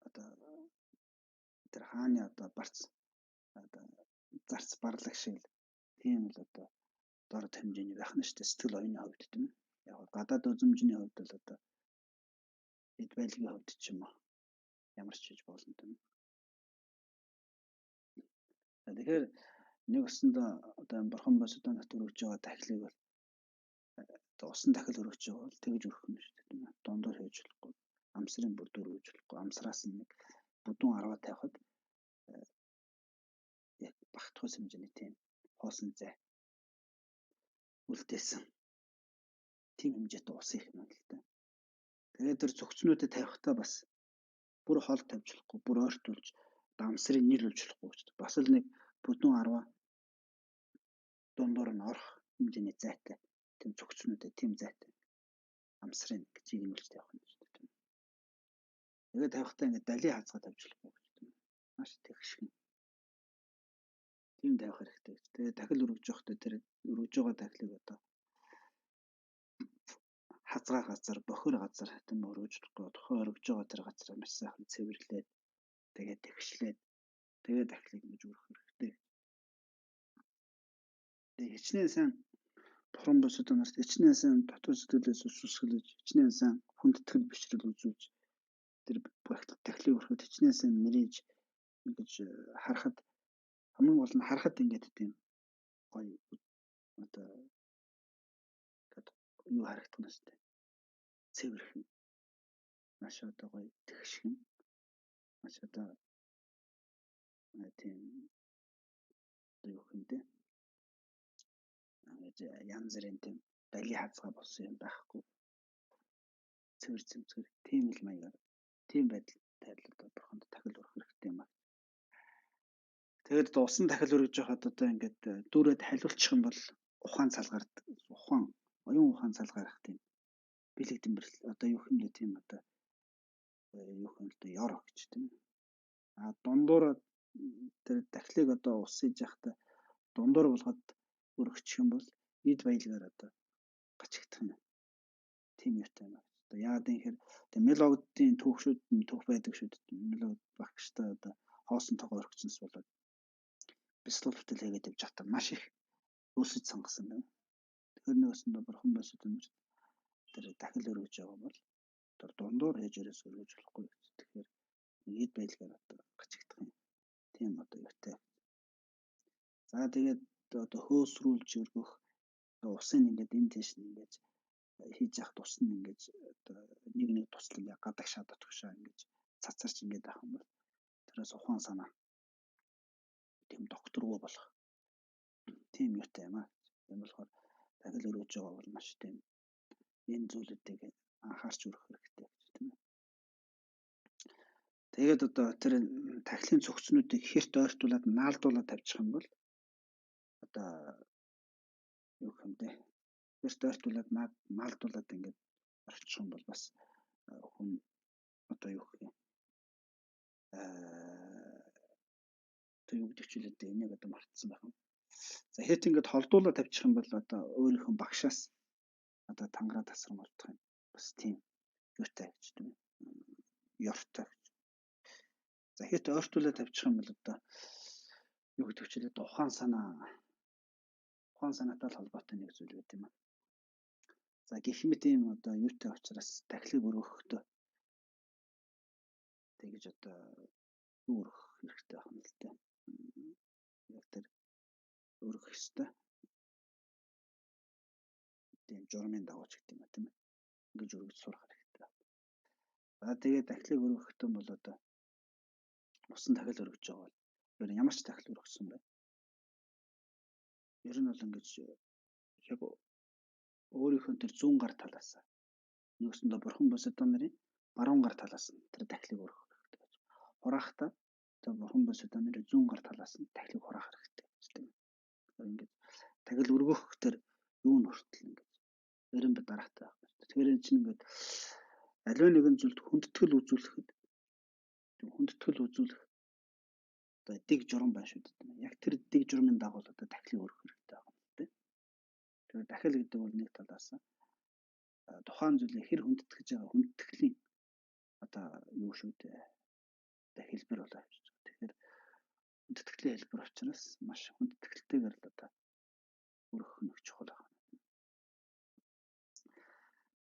одоо тэр хааны одоо барц одоо зарц барлаг шиг тийм л одоо дорд хэмжээний байх нь шүү дээ сэтгэл оюуны хувьд тийм ээ. Яг гадаад үзмжний хувьд бол одоо эд байлгийн хувьд ч юм уу ямар ч хийж болно тийм. Тэгэхээр нэг өсөндөө одоо бурхан босдод нарт өргөж байгаа дахилыг бол одоо усан дахил өргөж байгаа бол тэгж өргөх юм шүү дээ тийм ээ. Дундуур хийж болохгүй. Амсрын бүр дөрвөж болохгүй. Амсраас нь нэг бүдүүн 10 тавихад яг багтахус хэмжээний тийм хоосон зай үлдээсэн тийм хэмжээтэй ус их юм л да. Тэгээд тэр цогцнуудыг тавихтаа бас бүр хол тавьж болохгүй, бүр ойртуулж амсрыг нийлүүлж болохгүй гэж. Бас л нэг бүдүүн 10 дундуур нь орох хэмжээний зайтай тийм цогцнуудыг тийм зайтай амсрын гэж юм л тавих юм шүү дээ. Тэгээд тавихтаа ингээд дали хазгаа тавьж болохгүй гэж. Маш тэгшхэн. Тийм тавих хэрэгтэй гэж. Тэгээд дахил өргөж явахдаа тэр өргөж байгаа дахилыг одоо хазгаа газар, бохир газар тийм өргөж болохгүй. Тухайн өргөж байгаа тэр газар маш сайхан цэвэрлээд тэгээд тэгшлээд тэгээд дахилыг ингэж өргөх хэрэгтэй. Тэгээд хичнээн сайн бурхан босдод нарт хичнээн сайн дотоод сэтгэлээс үсгэлж, хичнээн сайн хүндэтгэл бишрэл үзүүлж тэр дахилыг өргөхөд хичнээн сайн мэрэж ингэж харахад хамгийн гол нь харахад ингээд тийм гоё одоо юу харагдах нь штэ. Цэвэрхэн. Маш одоо гоё тэгшхэн. Маш одоо тийм юу хэмтэй. Ингэж янз бүрийн тийм балий хазгаа болсон юм байхгүй. Цэвэр цэмцгэр тийм л маягаар тийм байдал тайлбар бурханд дахил өрөх хэрэгтэй юм аа. Тэгээд усан дахил өргөж байхад одоо ингээд дүүрээд халиулчих юм бол ухаан цалгаард оюун ухаан цалгаарах тийм бэлэг дэмбэрл одоо юу юм бэ тийм одоо юу юм л ёр гэж тийм. А дундуур тэр дахлыг одоо ус хийж явахдаа дундуур болгоод өргөчих юм бол эд баялгаар одоо гачигдах юм. Тийм юутай юм. Одоо яагаад гэхээр одоо мелодийн түүхшүүд түүх байдаг шүү дээ. Мелод багштай одоо хоосон тогоо өргөцсөнс болоод бяцлал бүтэл хийгээд явж чадсан маш их өөсөж сонгосон байна. Тэгэхээр нөгөөсөндөө бурхан босод өмөр тэр дахил өргөж байгаа бол тэр дундуур хээжээрээс өргөж болохгүй. Тэгэхээр эд баялгаар одоо гачигдах юм. Тийм одоо юутай. За тэгээд одоо хөөсрүүлж өргөх усын ингээд энэ тийш ингээд хийж явах тус нь ингээд одоо нэг туслан гадагшаад отгошоо ингээд цацарч ингээд авах юм бол тэрээс ухаан санаа тийм докторгүй болох тийм юутай юм аа. Тийм болохоор дахил өргөж байгаа бол маш тийм энэ зүйлүүдийг анхаарч өрөх хэрэгтэй гэж тийм ээ. Тэгээд одоо тэр тахилын цогцнуудыг хэрт ойртуулад наалдуулаад тавьчих юм бол одоо юу юм бэ? Хэрт ойртуулад наалдуулаад ингээд орчих юм бол бас хүн одоо юу гэх юм одоо юу гэдэг чилээ дээ энийг одоо мартсан байх юм. За хэрт ингээд холдуулаад тавьчих юм бол одоо өөрийнхөө багшаас одоо тангараа тасрамжуулах юм. Бас тийм юутай гэж тийм ёртой. За хэрт ойртуулаад тавьчих юм бол одоо юу гэдэг чилээ ухаан санаатай холбоотой нэг зүйл байт юм аа. За гэх мэт ийм одоо юутай учраас дахлыг өргөхдөө тэгж одоо өргөх хэрэгтэй байна л дээ. Яг тэр өргөх ёстой. Тийм журмын дагууч гэдэг юм а тийм ээ. Ингэж өргөж сурах хэрэгтэй. За тэгээд дахлыг өргөхдөө бол одоо усан дахил өргөж байгаа бол ямар ч дахил өргөсөн бай. Ер нь бол ингэж яг өөрийнхөө тэр зүүн гар талаас нэгсэндээ бурхан босод нарын баруун гар талаас нь тэр дахлыг өргөх хэрэгтэй гэж. Хураахтаа тэр бурхан босод нарын зүүн гар талаас нь дахлыг хураах хэрэгтэй гэж тийм. Ингэж тахил өргөх тэр юу нь хүртэл ингэж эрен бод дараатай байх хэрэгтэй. Тэгэхээр энэ чинь ингээд аливаа нэгэн зүйлд хүндэтгэл үзүүлэхэд одоо дэг журам байна шүү дээ. Яг тэр дэг журмын дагуу одоо дахлыг өргөх хэрэгтэй байна тийм. Тэгэхээр дахил гэдэг бол нэг талаас тухайн зүйлийг хэр хүндэтгэж байгаа хүндэтгэлийн одоо юу шүү дээ. Одоо хэлбэр болоо явж байгаа. Тэгэхээр хүндэтгэлийн хэлбэр учраас маш хүндэтгэлтэйгээр л одоо өргөх нь чухал байна.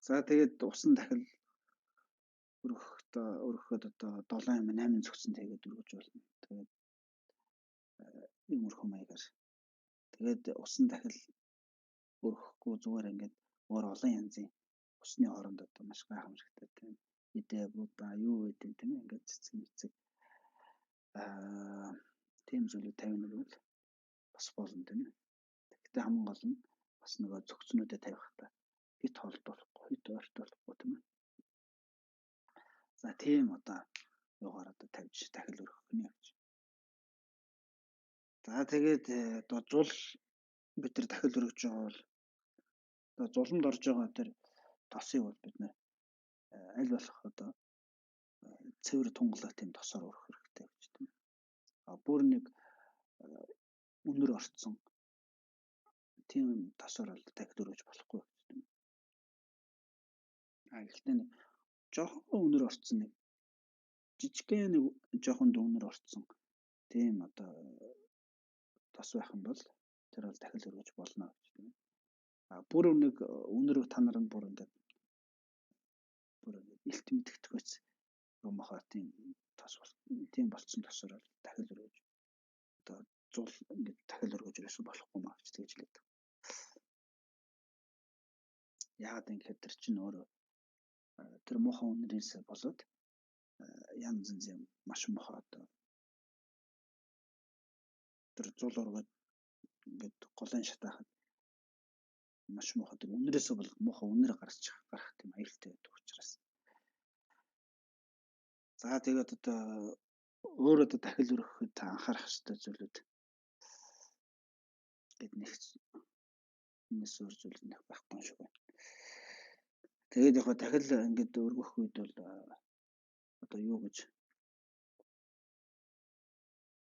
За тэгээд усан дахил өргөхөд одоо 7 юм 8 цогцон тэгээд өргөж болно. Тэгээд иймэрхүү маягаар. Тэгээд усан дахил өргөхгүй зүгээр ингээд өөр олон янзын усны хооронд одоо маш гайхамшигтай тийм идэ буда юу гэдэг тийм ингээд цэцэг тийм зүйлүүд тавина гэвэл бас болно тийм. Гэхдээ хамгийн гол нь бас нөгөө цогцнуудыг тавихтаа хит холдуулахгүй, хит ойртуулахгүй тийм ээ. За тийм одоо юугаар одоо тавьж дахил өргөх нэ гэж. За тэгээд одоо зул бид нар дахил өргөж байгаа бол одоо зуланд орж байгаа тэр тосыг бол бид нар аль болох одоо цэвэр тунгалаг тийм тосоор өргөх хэрэгтэй гэж тийм. Бүр нэг өнөр орцсон тийм тосоор бол дахил өргөж болохгүй гэж тийм. Гэхдээ нэг жоохон өнөр орцсон нэг жижигхэн нэг жоохон өнөр орцсон тийм одоо тос байх юм бол тэр бол дахил өргөж болно гэж тийм. Бүр нэг өнөр танаар нь бүр ингээд илт мэдгэдэггүйц юм ахаа тийм тос тийм болцсон тосоор дахил өргөж одоо зул ингээд дахил өргөж ерөөсөө болохгүй маа гэж тэгж хэлээд. Яагаад юм гэхээр тэр чинь өөрөө тэр муухай үнэрээс болоод янз янзын маш муухай одоо тэр зул ургаад ингээд голын шатаахад маш муухай тэр үнэрээс бол муухай үнэр гарах тийм аюултай байдаг учраас. За тэгээд одоо өөр одоо дахил өргөхөд та анхаарах ёстой зүйлүүд гэд нэгс энэс өөр зүйл нэх байхгүй шиг байна. Тэгээд яг дахил ингээд өргөх үед бол одоо юу гэж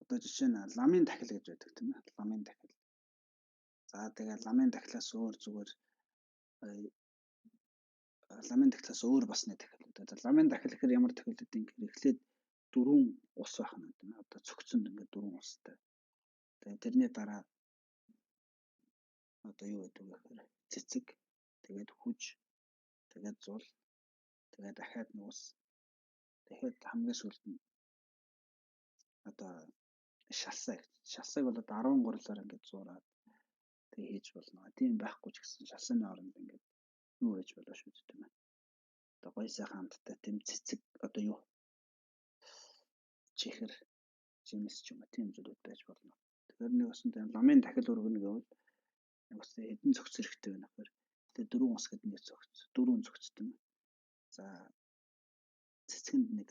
одоо жишээ нь ламын дахил гэж байдаг тийм ээ. Ламын дахил. За тэгээд ламын дахилаас өөр зүгээр ламын дахилаас өөр бас нэг дахил. Одоо ламын дахил гэхээр ямар дахил гэдэг юм гэхээр эхлээд 4 ус байх нь тийм ээ. Одоо цогцонд ингээд 4 устай. Тэгээд тэрний дараа одоо юу гэдэг вэ гэхээр цэцэг, тэгээд хүж, тэгээд зул, тэгээд дахиад нэг ус. Тэгэхэд хамгийн сүүлд нь одоо шалсаа гэж. Шалсааг бол одоо 13-аар ингээд зуураад тэг хийж болно. Тийм байхгүй ч гэсэн шалсааны оронд ингээд юу хийж болоо шүү дээ тийм ээ. Одоо гоё сайхан хамттай тийм цэцэг одоо юу чихэр, жимс ч юм уу тийм зүйлүүд байж болно. Тэгэхээр нэг усан тийм ламын дахил өргөнө гэвэл нэг ус хэдэн цогц хэрэгтэй байна гэхээр тэгээ 4 ус гэдэг нэг цогц, 4 цогц тийм ээ. За цэцгэнд нэг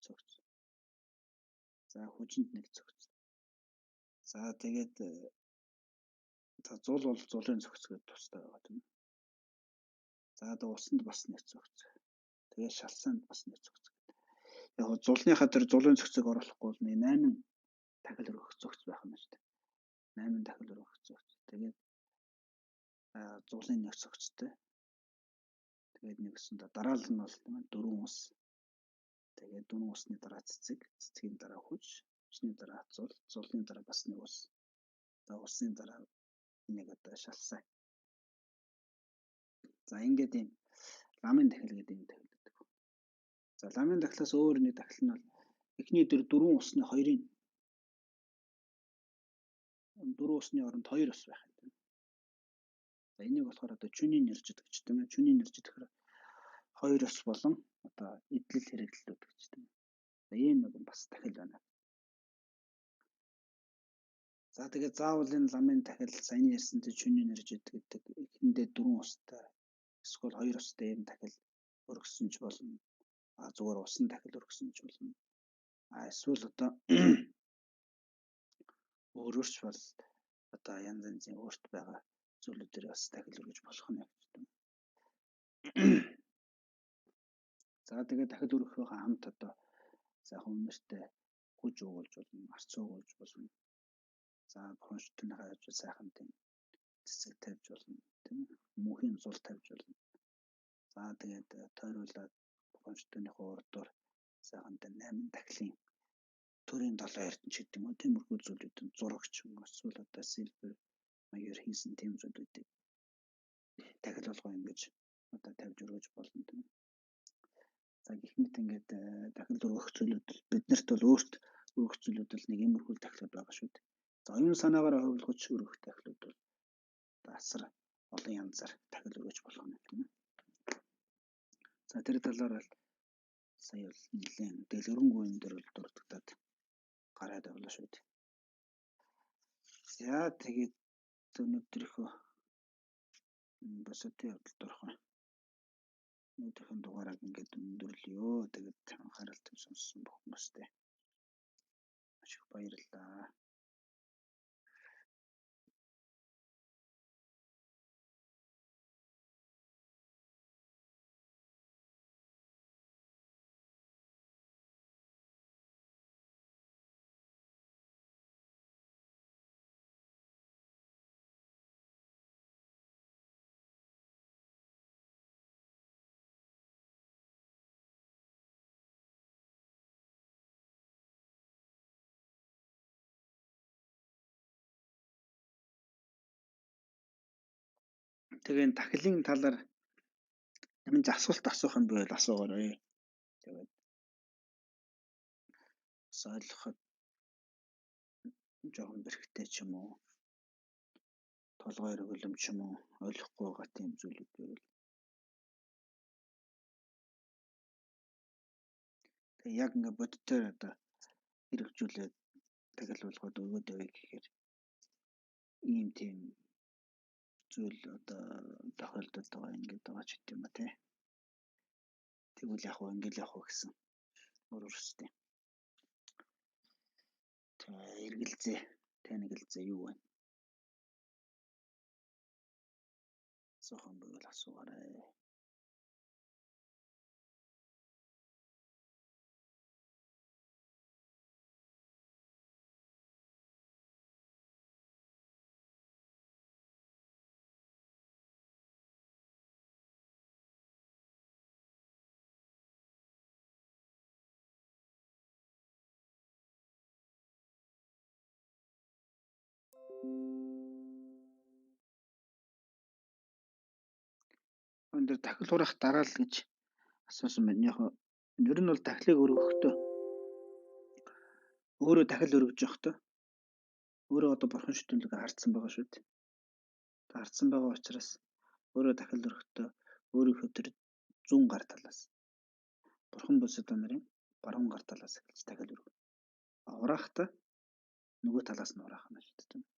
цогц. За хүжинд нэг цогц. За тэгээд зул бол зулын цогц гэдэг тустай байгаа тийм ээ. За одоо усанд бас нэг цогц. Тэгээд шалсаанд бас нэг цогц. Яг зулныхаа тэр зулын цогцыг оруулахгүй бол 8 дахил өргөх цогц байх юм шүү дээ. 8 дахил өргөх цогц. Тэгээд зулын нэг цогцтой. Тэгээд нэгсэн дараал нь бол тийм ээ 4 ус. Тэгээд 4 усны дараа цэцэг, цэцгийн дараа хүж, хүчний дараа зул, зулны дараа бас нэг ус. За усны дараа нэг одоо шалсаа. За ингээд ийм ламын дахил гэдэг юм дахил гэдэг. За ламын дахилаас өөр нэг дахил нь бол эхний 4 усны 2-ын 4 усны оронд 2 ус байх юм. За энийг болохоор одоо чүний нэржид гэж тийм ээ. Чүний нэржид гэхээр 2 ус болон одоо эдлэл хэрэглэлүүд гэж тийм ээ. За ийм нэг бас дахил байна. За тэгээд заавал энэ ламын дахил саяны ярьсантай чүний нэржид гэдэг эхэндээ 4 устай эсвэл 2 устай ийм дахил өргөсөн ч болно. Зүгээр усан дахил өргөсөн ч болно. Эсвэл одоо өөрөөрч бол одоо янз янзын өөрт байгаа зүйлүүдээр бас дахил өргөж болох нь гэдэг. За тэгээд дахил өргөхөөр хамт одоо сайхан үнэртэй хүж өгүүлж болно, арц өгүүлж болно. За бурхан шүтний хайж сайхан тийм цэцэг тавьж болно, тийм ээ. Мөнхийн зул тавьж болно. За тэгээд тойруулаад бурхан шүтний урдуур сайхан тийм 8 дахилын төрийн 7 эрдэнэ ч гэдэг юм уу тиймэрхүү зүйлүүдийн зурагч юм эсвэл одоо silver маягаар хийсэн тийм зүйлүүдийг дахил болгоо ингэж одоо тавьж өргөж болно тийм. За гэх мэт ингээд дахил өргөх зүйлүүд биднэрт бол өөрт өргөх зүйлүүд бол нэг иймэрхүү дахилууд байгаа шүү дээ. За оюун санаагаар хувилгаж өргөх дахилууд бол асар олон янзаар дахил өргөж болох юм тийм ээ. За тэр талаар бол сая бол нэлээд дэлгэрэнгүй юм дээр бол дурддагдаад гараад явлаа шүү дээ. За тэгээд өнөөдрийнхөө босоодын явдалд орох. Өнөөдрийнхөө дугаарыг ингээд өндөрлөё. Тэгээд анхааралтай сонссон бүх хүмүүстээ маш их баярлалаа. Тэгээд дахилын талаар ямар асуулт асуух юм бол асуугаарай. Тэгээд ойлгоход жоохон бэрхтээ ч юм уу, толгой өргөлөм ч юм уу ойлгохгүй байгаа тийм зүйлүүд байвал Тэгээ яг ингээ бодитоор одоо хэрэгжүүлээд дахил болгоод өгөөд явъя гэхээр ийм тийм зүйл одоо тохиолдод байгаа ингээд байгаа ч гэдэм ба тий. Тэгвэл яг уу ингээл явах уу гэсэн өөрөөстэй. Тэгээ эргэлзээ. Танилзээ юу вэ? Сохон бөгөл асуугаарай. Өндөр дахил урах дараал гэж асуусан байна. Яг ер нь бол дахлыг өргөхдөө өөрөө дахил өргөж явахдаа өөрөө одоо бурхан шүтүүлгээ хардсан байгаа шүү дээ. Хардсан байгаа учраас өөрөө дахил өргөхдөө өөрийнхөө тэр зүүн гар талаас бурхан бус одоо нарын баруун гар талаас эхэлж дахил өргө. Ураахтаа нөгөө талаас нь ураах нь шүү дээ.